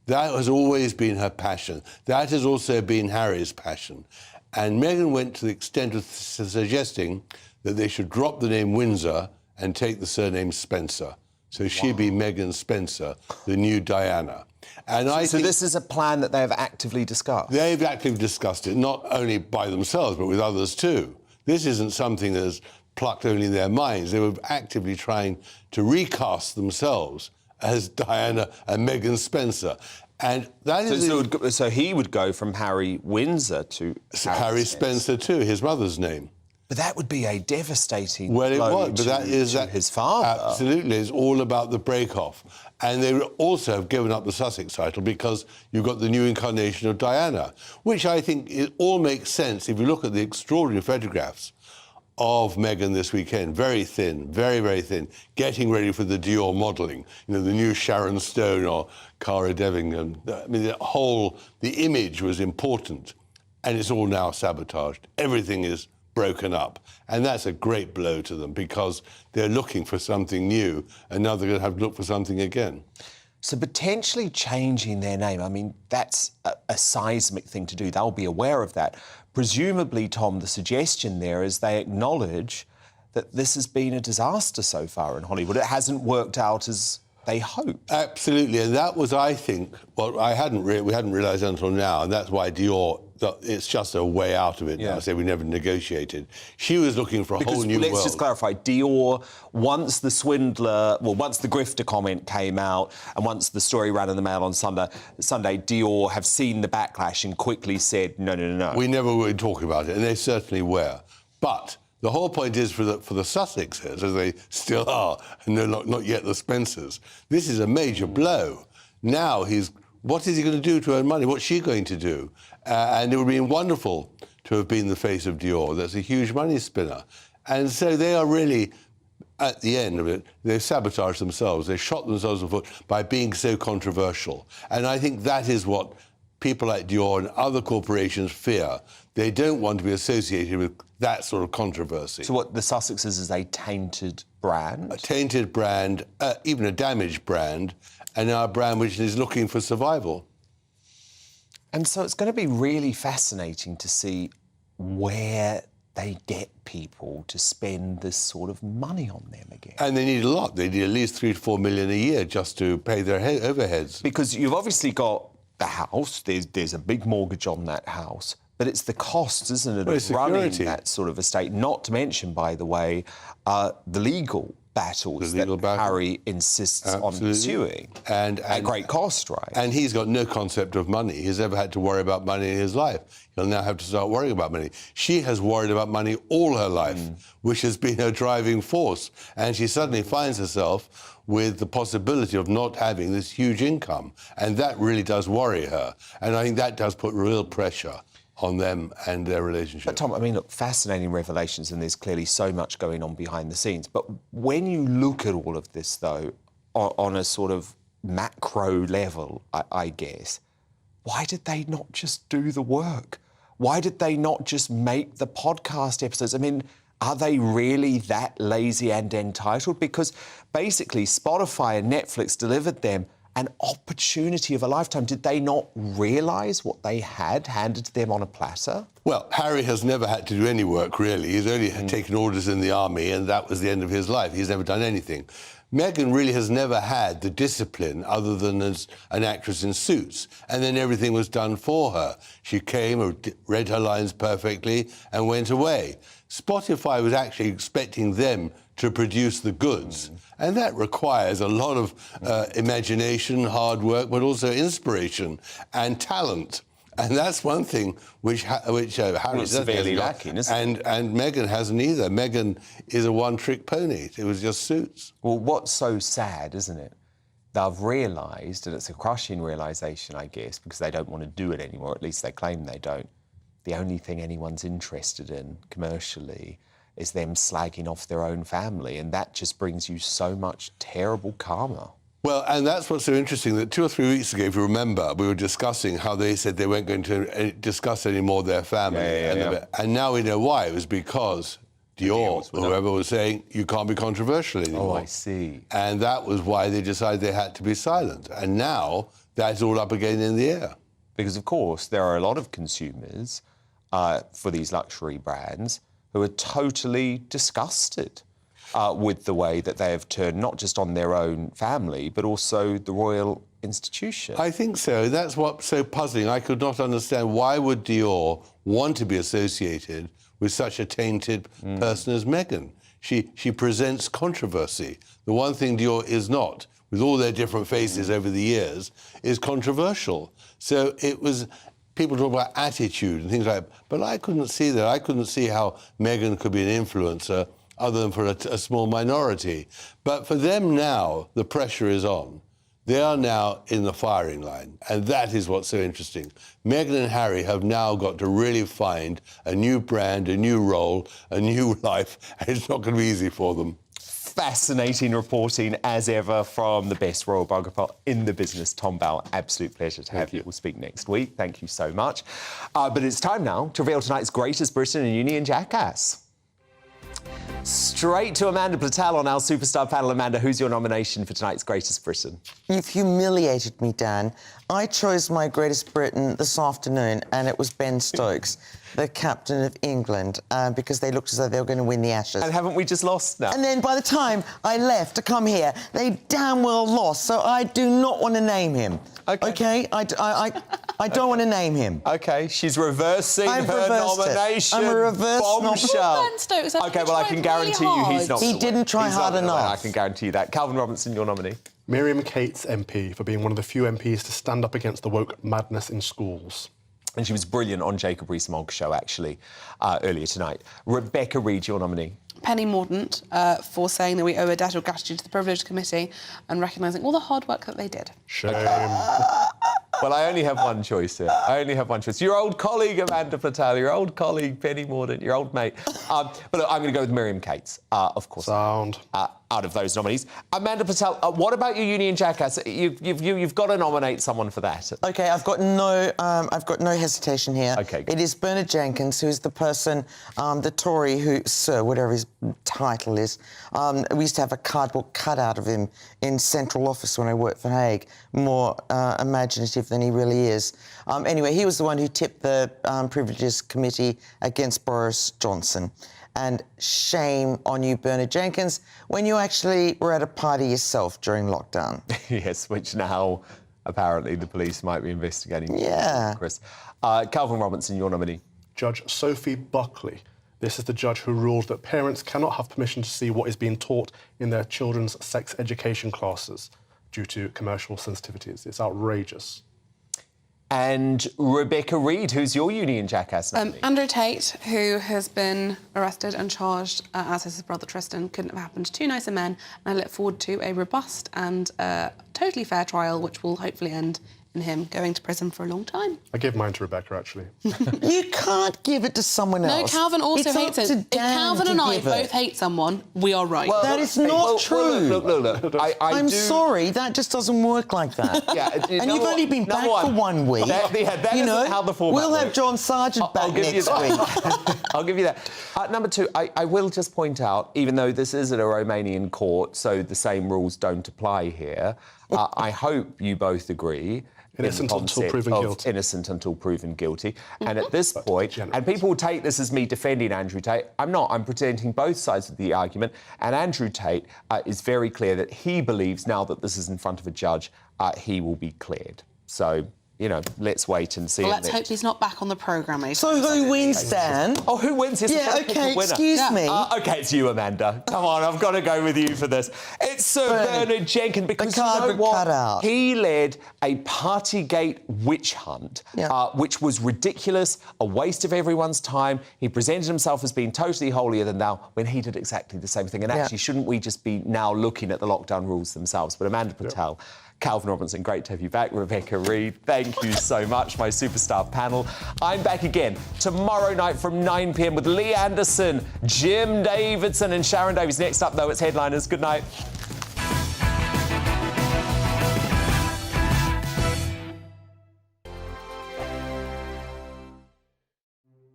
That has always been her passion. That has also been Harry's passion. And Meghan went to the extent of suggesting that they should drop the name Windsor and take the surname Spencer. So she'd be Meghan Spencer, the new Diana. And I think this is a plan that they have actively discussed? They've actively discussed it, not only by themselves, but with others too. This isn't something that's plucked only in their minds. They were actively trying to recast themselves as Diana and Meghan Spencer. And that is... So he would go from Harry Windsor to Harry Spencer too, his mother's name. But that would be a devastating blow it was, but that is his father. Absolutely, it's all about the break-off. And they also have given up the Sussex title because you've got the new incarnation of Diana, which I think it all makes sense if you look at the extraordinary photographs of Meghan this weekend. Very thin, very, very thin, getting ready for the Dior modelling. You know, the new Sharon Stone or Cara Delevingne. I mean, the image was important, and it's all now sabotaged. Everything is broken up. And that's a great blow to them because they're looking for something new and now they're going to have to look for something again. So potentially changing their name, I mean, that's a seismic thing to do. They'll be aware of that. Presumably, Tom, the suggestion there is they acknowledge that this has been a disaster so far in Hollywood. It hasn't worked out as they hoped. Absolutely, and that was, I think, what we hadn't realised until now, and that's why Dior, it's just a way out of it now. I say we never negotiated. She was looking for a whole new world. Let's just clarify, Dior, once the grifter comment came out and once the story ran in the Mail on Sunday, Dior have seen the backlash and quickly said, no. We never were talking about it, and they certainly were. But the whole point is for the Sussexes, as they still are, and they're not yet the Spencers, this is a major blow. Now what is he going to do to earn money? What's she going to do? And it would have been wonderful to have been the face of Dior. That's a huge money spinner. And so they are really, at the end of it, they've sabotaged themselves. They shot themselves in the foot by being so controversial. And I think that is what people like Dior and other corporations fear. They don't want to be associated with that sort of controversy. So what the Sussexes is a tainted brand? A tainted brand, even a damaged brand, and now a brand which is looking for survival. And so it's going to be really fascinating to see where they get people to spend this sort of money on them again. And they need a lot. They need at least $3 to $4 million a year just to pay their overheads. Because you've obviously got the house, there's a big mortgage on that house, but it's the costs, isn't it, of running that sort of estate, not to mention, by the way, the legal battles that Harry insists on pursuing. And at great cost, right? And he's got no concept of money. He's never had to worry about money in his life. He'll now have to start worrying about money. She has worried about money all her life, which has been her driving force. And she suddenly finds herself with the possibility of not having this huge income. And that really does worry her. And I think that does put real pressure on them and their relationship. But Tom, I mean, look, fascinating revelations, and there's clearly so much going on behind the scenes. But when you look at all of this, though, on a sort of macro level, I guess, why did they not just do the work? Why did they not just make the podcast episodes? I mean, are they really that lazy and entitled? Because basically Spotify and Netflix delivered them an opportunity of a lifetime. Did they not realise what they had handed to them on a platter? Well, Harry has never had to do any work, really. He's only taken orders in the army, and that was the end of his life. He's never done anything. Meghan really has never had the discipline other than as an actress in Suits, and then everything was done for her. She came, read her lines perfectly, and went away. Spotify was actually expecting them to produce the goods, and that requires a lot of imagination, hard work, but also inspiration and talent. And that's one thing which Harry severely lacking, isn't it? And Meghan hasn't either. Meghan is a one-trick pony. It was just Suits. Well, what's so sad, isn't it? They've realised, and it's a crushing realisation, I guess, because they don't want to do it anymore, at least they claim they don't. The only thing anyone's interested in commercially is them slagging off their own family, and that just brings you so much terrible karma. Well, and that's what's so interesting, that 2 or 3 weeks ago, if you remember, we were discussing how they said they weren't going to discuss any more their family. And now we know why. It was because Dior, or whoever, was saying, you can't be controversial anymore. Oh, I see. And that was why they decided they had to be silent. And now that's all up again in the air. Because, of course, there are a lot of consumers for these luxury brands who are totally disgusted with the way that they have turned not just on their own family, but also the royal institution. I think so. That's what's so puzzling. I could not understand why would Dior want to be associated with such a tainted person as Meghan. She presents controversy. The one thing Dior is not, with all their different faces over the years, is controversial. So it was... People talk about attitude and things like that, but I couldn't see that. I couldn't see how Meghan could be an influencer other than for a small minority. But for them now, the pressure is on. They are now in the firing line, and that is what's so interesting. Meghan and Harry have now got to really find a new brand, a new role, a new life, and it's not going to be easy for them. Fascinating reporting, as ever, from the best royal biographer in the business, Tom Bowell. Absolute pleasure to have you. We'll speak next week. Thank you so much. But it's time now to reveal tonight's greatest Britain and Union jackass. Straight to Amanda Platel on our superstar panel. Amanda, who's your nomination for tonight's greatest Britain? You've humiliated me, Dan. I chose my greatest Britain this afternoon, and it was Ben Stokes, the captain of England, because they looked as though they were going to win the Ashes. And haven't we just lost now? And then by the time I left to come here, they damn well lost, so I do not want to name him. OK? I don't want to name him. OK, she's reversing her nomination. I'm a reverse bombshell. Ben Stokes, OK, well, I can guarantee you he's not. He didn't try hard enough. I can guarantee you that. Calvin Robinson, your nominee. Miriam Cates MP, for being one of the few MPs to stand up against the woke madness in schools. And she was brilliant on Jacob Rees-Mogg's show, actually, earlier tonight. Rebecca Reid, your nominee. Penny Mordaunt, for saying that we owe a debt of gratitude to the Privileged Committee and recognising all the hard work that they did. Shame. Well, I only have one choice here. Your old colleague, Amanda Platel, your old colleague, Penny Mordaunt, your old mate. But look, I'm going to go with Miriam Cates, of course. Sound. Out of those nominees. Amanda Platel, what about your Union jackass? You've got to nominate someone for that. OK, I've got no hesitation here. OK. It is Bernard Jenkins, who's the person, the Tory who, Sir, whatever his title is. We used to have a cardboard cutout of him in central office when I worked for Hague. More imaginative than he really is. Anyway, he was the one who tipped the Privileges Committee against Boris Johnson. And shame on you, Bernard Jenkins, when you actually were at a party yourself during lockdown. Yes, which now, apparently, the police might be investigating. Yeah. Chris. Calvin Robinson, your nominee. Judge Sophie Buckley, This is the judge who ruled that parents cannot have permission to see what is being taught in their children's sex education classes due to commercial sensitivities. It's outrageous. And Rebecca Reed, who's your union jackass? Andrew Tate, who has been arrested and charged, as is his brother Tristan, couldn't have happened to two nicer men. And I look forward to a robust and totally fair trial, which will hopefully end in him going to prison for a long time. I gave mine to Rebecca, actually. You can't give it to someone else. No, Calvin also hates it. If Calvin and I both hate someone, we are right. Well, that is not true. Look. I'm sorry, that just doesn't work like that. And you've only been back for 1 week. That isn't how the format we'll have works. John Sargent back next week. I'll give you that. Number two, I will just point out, even though this is at a Romanian court, so the same rules don't apply here, I hope you both agree innocent until proven guilty. Innocent until proven guilty. And at this point, and people will take this as me defending Andrew Tate. I'm not. I'm presenting both sides of the argument. And Andrew Tate is very clear that he believes now that this is in front of a judge, he will be cleared. So, you know, let's wait and see. Well, let's hope he's not back on the programme. So who wins, Dan? Oh, who wins? Yeah, OK, excuse me. OK, it's you, Amanda. Come on, I've got to go with you for this. It's Sir Bernard Jenkins, because you know what? He led a Partygate witch hunt, which was ridiculous, a waste of everyone's time. He presented himself as being totally holier than thou when he did exactly the same thing. And actually, shouldn't we just be now looking at the lockdown rules themselves? But Amanda Patel, Calvin Robinson, great to have you back. Rebecca Reed, thank you so much, my superstar panel. I'm back again tomorrow night from 9 p.m. with Lee Anderson, Jim Davidson and Sharon Davies. Next up, though, it's Headliners. Good night.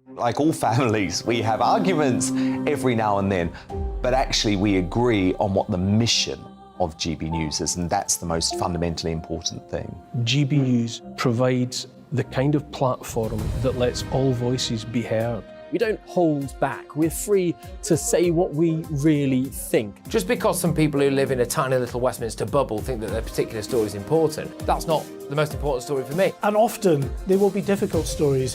Like all families, we have arguments every now and then, but actually we agree on what the mission of GB News is, and that's the most fundamentally important thing. GB News provides the kind of platform that lets all voices be heard. We don't hold back. We're free to say what we really think. Just because some people who live in a tiny little Westminster bubble think that their particular story is important, that's not the most important story for me. And often there will be difficult stories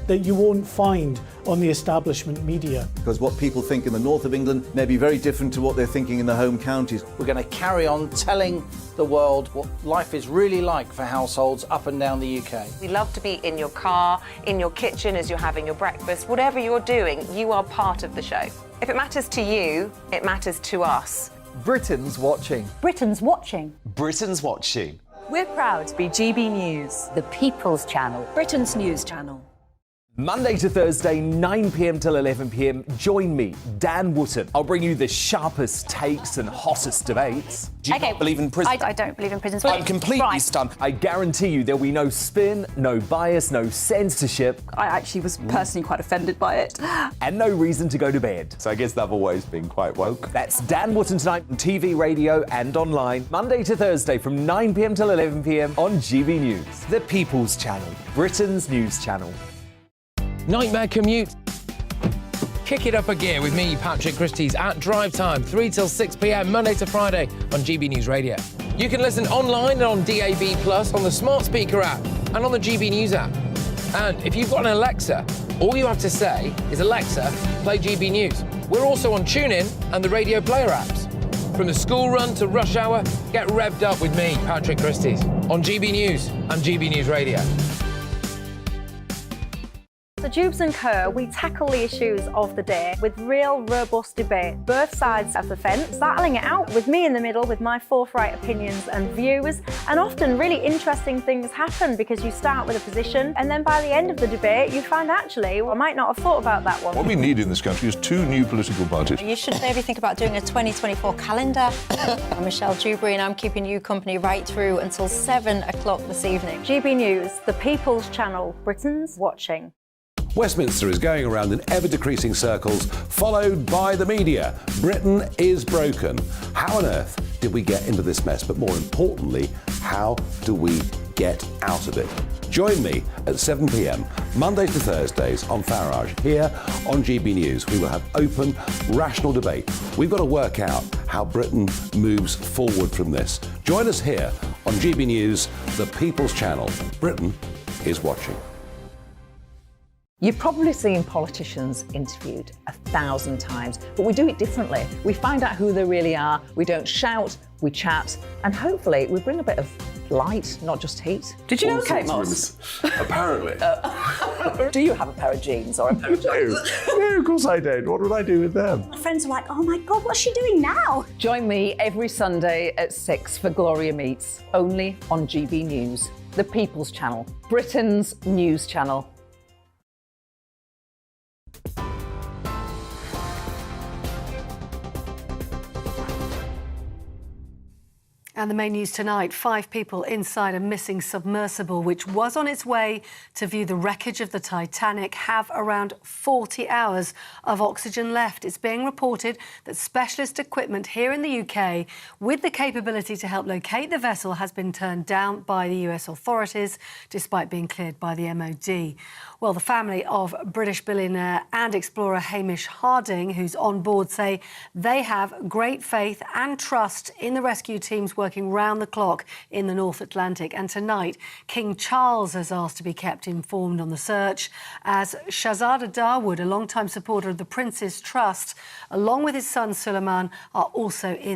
that you won't find on the establishment media. Because what people think in the north of England may be very different to what they're thinking in the home counties. We're going to carry on telling the world what life is really like for households up and down the UK. We love to be in your car, in your kitchen as you're having your breakfast. Whatever you're doing, you are part of the show. If it matters to you, it matters to us. Britain's watching. Britain's watching. Britain's watching. We're proud to be GB News, the People's Channel, Britain's news channel. Monday to Thursday, 9 p.m. till 11 p.m. Join me, Dan Wootton. I'll bring you the sharpest takes and hottest debates. Do you not believe in prison? I don't believe in prison. I'm completely stunned. I guarantee you there'll be no spin, no bias, no censorship. I actually was personally quite offended by it. And no reason to go to bed. So I guess they've always been quite woke. That's Dan Wootton tonight on TV, radio and online. Monday to Thursday from 9 p.m. till 11 p.m. on GB News. The People's Channel, Britain's news channel. Nightmare commute. Kick it up a gear with me, Patrick Christys, at drive time, 3 till 6 p.m, Monday to Friday on GB News Radio. You can listen online and on DAB+, on the smart speaker app and on the GB News app. And if you've got an Alexa, all you have to say is, Alexa, play GB News. We're also on TuneIn and the Radio Player apps. From the school run to rush hour, get revved up with me, Patrick Christys, on GB News and GB News Radio. So Jubes and Kerr, we tackle the issues of the day with real robust debate, both sides of the fence, battling it out with me in the middle with my forthright opinions and views. And often really interesting things happen because you start with a position and then by the end of the debate you find actually, I might not have thought about that one. What we need in this country is two new political parties. You should maybe think about doing a 2024 calendar. I'm Michelle Dewberry and I'm keeping you company right through until 7 o'clock this evening. GB News, the People's Channel, Britain's watching. Westminster is going around in ever-decreasing circles, followed by the media. Britain is broken. How on earth did we get into this mess? But more importantly, how do we get out of it? Join me at 7 p.m, Mondays to Thursdays on Farage, here on GB News. We will have open, rational debate. We've got to work out how Britain moves forward from this. Join us here on GB News, the People's Channel. Britain is watching. You've probably seen politicians interviewed 1,000 times, but we do it differently. We find out who they really are, we don't shout, we chat, and hopefully we bring a bit of light, not just heat. Did you know Kate Moss? Apparently. Do you have a pair of jeans or a pair of jeans? No, of course I don't. What would I do with them? My friends were like, oh my God, what's she doing now? Join me every Sunday at 6 for Gloria Meets, only on GB News, the People's Channel, Britain's news channel. And the main news tonight, 5 people inside a missing submersible which was on its way to view the wreckage of the Titanic have around 40 hours of oxygen left. It's being reported that specialist equipment here in the UK with the capability to help locate the vessel has been turned down by the US authorities despite being cleared by the MOD. Well, the family of British billionaire and explorer Hamish Harding, who's on board, say they have great faith and trust in the rescue teams working round the clock in the North Atlantic. And tonight, King Charles has asked to be kept informed on the search, as Shahzada Dawood, a long-time supporter of the Prince's Trust, along with his son Suleiman, are also in